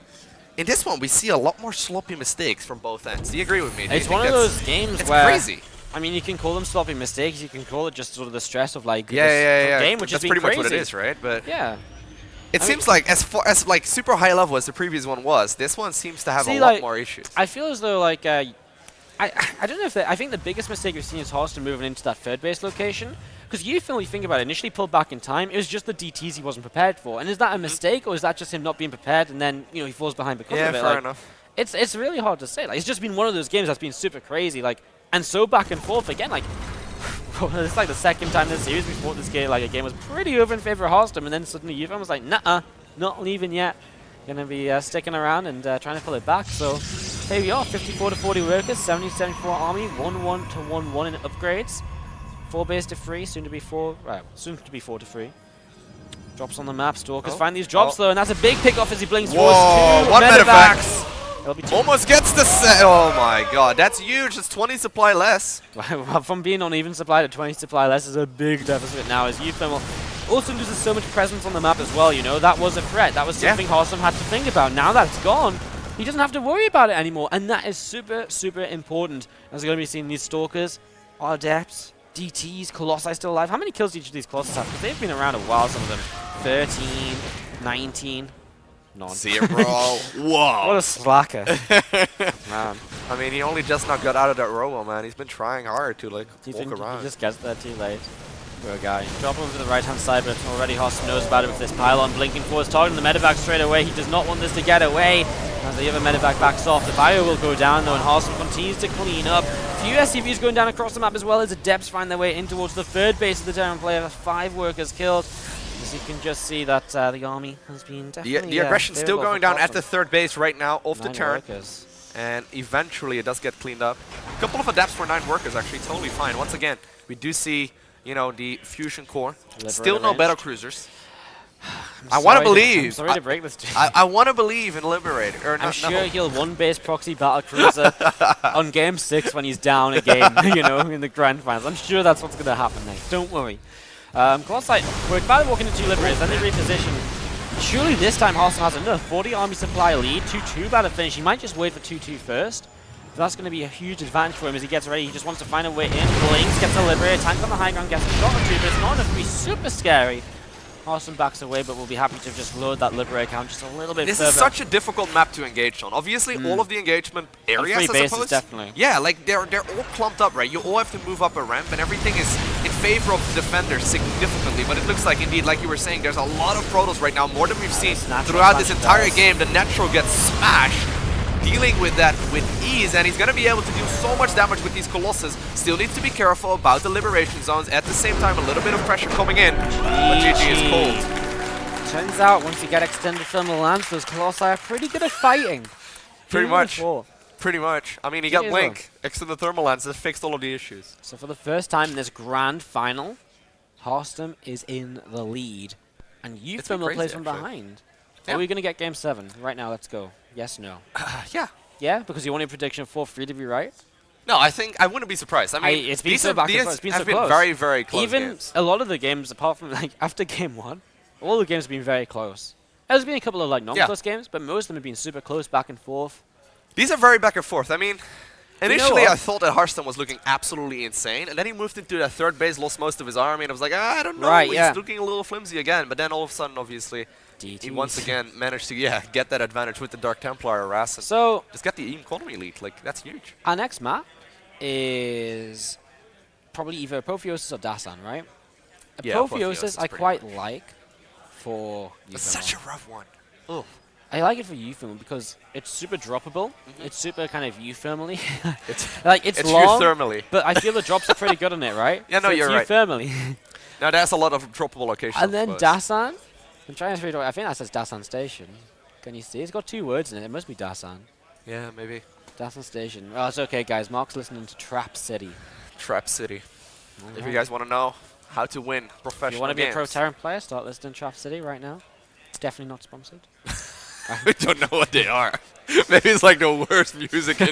in this one we see a lot more sloppy mistakes from both ends. Do you agree with me? Do you It's think one of that's- those games it's where crazy. I mean, you can call them sloppy mistakes. You can call it just sort of the stress of like Yeah, this game, which that's has been pretty crazy. much what it is, right? But Yeah. it I seems like as far as like super high level as the previous one was, this one seems to have See, a lot like, more issues. I feel as though like I don't know if I think the biggest mistake we've seen is Harstem moving into that third base location. Because you think about it, initially pulled back in time, it was just the DTs he wasn't prepared for. And is that a mistake, or is that just him not being prepared, and then he falls behind because Yeah, of it? fair Like, enough. It's really hard to say. Like, it's just been one of those games that's been super crazy, like, and so back and forth again. Like, it's like the second time this series we fought this game. Like, a game was pretty over in favor of Harstem, and then suddenly uThermal was like, nah, not leaving yet. Gonna be sticking around and trying to pull it back. So here we are, 54 to 40 workers, 70-74 army, 1-1 to 1-1 in upgrades. 4 base to 3, soon to be 4. Right, soon to be 4 to 3. Drops on the map. Stalkers find these drops though, and that's a big pickoff as he blinks Whoa, towards 2 one medevacs. It'll be 2. Almost gets the set. Oh my god, that's huge. It's 20 supply less. From being on even supply to 20 supply less is a big deficit now as uThermal also loses so much presence on the map as well, That was a threat. That was something Harstem had to think about. Now that it's gone, he doesn't have to worry about it anymore. And that is super, super important. As we're going to be seeing these Stalkers, Adepts, DTs, Colossi still alive. How many kills do each of these Colossus have? Because they've been around a while, some of them. 13, 19, none. 0. Whoa. What a slacker. Man. I mean, he only just not got out of that robo, man. He's been trying hard to like Do you walk think around. he just gets there too late? Poor guy. Drop him over to the right-hand side, but already Harstem knows about it with this pylon blinking forwards, targeting the medevac straight away. He does not want this to get away. As the other medevac backs off, the bio will go down though, and Harstem continues to clean up. A few SCVs going down across the map as well as Adepts find their way in towards the third base of the Terran player. 5 workers killed. As you can just see that the army has been definitely... The aggression's still favorable going for down at the Harstem. third base right now, off the 9 turn. workers. And eventually it does get cleaned up. A couple of adapts for 9 workers, actually, totally fine. Once again, we do see, the fusion core. Still no range. battle cruisers. I I'm want to sorry believe. I'm sorry to break this to you. I want to believe in Liberator. Or I'm no, sure no. he'll one base proxy battle cruiser on game 6 when he's down a game, in the grand finals. I'm sure that's what's going to happen next. Don't worry. Colossi, we're about to walk into 2 liberators, then they reposition. Surely this time Harstem has another 40 army supply lead, 2-2 about to finish. He might just wait for 2-2 first. But that's going to be a huge advantage for him as he gets ready. He just wants to find a way in. Blinks, gets a liberator, tank on the high ground, gets a shot or 2, but it's not enough to be super scary. Harstem backs away, but we'll be happy to just load that liberator count just a little bit This further. is such a difficult map to engage on. Obviously, all of the engagement areas, I 3 bases, suppose. definitely. Yeah, like they're all clumped up, right? You all have to move up a ramp, and everything is in favor of the defenders significantly. But it looks like, indeed, like you were saying, there's a lot of Protoss right now, more than we've seen natural throughout this smash entire does. game. The natural gets smashed, dealing with that with ease, and he's going to be able to do so much damage with these Colossus. Still needs to be careful about the liberation zones. At the same time, a little bit of pressure coming in, but GG is cold. Turns out, once you get extended thermal lance, those Colossi are pretty good at fighting. Pretty Even much. before. Pretty much. I mean, he It got is Blink, extended thermal lance, that fixed all of the issues. So for the first time in this grand final, Harstem is in the lead. And been uThermal crazy, plays from actually. behind. Yeah. Are we going to get game 7? Right now, let's go. Yes, no. Yeah. Yeah? Because you want a prediction of 4-3 to be right? No, I think I wouldn't be surprised. I mean, it's been these so back and these forth. It's been have so been close. very, very close Even games. a lot of the games, apart from like after game 1, all the games have been very close. There's been a couple of like non-close games, but most of them have been super close, back and forth. These are very back and forth. I mean, initially what? I thought that Harstem was looking absolutely insane, and then he moved into that third base, lost most of his army, and I was like, I don't know, Right, he's yeah. looking a little flimsy again. But then all of a sudden, obviously, he once again managed to get that advantage with the Dark Templar harass and So just get the economy lead. Like, that's huge. our next map is probably either Apotheosis or Dasan, right? Yeah, Apotheosis Apotheosis I is pretty quite like for It's uThermal. such a rough one. Ugh. I like it for uThermal because it's super droppable. It's super kind of uThermally. It's like it's it's long, uThermally. but I feel the drops are pretty good on it, right? Yeah, no, so you're right. it's uThermally. Now there's a lot of droppable locations. And then I suppose. Dasan. I'm trying to figure out. I think that says Dasan Station. Can you see? It's got 2 words in it. It must be Dasan. Yeah, maybe. Dasan Station. Oh, it's okay, guys. Mark's listening to Trap City. Trap City. If you guys want to know how to win professional If you want to be a games. Pro Terran player, start listening to Trap City right now. It's definitely not sponsored. We don't know what they are. Maybe it's like the worst music in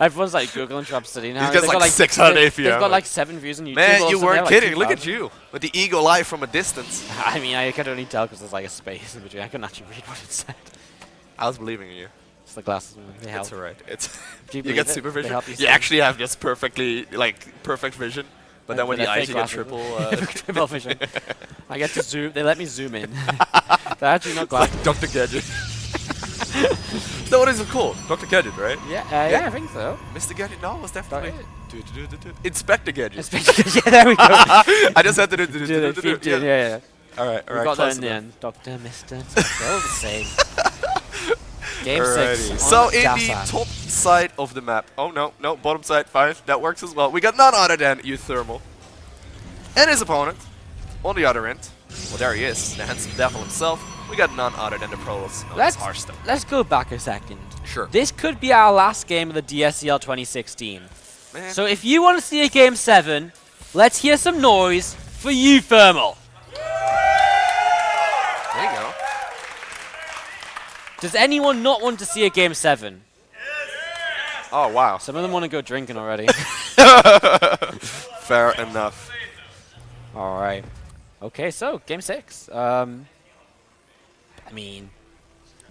Everyone's like Googling Trap City now. These guys They've like 600 they've APM. got like 7 views on YouTube. Man, also. you They're, weren't like, kidding. 2 Look at thousand. you. With the eagle eye from a distance. I mean, I could only tell because there's like a space in between. I couldn't actually read what it said. I was believing in you. It's the glasses. They help. It's alright. It's Do you you believe get it? super They vision. help you You see. actually have just perfectly, like, perfect vision. But then with They're the eyes, fake you get glasses. triple. Triple vision. I get to zoom. They let me zoom in. They're actually not glasses. Dr. Gadget. Is that what is it called? Dr. Gadget, right? Yeah, I think so. Mr. Gadget? No, it was definitely. Inspector Gadget. Yeah, there we go. I just had to Do the feet, do. yeah. Alright, We alright. got that close in the enough. end. Doctor, Mister, they're all the same. Game 6. Alrighty. on So in the Dasan. top side of the map. Oh no, bottom side, fine. That works as well. We got none other than uThermal. And his opponent. On the other end. Well, there he is, the handsome devil himself. We got none other than the Protoss known as Harstem. Let's go back a second. Sure. This could be our last game of the DSCL 2016. Man. So if you want to see a Game 7, let's hear some noise for uThermal. There you go. Does anyone not want to see a Game 7? Oh, wow. Some of them want to go drinking already. Fair enough. All right. Okay, so Game 6. I mean,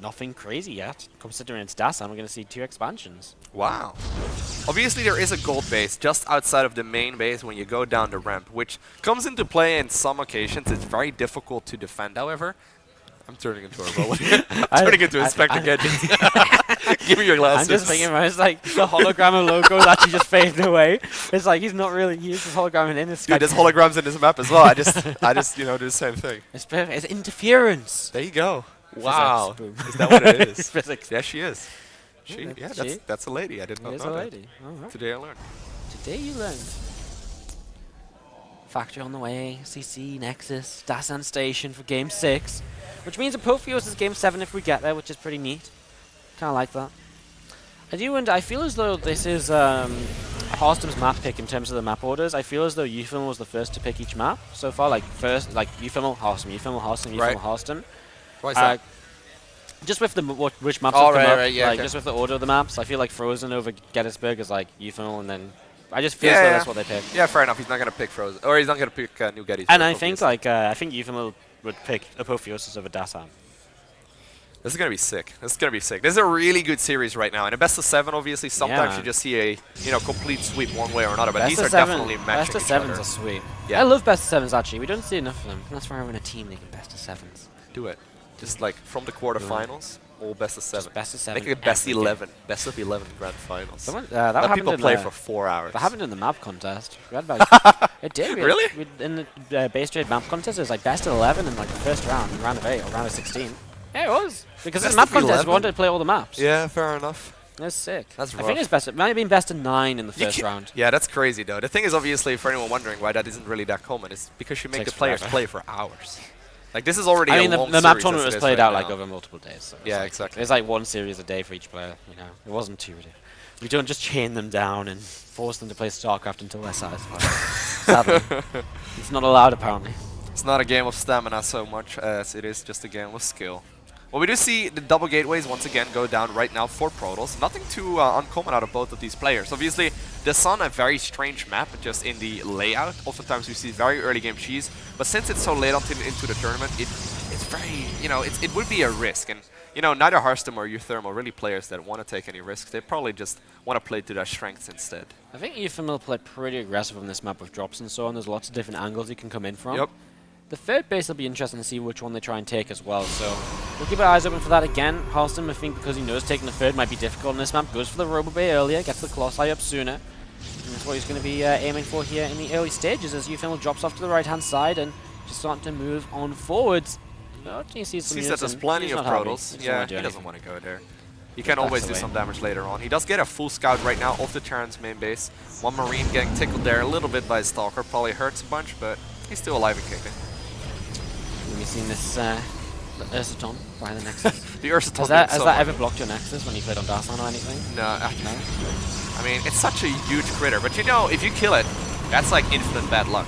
nothing crazy yet. Considering it's Dasan, we're going to see 2 expansions. Wow. Obviously, there is a gold base just outside of the main base when you go down the ramp, which comes into play in some occasions. It's very difficult to defend, however. I'm turning into a robot. I'm turning into Inspector Gadget. Give me your glasses. I'm just thinking about it, it's like the hologram of logo is actually just fading away. It's like he's not really, he's just hologramming in. Dude, there's holograms in this map as well. I just, do the same thing. It's perfect. It's interference. There you go. Physics, Wow. boom. Is that what it is? Physics. Yeah, she is. Yeah, Yeah, she. that's a lady. I did not There's know a that. lady. All right. Today I learned. Today you learned. Factory on the way, CC, Nexus, Dasan Station for Game 6. Which means Apotheosis is Game 7 if we get there, which is pretty neat. Kind of like that. I feel as though this is Harstem's map pick in terms of the map orders. I feel as though uThermal was the first to pick each map so far. Like first, like uThermal, Harstem, uThermal, Harstem, Right. uThermal, Harstem. Why is that? Just with the which maps Oh, have come right, up, right, yeah, like okay. just with the order of the maps. I feel like Frozen over Gettysburg is like uThermal, and then I just feel as Yeah, though yeah. that's what they pick. Yeah, fair enough. He's not gonna pick Frozen, or he's not gonna pick New Gettysburg. And I think obviously. I think uThermal would pick Apotheosis over Dasan. This is gonna be sick. This is gonna be sick. This is a really good series right now. In a best of 7, obviously, sometimes Yeah. you just see a complete sweep one way or another. But Best these of are seven, definitely best matching of each sevens other. are sweet. Yeah. I love best of sevens actually. We don't see enough of them. That's why we're in a team league in best of sevens. Do it. Just like from the quarterfinals, all best of 7. Best of 7. Make it best every game. 11. Best of 11 grand finals. That Let happened people in play the, for 4 hours. That happened in the map contest. We had about it did. Really? In the base trade map contest, it was like best of 11 in like the first round, in round of 8 or round of 16. Yeah, it was. Because it's Best a map of contest, 11? we wanted to play all the maps. Yeah, fair enough. That's sick. That's I rough. think it's best. It might have been best of 9 in the You first ca- round. Yeah, that's crazy though. The thing is, obviously, for anyone wondering why that isn't really that common, is because you make Takes the players forever. play for hours. Like this is already I mean, a the long map series tournament as was it is played right out like now. over multiple days. So Yeah, like, exactly. There's like one series a day for each player. You know, it wasn't too ridiculous. We don't just chain them down and force them to play StarCraft until they're satisfied. Sadly, it's not allowed apparently. It's not a game of stamina so much as it is just a game of skill. Well, we do see the double gateways once again go down right now for Protoss. Nothing too uncommon out of both of these players. Obviously, the Sun, a very strange map just in the layout. Oftentimes we see very early game cheese, but since it's so late into the tournament, it's very, you know, it would be a risk. And, you know, neither Harstem or uThermal really players that want to take any risks. They probably just want to play to their strengths instead. I think uThermal played pretty aggressive on this map with drops and so on. There's lots of different angles you can come in from. Yep. The third base will be interesting to see which one they try and take as well, so we'll keep our eyes open for that again. Harstem, I think, because he knows taking the third might be difficult on this map, goes for the Robo Bay earlier, gets the Colossi up sooner. And that's what he's going to be aiming for here in the early stages as uThermal drops off to the right-hand side and just starting to move on forwards. Oh, he sees some Sees that there's plenty of Protoss. Yeah, he doesn't want to go there. He can always do some damage later on. He does get a full scout right now off the Terran's main base. One Marine getting tickled there a little bit by his Stalker. Probably hurts a bunch, but he's still alive and kicking. Have you seen this Ursaton by the Nexus? The Ursaton has that ever blocked your Nexus when you played on Darsan or anything? No. I mean, it's such a huge critter, but you know, if you kill it, that's like infinite bad luck.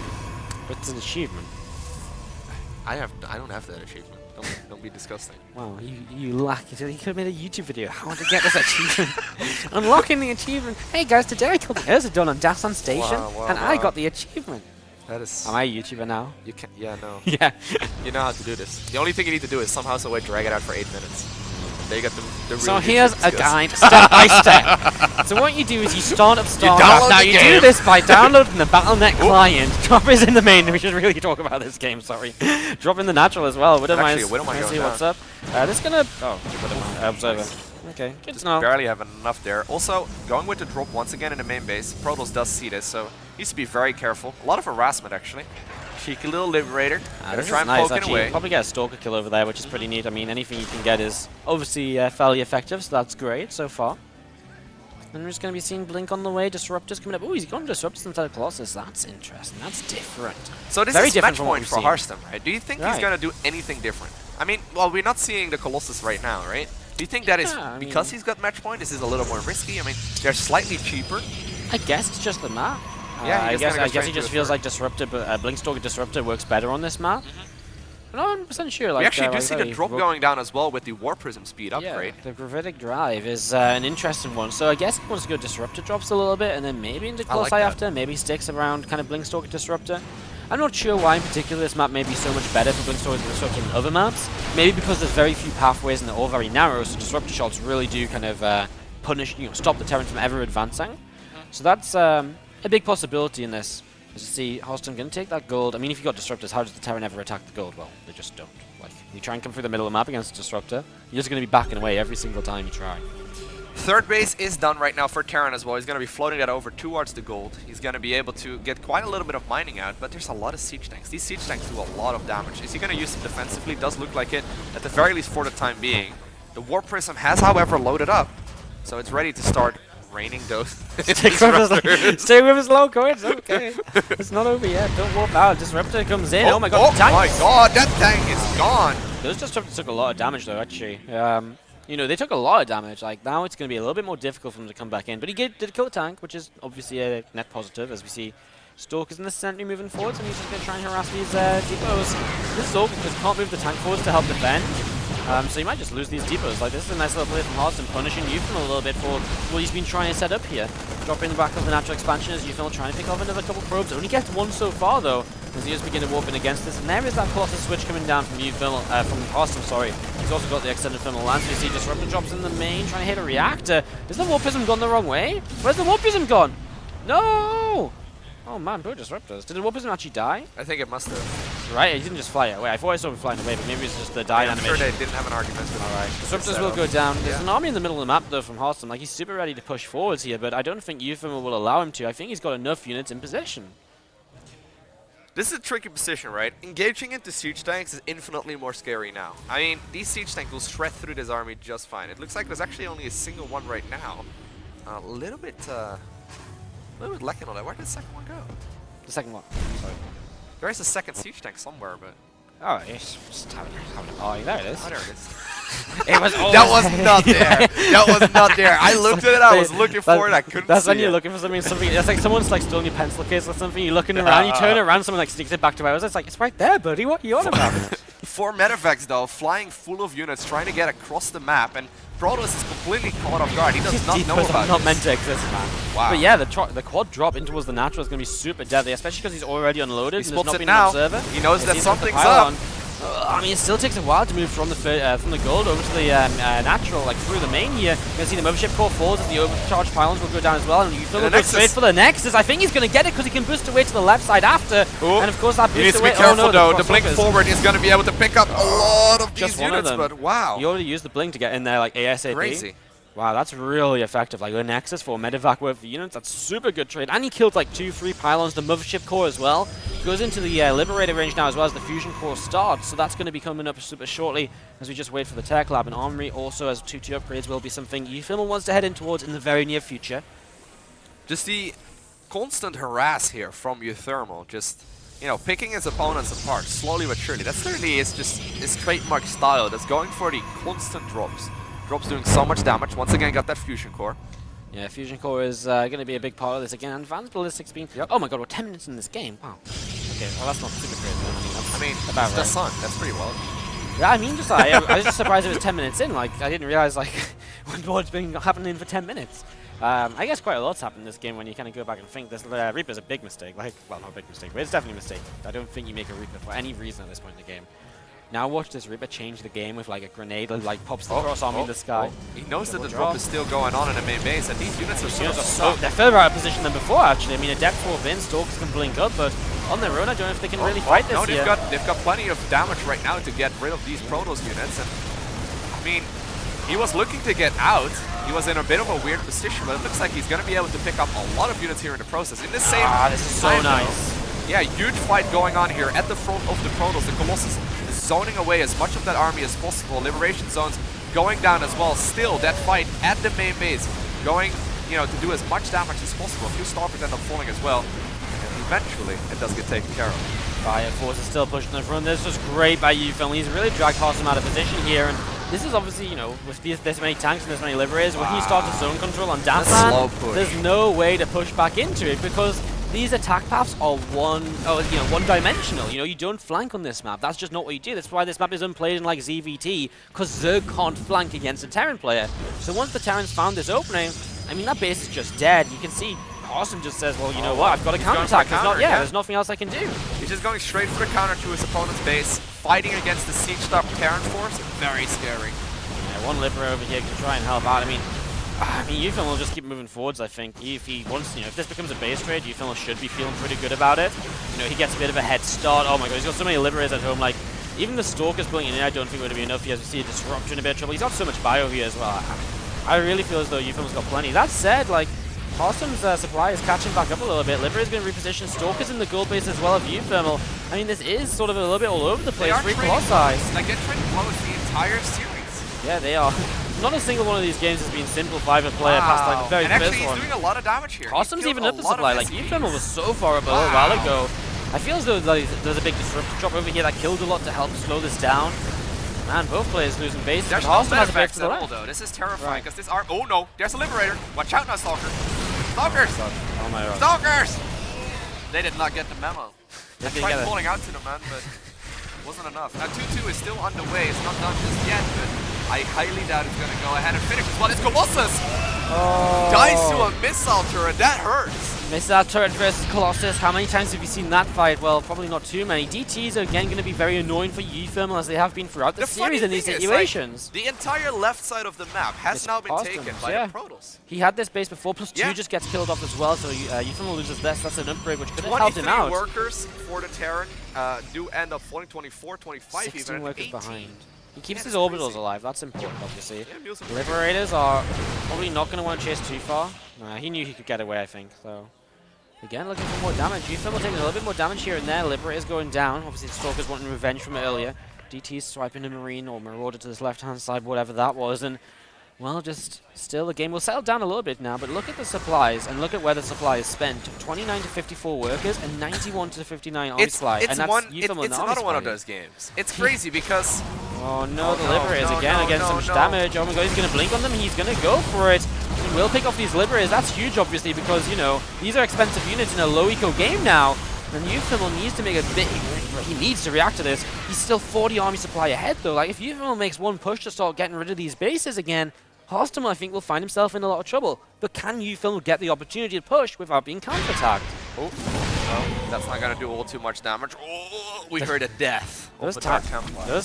But it's an achievement. I don't have that achievement. Don't be disgusting. Wow, you lack it. You could have made a YouTube video how to get this achievement. Unlocking the achievement. Hey guys, today I killed the Ursaton on Darsan Station, and I got the achievement. That is. Am I a YouTuber now? You can. Yeah, no. Yeah. You know how to do this. The only thing you need to do is somehow some way drag it out for 8 minutes. There you got the real. So here's a guide, step by step. So what you do is you start up StarCraft. Now you do this by downloading the Battle.net client. Drop is in the main. We should really talk about this game. Sorry. Drop in the natural as well. Wouldn't mind. Let's see what's up. This is gonna. Oh, observer. Okay, good to know. Barely have enough there. Also, going with the drop once again in the main base. Protoss does see this, so needs to be very careful. A lot of harassment, actually. Cheeky little Liberator. Gonna try and poke it away. Probably get a Stalker kill over there, which is pretty neat. I mean, anything you can get is obviously fairly effective, so that's great so far. And we're just going to be seeing Blink on the way. Disruptors coming up. Oh, he's gone Disruptors instead of Colossus. That's interesting. That's different. So this is match point for Harstem, right? Do you think he's going to do anything different? I mean, well, we're not seeing the Colossus right now, right? Do you think that is because he's got match point? This is a little more risky. I mean, they're slightly cheaper. I guess it's just the map. Yeah, I guess he just feels like Disruptor, but Blink Stalker Disruptor works better on this map. I'm not 100% sure. Like, we actually do see the drop going down as well with the War Prism speed upgrade. The Gravitic Drive is an interesting one. So I guess he wants to go Disruptor drops a little bit, and then maybe into Colossi after. Maybe sticks around kind of Blink Stalker Disruptor. I'm not sure why in particular this map may be so much better for Blink Stalker Disruptor than other maps. Maybe because there's very few pathways and they're all very narrow, so Disruptor shots really do kind of punish, stop the Terran from ever advancing. So that's a big possibility in this. As you see, Harstem going to take that gold. I mean, if you got Disruptors, how does the Terran ever attack the gold? Well, they just don't. Like, you try and come through the middle of the map against a Disruptor, you're just going to be backing away every single time you try. Third base is done right now for Terran as well. He's going to be floating that over towards the gold. He's going to be able to get quite a little bit of mining out, but there's a lot of siege tanks. These siege tanks do a lot of damage. Is he going to use them defensively? Does look like it, at the very least for the time being. The War Prism has, however, loaded up, so it's ready to start raining those. Stay with his loco, it's okay. It's not over yet. Don't warp out. Disruptor comes in. Oh my god, oh my god, that tank is gone. Those Disruptors took a lot of damage though, actually. They took a lot of damage. Like, now it's going to be a little bit more difficult for them to come back in. But he did kill the tank, which is obviously a net positive, as we see Stalkers in the center moving forwards, and he's just going to try and harass these depots. This is all because he can't move the tank forwards to help defend. So you might just lose these depots. Like, this is a nice little play from Harstem, punishing uThermal a little bit for what he's been trying to set up here. Dropping the back of the natural expansion as uThermal trying to pick off another couple probes. Only gets one so far though, as he is beginning to warp in against this. And there is that Colossus switch coming down from from Harstem, sorry. He's also got the extended thermal lance. You see Disruptor drops in the main, trying to hit a reactor. Is the Warp Prism gone the wrong way? Where's the Warp Prism gone? No! Oh man, poor Disruptors. Did the Warp Prism actually die? I think it must have. Right, he didn't just fly away. I thought I saw him flying away, but maybe it's just the die animation. I'm sure they didn't have an argument with him. Alright, Disruptors will go down. There's an army in the middle of the map though from Harstem. Like, he's super ready to push forwards here, but I don't think uThermal will allow him to. I think he's got enough units in position. This is a tricky position, right? Engaging into siege tanks is infinitely more scary now. I mean, these siege tanks will shred through this army just fine. It looks like there's actually only a single one right now. A little bit lacking on that. Where did the second one go? The second one. Sorry. There is a second siege tank somewhere, but Oh, it's just having a party. There it is. Oh, there it is. It was That was not there. That was not there. I looked at it. I was looking for it. I couldn't That's see when you're it. looking for something. It's like someone's like stolen your pencil case or something. You're looking around. You turn around. Someone like sneaks it back to ours. It's like it's right there, buddy. What are you on about? 4 medevacs though, flying full of units, trying to get across the map, and Protoss is completely caught off guard. He does not know about not this. meant to exist, man. Wow. But yeah, the quad drop in towards the natural is going to be super deadly, especially because he's already unloaded. He and there's spots not it been now. an observer. He knows that He's something's got the pylon. up. I mean, it still takes a while to move from the gold over to the natural, like through the main here. You're going to see the mothership core falls as the overcharged pylons will go down as well, and uThermal will go straight for the Nexus. I think he's going to get it because he can boost away to the left side after, and of course that He needs boost to be away. careful though. The crossovers. blink forward is going to be able to pick up a lot of Just these one of units, them. but wow. He already used the blink to get in there like ASAP. Crazy. Wow, that's really effective. Like a Nexus for medevac worth of units, that's super good trade. And he killed like 2-3 pylons, the mothership core as well. He goes into the Liberator range now as well as the fusion core starts, so that's going to be coming up super shortly as we just wait for the tech lab. And Armory also as 2-2 upgrades will be something uThermal wants to head in towards in the very near future. Just the constant harass here from uThermal, just, you know, picking his opponents apart slowly but surely. That's literally his trademark style. That's going for the constant drops. Drops doing so much damage. Once again, got that fusion core. Yeah, fusion core is going to be a big part of this again. Advanced ballistics being. Oh my god, we're 10 minutes in this game. Wow. Okay, well that's not super great. I mean, about it's the right. sun. That's pretty well. Yeah, I mean, just I was just surprised it was 10 minutes in. Like, I didn't realize like what's been happening for 10 minutes. I guess quite a lot's happened in this game when you kind of go back and think this Reaper's a big mistake. Like, well, not a big mistake, but it's definitely a mistake. I don't think you make a Reaper for any reason at this point in the game. Now watch this Reaper change the game with like a grenade that like pops the cross arm in the sky. He knows that the drop is still going on in the main base, and these units are so they're further out of position than before, actually. I mean, a depth warp in, Stalkers can blink up, but on their own, I don't know if they can really fight this No, here. they've got plenty of damage right now to get rid of these Protoss units, and I mean, he was looking to get out. He was in a bit of a weird position, but it looks like he's going to be able to pick up a lot of units here in the process. In the same this is so time, nice. though, yeah, huge fight going on here at the front of the Protoss. The Colossus is zoning away as much of that army as possible. Liberation zones going down as well. Still, that fight at the main base going, you know, to do as much damage as possible. A few Stalkers end up falling as well. And eventually, it does get taken care of. Fire Force is still pushing the front. This was great by uThermal. He's really dragged Harstem out of position here, and this is obviously, you know, with this many tanks and this many Liberators, when he starts a zone control on Dampman, there's no way to push back into it because these attack paths are one-dimensional. You know, you don't flank on this map. That's just not what you do. That's why this map is unplayed in like ZVT, because Zerg can't flank against a Terran player. So once the Terrans found this opening, I mean, that base is just dead. You can see Harstem just says, well, you know what, I've got a counterattack. There's nothing else I can do. He's just going straight for the counter to his opponent's base, fighting against the sieged-up Terran force. Very scary. Yeah, one Liberator over here can try and help out. I mean, uThermal will just keep moving forwards, I think. If he wants, you know, if this becomes a base trade, uThermal should be feeling pretty good about it. You know, he gets a bit of a head start. Oh my god, he's got so many Liberators at home. Like, even the Stalkers pulling in, I don't think would be enough. He has to see a disruption, a bit of trouble. He's got so much bio here as well. I really feel as though uThermal's got plenty. That said, like, Harstem's supply is catching back up a little bit. Liberator's going to reposition. Stalkers in the gold base as well as uThermal. I mean, this is sort of a little bit all over the place. Three Colossi. Like, they're trading blows the entire series. Yeah, they are. Not a single one of these games has been simplified for player past like the very and actually, first one. he's doing a lot of damage here. Harstem's even up the supply. Like, uThermal was so far above a while ago. I feel as though like, there's a big disruptor drop over here that killed a lot to help slow this down. Man, both players losing bases, but Harstem has a base to the left. Though. This is terrifying because this arm. Oh no, there's a Liberator. Watch out now, Stalker. Stalkers! Oh my god. Stalkers! They did not get the memo. I They tried get it. pulling out to them, man, but wasn't enough. Now 2-2 is still underway. It's not done just yet, but I highly doubt it's going to go ahead and finish as well. It's Colossus! Dies to a missile turret. That hurts. Missile turret versus Colossus. How many times have you seen that fight? Well, probably not too many. DTs are again going to be very annoying for uThermal as they have been throughout the series in these situations. Like, the entire left side of the map has now been taken by the Protoss. He had this base before, +2 just gets killed off as well, so uThermal loses this. That's an upgrade which could have helped him out. 23 workers for the Terran do end up falling 24, 25 16 even, workers 18. behind. He keeps his orbitals alive, that's important obviously. Yeah, Liberators are probably not going to want to chase too far. Nah, he knew he could get away, I think, so. Again, looking for more damage. uThermal taking a little bit more damage here and there. Liberators going down. Obviously, the Stalkers wanting revenge from earlier. DT's swiping a Marine or Marauder to this left-hand side, whatever that was. And well, just still the game will settle down a little bit now, but look at the supplies and look at where the supply is spent. 29 to 54 workers and 91 to 59 army supply. It's and that's uThermal it's another one of those games. It's crazy because... Oh no, the Liberators again against some damage. Oh my god, he's going to blink on them. He's going to go for it. He will pick off these Liberators. That's huge, obviously, because, you know, these are expensive units in a low eco game now. And uThermal needs to make a bit... He needs to react to this. He's still 40 army supply ahead, though. Like, if uThermal makes one push to start getting rid of these bases again, Harstem, I think, will find himself in a lot of trouble. But can uThermal get the opportunity to push without being counterattacked? Oh, well, that's not going to do all too much damage. Oh, we heard a death. Those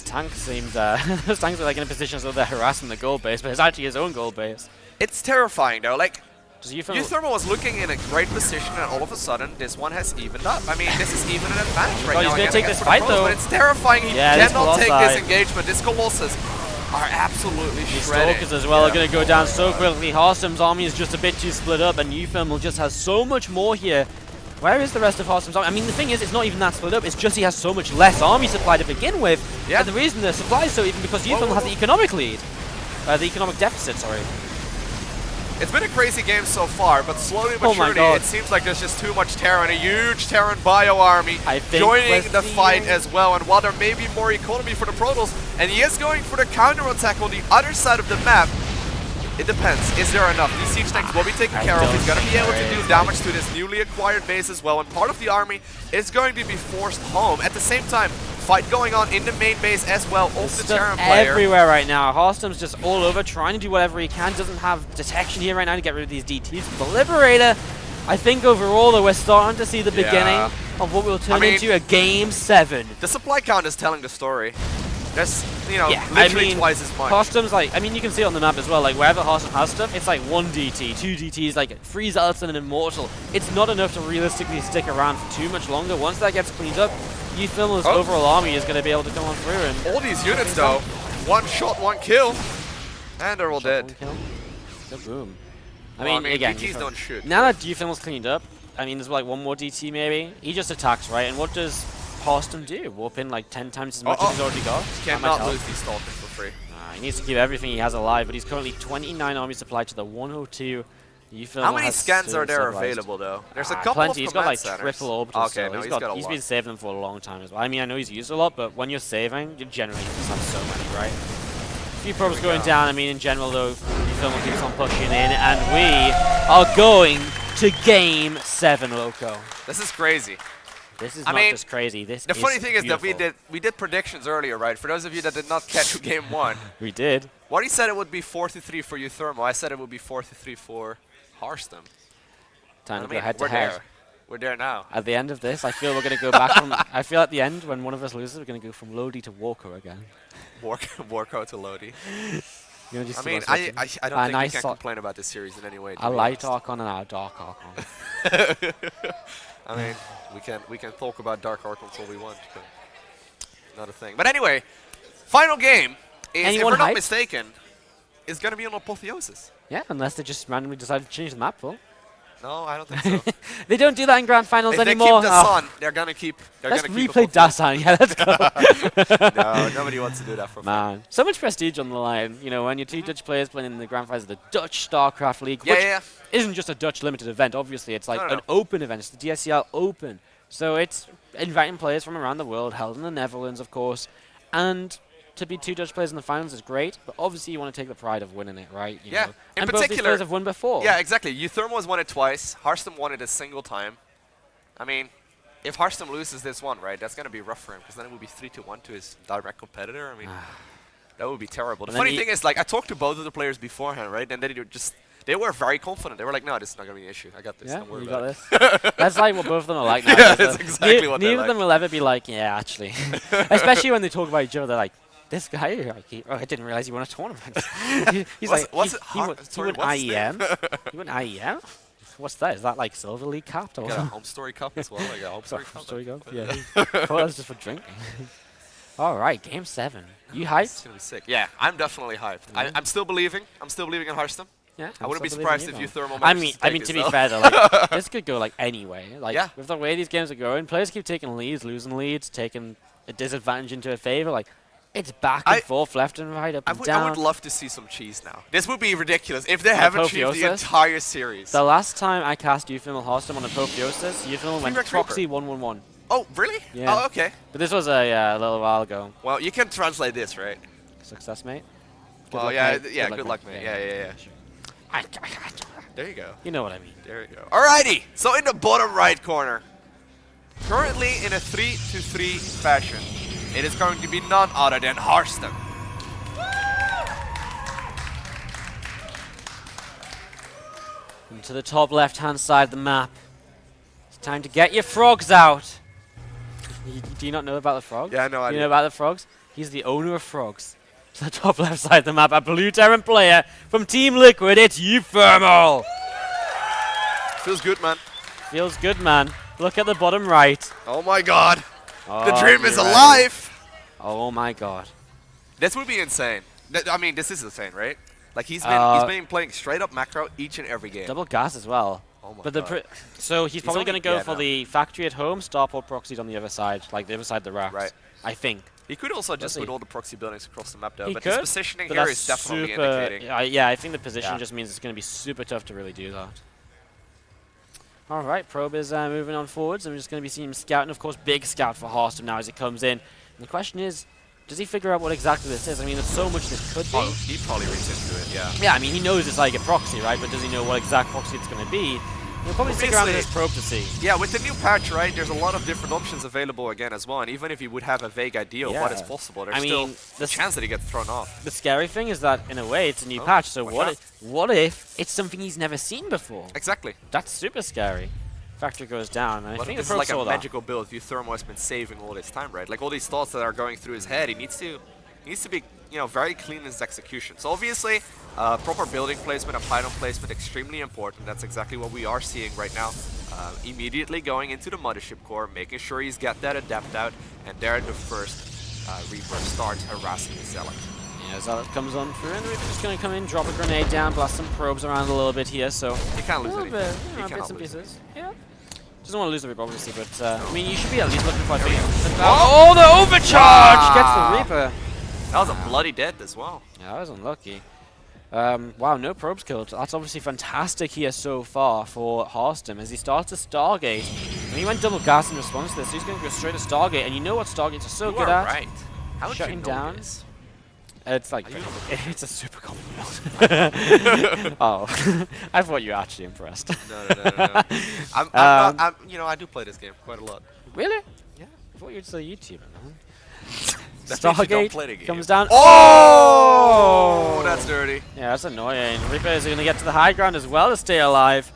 tanks seemed... those tanks are like in a position so they're harassing the gold base, but it's actually his own gold base. It's terrifying, though. Like, uThermal uThermal was looking in a great position, and all of a sudden, this one has evened up. I mean, this is even an advantage right now. He's going to take this fight, though. But it's terrifying. He Yeah, cannot take this engagement. This Colossus are absolutely shredded. Stalkers as well are going to go down so quickly. Harstem's army is just a bit too split up, and uThermal just has so much more here. Where is the rest of Harstem's army? I mean, the thing is, it's not even that split up. It's just he has so much less army supply to begin with. Yeah. And the reason the supply is so even because uThermal has the economic lead. The economic deficit, sorry. It's been a crazy game so far, but slowly but surely, it seems like there's just too much Terran, a huge Terran bio army joining the fight as well. And while there may be more economy for the Protoss, and he is going for the counter-attack on the other side of the map, it depends. Is there enough? These siege tanks will be taken care of. He's going to be able to do damage to this newly acquired base as well, and part of the army is going to be forced home. At the same time, fight going on in the main base as well of the Terran player. Everywhere right now. Harstem's just all over, trying to do whatever he can. Doesn't have detection here right now to get rid of these DTs. The Liberator, I think overall, though, we're starting to see the beginning of what will turn into a Game 7. The supply count is telling the story. There's, you know, literally twice as much. Harstem's like, I mean, you can see it on the map as well, like wherever Harstem has stuff, it's like 1 DT, 2 DTs, like 3 Zealots and an Immortal. It's not enough to realistically stick around for too much longer. Once that gets cleaned up, uThermal's overall army is going to be able to come on through. And all these units, though, 1 shot, 1 kill, and they're all dead. Boom. I mean, again, DTs don't shoot. Now that uThermal's cleaned up, I mean, there's like 1 more DT maybe. He just attacks, right? And what does Harstem do? Warp in like 10 times as much as he's already got? Cannot lose these Stalkers for free. He needs to keep everything he has alive, but he's currently 29 army supply to the 102. How many scans are there available, though? There's a couple plenty. Of He's got like centers. triple orbitals. Okay, no, he's been saving them for a long time as well. I mean, I know he's used a lot, but when you're saving, you generally just have so many, right? A few probes going down. I mean, in general, though, uThermal keeps on pushing in, and we are going to Game 7, Loco. This is crazy. This is not just crazy. This the funny thing beautiful. is that we did predictions earlier, right? For those of you that did not catch Game 1. We did. What he said it would be 4-3 for uThermal. I said it would be 4-3 for Harstem. Time to go head to head. We're there now. At the end of this, I feel we're going to go back from... I feel at the end, when one of us loses, we're going to go from Lodi to Walker again. Warco to Lodi. I mean, I don't think we can complain about this series in any way. A light Archon and a dark Archon. I mean, we can talk about dark Archons all we want, but not a thing. But anyway, final game is, if we're not mistaken, is going to be on Apotheosis. Yeah, unless they just randomly decide to change the map, Paul. No, I don't think so. They don't do that in Grand Finals anymore. They keep the sun. They're going to keep... Let's replay Dasan. Yeah, let's go. No, nobody wants to do that for fun. Man, so much prestige on the line. You know, when you're 2 Dutch players playing in the Grand Finals of the Dutch StarCraft League, which isn't just a Dutch limited event, obviously. It's like an open event. It's the DSCL Open. So it's inviting players from around the world, held in the Netherlands, of course. And to be 2 Dutch players in the finals is great, but obviously you want to take the pride of winning it, right? You know? In and particular, both these players have won before. Yeah, exactly. uThermal has won it twice. Harstem won it a single time. I mean, if Harstem loses this one, right, that's going to be rough for him, because then it would be 3-1 to his direct competitor. I mean, that would be terrible. The funny thing is, like, I talked to both of the players beforehand, right, and they were very confident. They were like, no, this is not going to be an issue. I got this. Don't worry about it. That's like what both of them are like now. Yeah, that's exactly what they're like. Neither of them will ever be like, yeah, actually. Especially when they talk about each other, they're like, this guy, I didn't realize he won a tournament. He's like, he went IEM? He went IEM? What's that? Is that like Silver League Cup? Or got a Home Story Cup as well? Like a Home Story Cup? Yeah. I thought that was just for drinking. All right, Game 7. You hyped? It's going to be sick. Yeah, I'm definitely hyped. I'm still believing. I'm still believing in Harstem. Yeah, I wouldn't be surprised if uThermal I mean, to be fair though, like, this could go like anyway. Like with the way these games are going, players keep taking leads, losing leads, taking a disadvantage into a favor. Like It's back and forth, left and right, up and I down. would love to see some cheese now. This would be ridiculous if they haven't achieved the entire series. The last time I cast uThermal Harstem on Apotheosis, uThermal went Proxy 1-1-1. Oh, really? Yeah. Oh, okay. But this was a little while ago. Well, you can translate this, right? Success, mate. Well, yeah, good luck, mate. Yeah. There you go. You know what I mean. There you go. Alrighty. So in the bottom right corner, currently in a 3-3 fashion, it is going to be none other than Harstem. And to the top left-hand side of the map. It's time to get your frogs out. Do you not know about the frogs? Yeah, no, I do. You know about the frogs? He's the owner of frogs. To the top left side of the map, a blue Terran player from Team Liquid. It's uThermal. Feels good, man. Feels good, man. Look at the bottom right. Oh my god. Oh, The dream is you're alive. Oh my god. This would be insane. I mean, this is insane, right? Like he's been playing straight up macro each and every game. Double gas as well. Oh my But god. so he's probably going to go for now. the factory at home, starport proxied on the other side, like the other side of the racks. Right. I think. He could also just see. put all the proxy buildings across the map though, He but could, his positioning but here that's is definitely super, indicating. Yeah, I think the position Yeah. just means it's going to be super tough to really do that. All right, Probe is moving on forwards, and we're just going to be seeing him scouting. Of course, big scout for Harstem now as he comes in. And the question is, does he figure out what exactly this is? I mean, there's so much this could be. Oh, he probably reads into it, yeah. Yeah, I mean, he knows it's like a proxy, right? But does he know what exact proxy it's going to be? He'll probably stick around with this probe to see. Yeah, with the new patch, right, there's a lot of different options available again as well, and even if you would have a vague idea of what is possible, there's still the chance that he gets thrown off. The scary thing is that, in a way, it's a new patch, so what if it's something he's never seen before? Exactly. That's super scary. Factory goes down, and I think this the is probe like saw a that. magical build uThermal has been saving all this time, right? Like all these thoughts that are going through his head, he needs to be, you know, very clean in his execution. So obviously, proper building placement and pylon placement extremely important. That's exactly what we are seeing right now. Immediately going into the mothership core, making sure he's got that adept out, and there the first Reaper starts harassing the Zealot. Yeah, Zealot comes on through, and Reaper's just going to come in, drop a grenade down, blast some probes around a little bit here, so... You can't lose anything. You know, You bits and cannot lose pieces. Yeah. Doesn't want to lose the Reaper, obviously, but, I mean, you should be at least looking for a thing. Oh, the overcharge! Gets the Reaper. That was a bloody death as well. Yeah, that was unlucky. Wow, no probes killed. That's obviously fantastic here so far for Harstem as he starts to Stargate. And he went double gas in response to this, so he's going to go straight to Stargate. And you know what Stargates are so good at? Right. How did Shutting you know down. this? It's like, it's a super common build. Oh, I thought you were actually impressed. No. I'm you know, I do play this game quite a lot. Really? Yeah. I thought you were just a YouTuber, man. That means you don't play the Stargate game. comes down. Oh, that's dirty. Yeah, that's annoying. Reaper is going to get to the high ground as well to stay alive.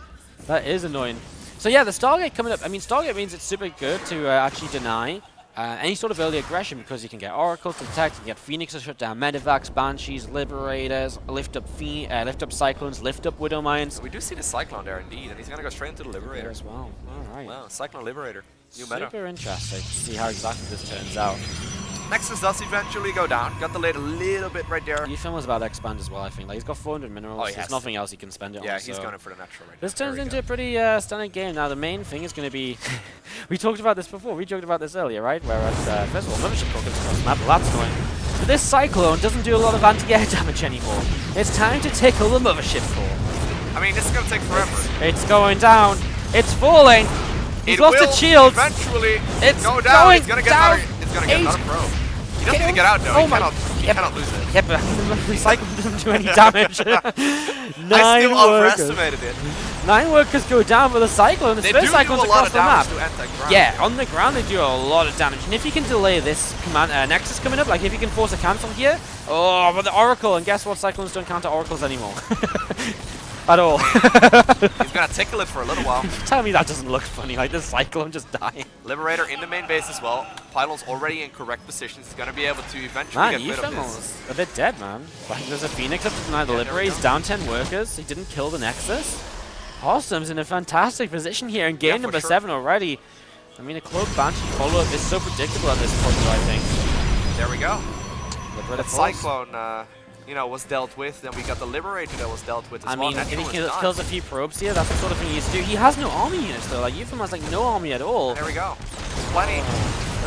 That is annoying. So yeah, the Stargate coming up. I mean, Stargate means it's super good to actually deny any sort of early aggression because you can get Oracle to detect, you can get Phoenix to shut down Medivacs, Banshees, Liberators, lift up Cyclones, lift up Widow Mines. We do see the Cyclone there indeed, and he's going to go straight into the Liberator. There as well. All right. Wow, Cyclone Liberator. New meta. Super interesting to see how exactly this turns out. Nexus does eventually go down. Got delayed a little bit right there. uThermal was about to expand as well, I think. Like, he's got 400 minerals. Oh, There's nothing else he can spend it on. Yeah, he's so going for the natural right this now. turns into a pretty stunning game. Now, the main thing is going to be... we talked about this before. We joked about this earlier, right? Whereas, first of all, Mothership Core gets across the map. Well, that's annoying. But this Cyclone doesn't do a lot of anti-air damage anymore. It's time to tickle the Mothership Core. I mean, this is going to take forever. It's going down. It's falling. He's lost its shield. Eventually, It's go down. going It's going to get down. another probe. He doesn't need to get out though. He cannot lose it. Yeah, but Recycle doesn't do any damage. I still overestimated it. 9 workers go down with a Cyclone. The They first do Cyclone's a lot across of the map. damage to anti-ground. Yeah, on the ground they do a lot of damage. And if you can delay this command Nexus coming up, like if you can force a cancel here, oh, but the Oracle, and guess what? Cyclones don't counter Oracles anymore. At all. He's gonna tickle it for a little while. Tell me that doesn't look funny, like the Cyclone just dying. Liberator in the main base as well. Pylon's already in correct positions. He's gonna be able to eventually get rid of this. uThermal's a bit dead, man. Like, there's a Phoenix up to deny the Liberator. He's down 10 workers. He didn't kill the Nexus. Harstem's in a fantastic position here in game number 7 already. I mean, a Cloak Banshee follow-up is so predictable at this point, I think. There we go. Liberator That falls. Cyclone, you know, was dealt with. Then we got the Liberator that was dealt with as well. I mean, if Natural he is done. kills a few probes here, that's the sort of thing he used to do. He has no army units, though. Like, uThermal has, like, no army at all. There we go. Plenty.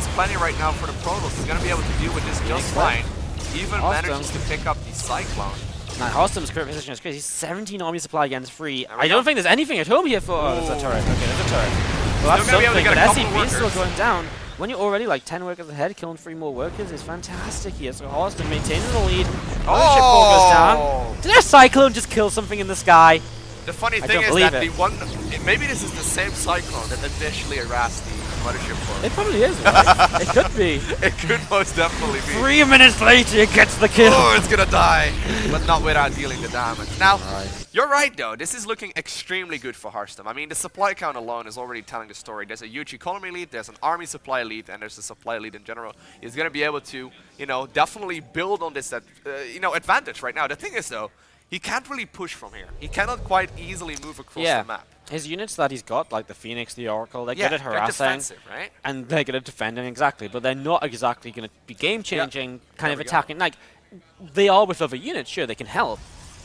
There's plenty right now for the Protoss. He's going to be able to deal with this just fine. Even manages to pick up the Cyclone. Now, Harstem's current position is crazy. He's 17 army supply against 3. I don't think there's anything at home here for... Oh, there's a turret. Okay, there's a turret. Well, that's something, but SCV is still going down. When you're already like 10 workers ahead, killing 3 more workers is fantastic here. So Harstem maintaining the lead. Ownership core goes down. Did their Cyclone just kill something in the sky? The funny thing is that the one... Maybe this is the same Cyclone that initially harassed the Mothership core. It probably is, right? It could be. It could most definitely be. 3 minutes later, it gets the kill. Oh, it's gonna die, but not without dealing the damage. Now, you're right though. This is looking extremely good for Harstem. I mean, the supply count alone is already telling the story. There's a huge economy lead, there's an army supply lead, and there's a supply lead in general. He's gonna be able to, you know, definitely build on this, you know, advantage right now. The thing is though, he can't really push from here. He cannot quite easily move across the map. His units that he's got, like the Phoenix, the Oracle, they're good at harassing. They're defensive, right? And they're good at defending, exactly. But they're not exactly going to be game-changing, kind of attacking. Like, they are with other units, sure, they can help.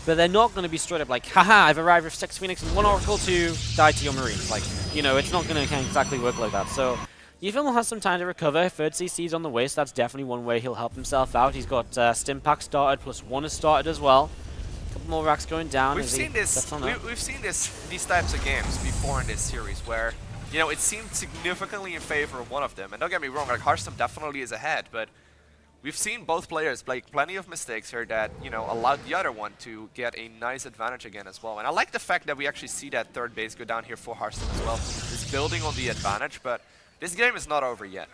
But they're not going to be straight up like, haha, I've arrived with 6 Phoenix and 1 Oracle to die to your Marines. Like, you know, it's not going to exactly work like that. So, uThermal has some time to recover. Third CC's on the way, so that's definitely one way he'll help himself out. He's got Stim Pack started, +1 has started as well. Couple more racks going down. We've seen this. We've seen these types of games before in this series, where you know it seemed significantly in favor of one of them. And don't get me wrong, like Harstem definitely is ahead, but we've seen both players make plenty of mistakes here that you know allowed the other one to get a nice advantage again as well. And I like the fact that we actually see that third base go down here for Harstem as well. It's building on the advantage, but this game is not over yet.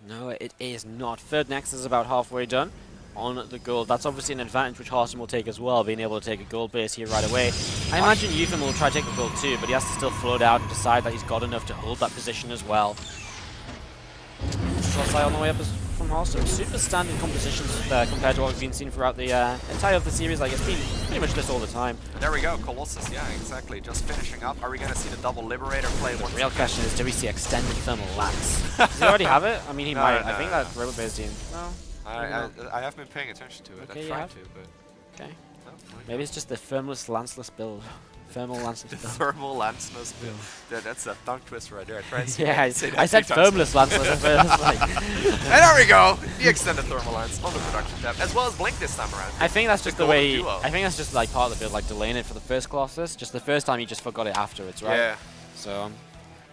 No, it is not. Third Nexus is about halfway done. On the gold. That's obviously an advantage which Harstem will take as well, being able to take a gold base here right away. I imagine uThermal will try to take the gold too, but he has to still float out and decide that he's got enough to hold that position as well. Short sight on the way up from Harstem. Super standard compositions compared to what we've been seeing throughout the entire of the series. Like, it's been pretty much this all the time. And there we go, Colossus, yeah, exactly. Just finishing up. Are we going to see the double Liberator play The once real question is, do we see extended thermal lance? Does he already have it? I mean, he might. I think that Robot Base team. No. I have been paying attention to it. Okay, I tried to, but... Okay. No, maybe it's just the thermaless lanceless build. Thermal lanceless build. Thermal lanceless build. That's a tongue twister right there. I tried to I said thermaless lanceless. And there we go! The extended thermal lance on the production tab, as well as Blink this time around. I think that's just the way... I think that's just like part of the build, like delaying it for the first Colossus. Just the first time you just forgot it afterwards, right? Yeah. So...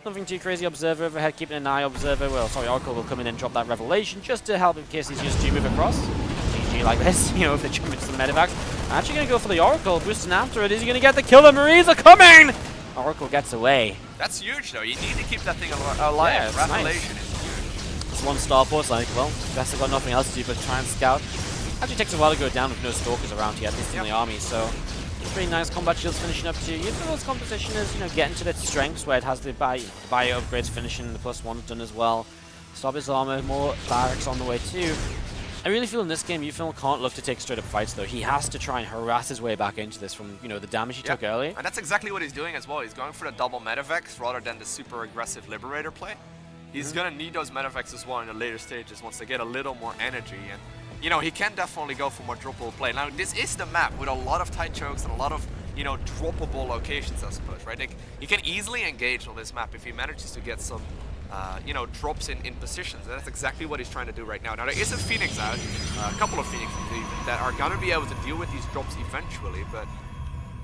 Nothing too crazy. Observer overhead, keeping an eye. Observer, well, sorry, Oracle will come in and drop that Revelation just to help in case these units do move across. GG like this, you know, if they jump into the medevac. I'm actually going to go for the Oracle, boosting after it. Is he going to get the kill? The Marines are coming! Oracle gets away. That's huge, though. You need to keep that thing alive. Yeah, Revelation nice. is huge. It's one starport's like, well, guess I've got nothing else to do but try and scout. Actually takes a while to go down with no stalkers around here, at least in the army, so... Pretty nice combat shields finishing up too. uThermal's composition is, you know, getting to its strengths where it has the bio upgrades finishing, the +1's done as well. Stop his armor, more barracks on the way too. I really feel in this game uThermal can't look to take straight up fights though. He has to try and harass his way back into this from, you know, the damage he took early. And that's exactly what he's doing as well. He's going for the double medevacs rather than the super aggressive Liberator play. He's gonna need those medevacs as well in the later stages once they get a little more energy. And you know, he can definitely go for more droppable play. Now, this is the map with a lot of tight chokes and a lot of, you know, droppable locations, I suppose, right? Like, he can easily engage on this map if he manages to get some, you know, drops in positions. And that's exactly what he's trying to do right now. Now, there is a Phoenix out, a couple of Phoenixes even, that are going to be able to deal with these drops eventually, but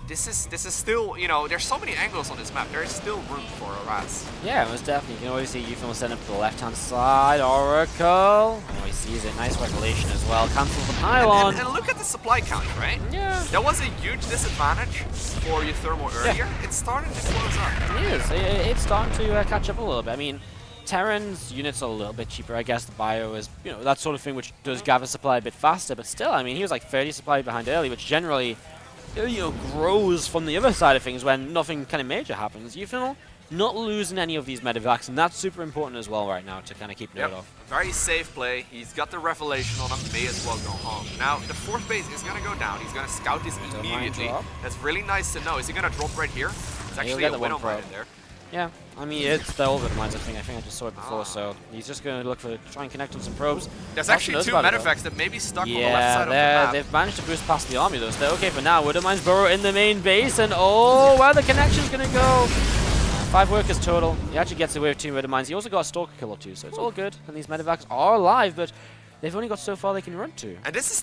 this is still, you know, there's so many angles on this map. There is still room for a harass. Yeah, most definitely. You can always see uThermal send up to the left-hand side. Oracle. Oh, he sees it. Nice Revelation as well. Cancels the pylon. And look at the supply count, right? Yeah. There was a huge disadvantage for uThermal earlier. It's starting to close up. It is. It's starting to catch up a little bit. I mean, Terran's units are a little bit cheaper. I guess the bio is, you know, that sort of thing which does gather supply a bit faster. But still, I mean, he was like 30 supply behind early, which generally... you know, grows from the other side of things when nothing kind of major happens. uThermal not losing any of these medevacs, and that's super important as well right now to kind of keep note of. Very safe play. He's got the Revelation on him, may as well go home. Now, the fourth base is going to go down. He's going to scout this immediately. That's really nice to know. Is he going to drop right here? It's actually a Widow Mine in there. Yeah, I mean, it's the old mines, I think. I just saw it before, so he's just going to look for, try and connect on some probes. There's actually 2 medevacs that may be stuck on the left side of the map. They've managed to boost past the army, though, so they're okay for now. Widow Mines burrow in the main base, and oh, where the connection's going to go. 5 workers total. He actually gets away with 2 murder mines. He also got a stalker kill or 2, so it's all good. And these medevacs are alive, but they've only got so far they can run to. And this is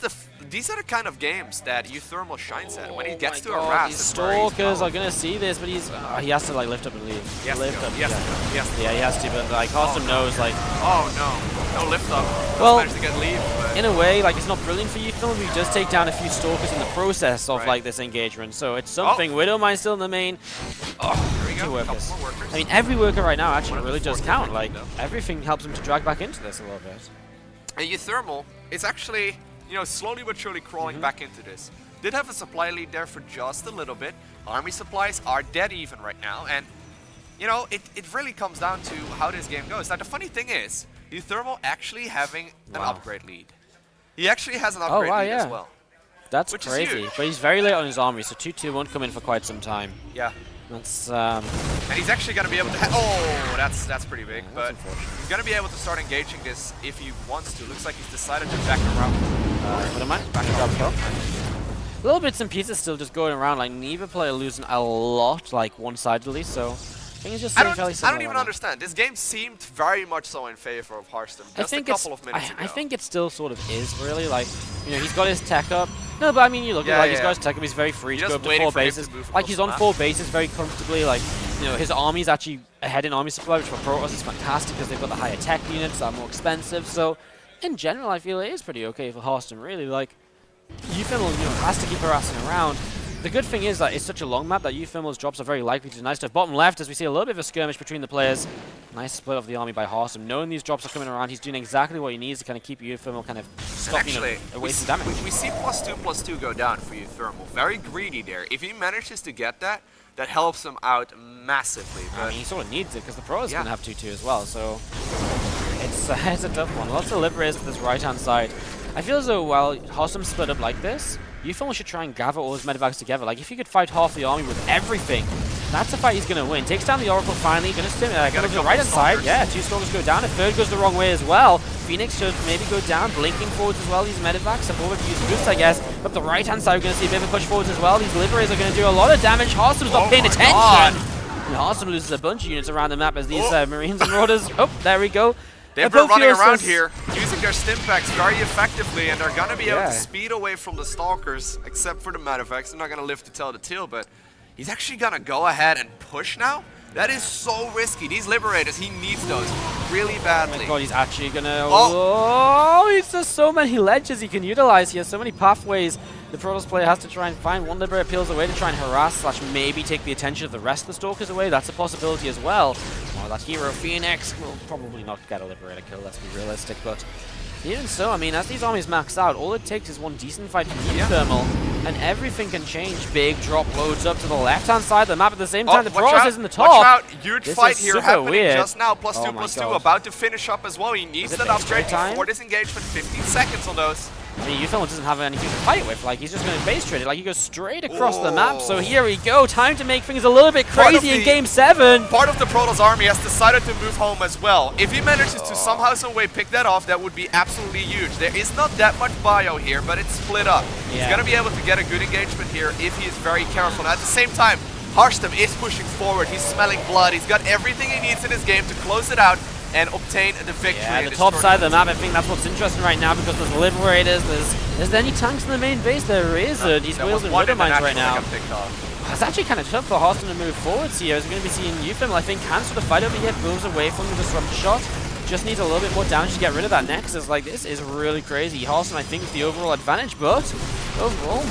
these are the kind of games that uThermal shines at. When he gets to God, harass, these it's where he's stalkers are powerful. gonna see this, but he has to like lift up and leave. He has to Lift go. up, He has to go. He has to go. yeah, he has to, but like Harstem knows like. Oh no lift up. Well, Managed to get leave. But in a way, like it's not brilliant for uThermal. He does take down a few stalkers in the process of Right. like this engagement, so it's something. Widow Mine still in the main. Oh, there we 2 go. workers. Couple more workers. I mean, every worker right now actually One of the really does 4 count. workers, Like though. everything helps him to drag back into this a little bit. And uThermal is actually, slowly but surely crawling back into this. Did have a supply lead there for just a little bit. Army supplies are dead even right now, and it really comes down to how this game goes. Now the funny thing is, uThermal actually having an upgrade lead. He actually has an upgrade lead as well. That's Which is crazy. huge. But he's very late on his army, so 2-2 won't come in for quite some time. Yeah. That's And he's actually going to be able to. Oh, that's pretty big. that's But unfortunate. he's going to be able to start engaging this if he wants to. Looks like he's decided to back around. what am I? Back and grab kill. Little bits and pieces still just going around. Like neither player losing a lot, like one-sidedly. So I think it's just I fairly don't similar even right now. understand. This game seemed very much so in favor of Harstem just a couple of minutes ago. I think it still sort of is really like he's got his tech up. No, but I mean you look at Yeah, like he's yeah. got his tech up. He's very free to You're go just up to waiting 4 for him to bases. move Like across he's the on map. 4 bases very comfortably. Like his army's actually ahead in army supply, which for Protoss is fantastic because they've got the higher tech units that are more expensive. So in general, I feel it is pretty okay for Harstem. Really, like uThermal has to keep harassing around. The good thing is that it's such a long map that uThermal's drops are very likely to do nice stuff. Bottom left, as we see a little bit of a skirmish between the players. Nice split of the army by Harstem. Knowing these drops are coming around, he's doing exactly what he needs to kind of keep uThermal kind of stopping away from damage. We see +2/+2 go down for uThermal. Very greedy there. If he manages to get that, that helps him out massively. I But mean, he sort of needs it because the Pro is Yeah. going to have 2-2 as well, so it's a tough one. Lots of liberators to this right-hand side. I feel as though while Harstem split up like this, uThermal should try and gather all his medevacs together. Like, if he could fight half the army with everything, that's a fight he's going to win. Takes down the Oracle finally, going to stim Got a to the couple right-hand side. stalkers. Yeah, 2 stalkers go down. A third goes the wrong way as well. Phoenix should maybe go down, blinking forwards as well. These medevacs have already used boosts, I guess. Up the right-hand side, we're going to see a bit of a push forwards as well. These liberators are going to do a lot of damage. Harstem's not paying my attention. God. And Harstem loses a bunch of units around the map as these Marines and Marauders. Oh, there we go. they've been running Apotheosis. around here, using their stimpacks very effectively, and they're going to be able Yeah. to speed away from the Stalkers, except for the medevacs. They're not going to live to tell the tale, but he's actually going to go ahead and push now? That is so risky. These Liberators, he needs those really badly. God, he's actually gonna. Oh. Oh, he's just so many ledges he can utilize here, so many pathways. The Protoss player has to try and find one Liberator peels away to try and harass / maybe take the attention of the rest of the Stalkers away. That's a possibility as well. Well, that hero Phoenix will probably not get a Liberator kill, let's be realistic, but even so, I mean, as these armies max out, all it takes is one decent fight from uThermal, and everything can change. Big drop loads up to the left-hand side of the map at the same time. The watch Protoss out, is in the top. Watch out, huge This fight is here super happening weird. just now. Oh my +2/+2, God. about to finish up as well. He needs it that base upgrade trade time? before this engagement. 15 seconds on those. I mean, uThermal doesn't have anything to fight with. Like, he's just going to base trade it. Like, he goes straight across the map. So here we go. Time to make things a little bit Part of crazy in the- Game 7. Part of the Protoss army has decided to move home as well. If he manages to somehow, some way pick that off, that would be absolutely huge. There is not that much bio here, but it's split up. He's Yeah. going to be able to get a good engagement here if he is very careful. And at the same time, Harstem is pushing forward. He's smelling blood. He's got everything he needs in his game to close it out and obtain the victory. Yeah, in the this top side of the tournament. map, I think that's what's interesting right now because there's Liberators, there's any tanks in the main base? There isn't. He's There was wielding one Widow in the Mines right natural now. that got picked off. It's actually kind of tough for Harstem to move forwards here. As we're going to be seeing uThermal, I think, can sort of fight over here, moves away from the disrupt shot. Just needs a little bit more damage to get rid of that Nexus. Like, this is really crazy. Harstem, I think, with the overall advantage, but overall,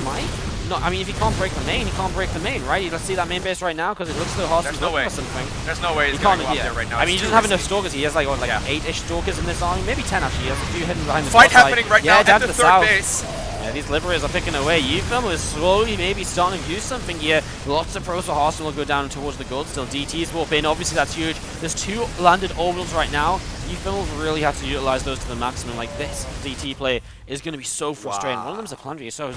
no, I mean, if he can't break the main, he can't break the main, right? Let's see that main base right now because it looks as though Harstem's There's no looking way. for something. There's no way He he's can't going to go up yeah. there right now. I mean, he It's doesn't too have enough risky. stalkers. He has like, what, like 8-ish stalkers in this army. Maybe 10 actually. He has a few hidden behind the Fight top side. happening right Yeah, now down at to the the third south. base. Yeah, these Liberators are picking away. uThermal is slowly maybe starting to do something here. Lots of pros for Harstem will go down towards the gold. Still DTs will in. Obviously, that's huge. There's 2 landed orbitals right now. uThermal really have to utilize those to the maximum. Like, this DT play is going to be so frustrating. One of them's a plunger. So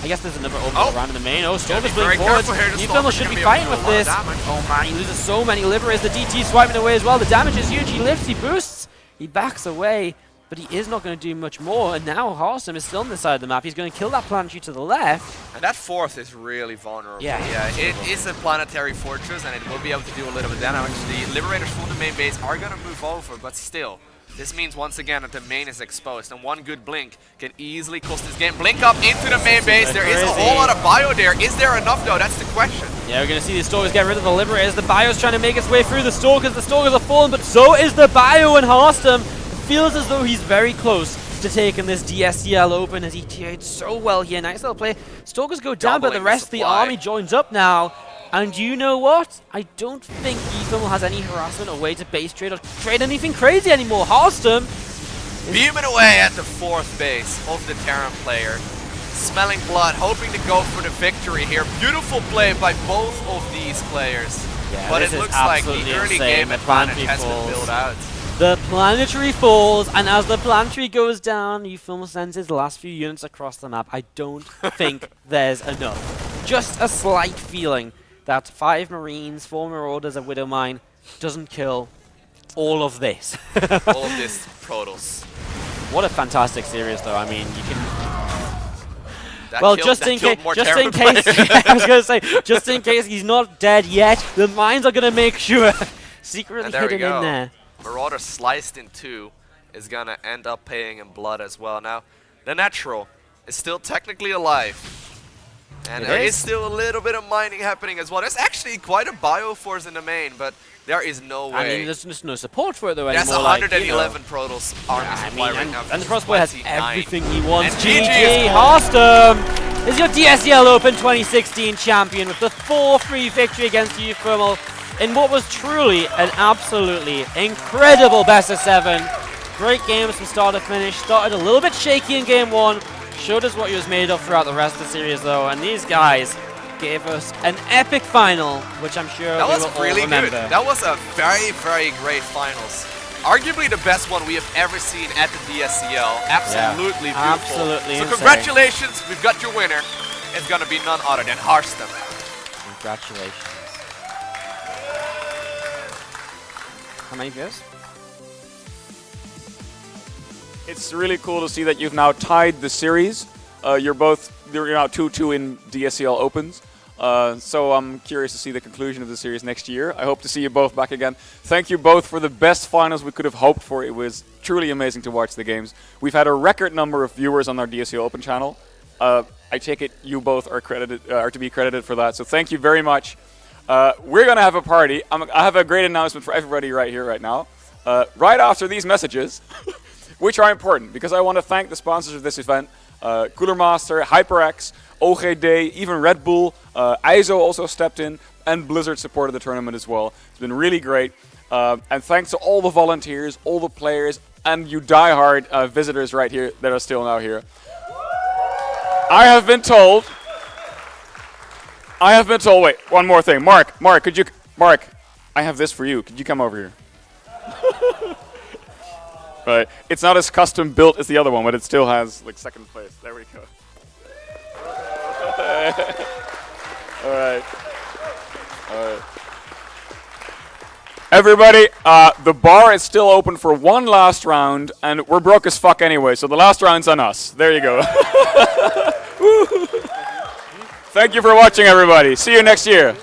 I guess there's another orbital around in the main. Oh, Stalker's be very moving forwards. careful here. The uThermal Stalker's should gonna be be able fighting to with do a lot of this. damage. Oh man, he loses so many Liberators. The DT swiping away as well. The damage is huge. He lifts, he boosts, he backs away. but he is not going to do much more. And now Harstem is still on this side of the map. He's going to kill that planetary to the left. And that fourth is really vulnerable. Yeah. It is a planetary fortress, and it will be able to do a little bit of damage. The Liberators from the main base are going to move over, but still. This means once again that the main is exposed, and one good blink can easily cost this game. Blink up into the main base. There is a whole lot of bio there. Is there enough though? That's the question. Yeah, we're going to see the Stalkers get rid of the Liberators. The Bio's trying to make its way through the Stalkers. The Stalkers are falling, but so is the Bio, and Harstem feels as though he's very close to taking this DSCL open as he TA'd so well here. Nice little play. Stalkers go down, but the rest of the army joins up now. And you know what? I don't think uThermal has any harassment or way to base trade or trade anything crazy anymore. Harstem beaming away at the fourth base of the Terran player. Smelling blood, hoping to go for the victory here. Beautiful play by both of these players. Yeah, but it looks like the early game advantage has been built out. The planetary falls, and as the planetary goes down, uThermal sends his last few units across the map. I don't think there's enough. Just a slight feeling that 5 Marines, 4 Marauders, a Widow Mine doesn't kill all of this. All of this Protoss. What a fantastic series, though. I mean, you can. Just in case, I was gonna say, just in case he's not dead yet, the mines are gonna make sure secretly hidden in there. Marauder sliced in 2 is gonna end up paying in blood as well. Now, the natural is still technically alive. And there is still a little bit of mining happening as well. There's actually quite a bioforce in the main, but there is no way. I mean, there's just no support for it though anymore. That's 111 Protoss army supply right now. And the Crossbow has everything he wants. GG Harstem is your DSCL Open 2016 champion with the 4-3 victory against uThermal in what was truly an absolutely incredible best of 7. Great games from start to finish. Started a little bit shaky in game 1. Showed us what he was made of throughout the rest of the series, though, and these guys gave us an epic final, which I'm sure that we was will really all remember. Good. That was a very, very great finals. Arguably the best one we have ever seen at the DSCL. Absolutely beautiful. Absolutely so insane. Congratulations, we've got your winner. It's going to be none other than Harstem. Congratulations. How many viewers? It's really cool to see that you've now tied the series. You're now 2-2 in DSCL Opens. So I'm curious to see the conclusion of the series next year. I hope to see you both back again. Thank you both for the best finals we could have hoped for. It was truly amazing to watch the games. We've had a record number of viewers on our DSCL Open channel. I take it you both are to be credited for that. So thank you very much. We're going to have a party. I have a great announcement for everybody right here, right now. Right after these messages, which are important because I want to thank the sponsors of this event. Cooler Master, HyperX, OGD, even Red Bull, ISO also stepped in, and Blizzard supported the tournament as well. It's been really great. And thanks to all the volunteers, all the players, and you diehard visitors right here that are still now here. I have been told, wait, one more thing. Mark, I have this for you. Could you come over here? Right. It's not as custom built as the other one, but it still has like second place. There we go. All right. Everybody, the bar is still open for one last round, and we're broke as fuck anyway, so the last round's on us. There you go. Thank you for watching, everybody. See you next year.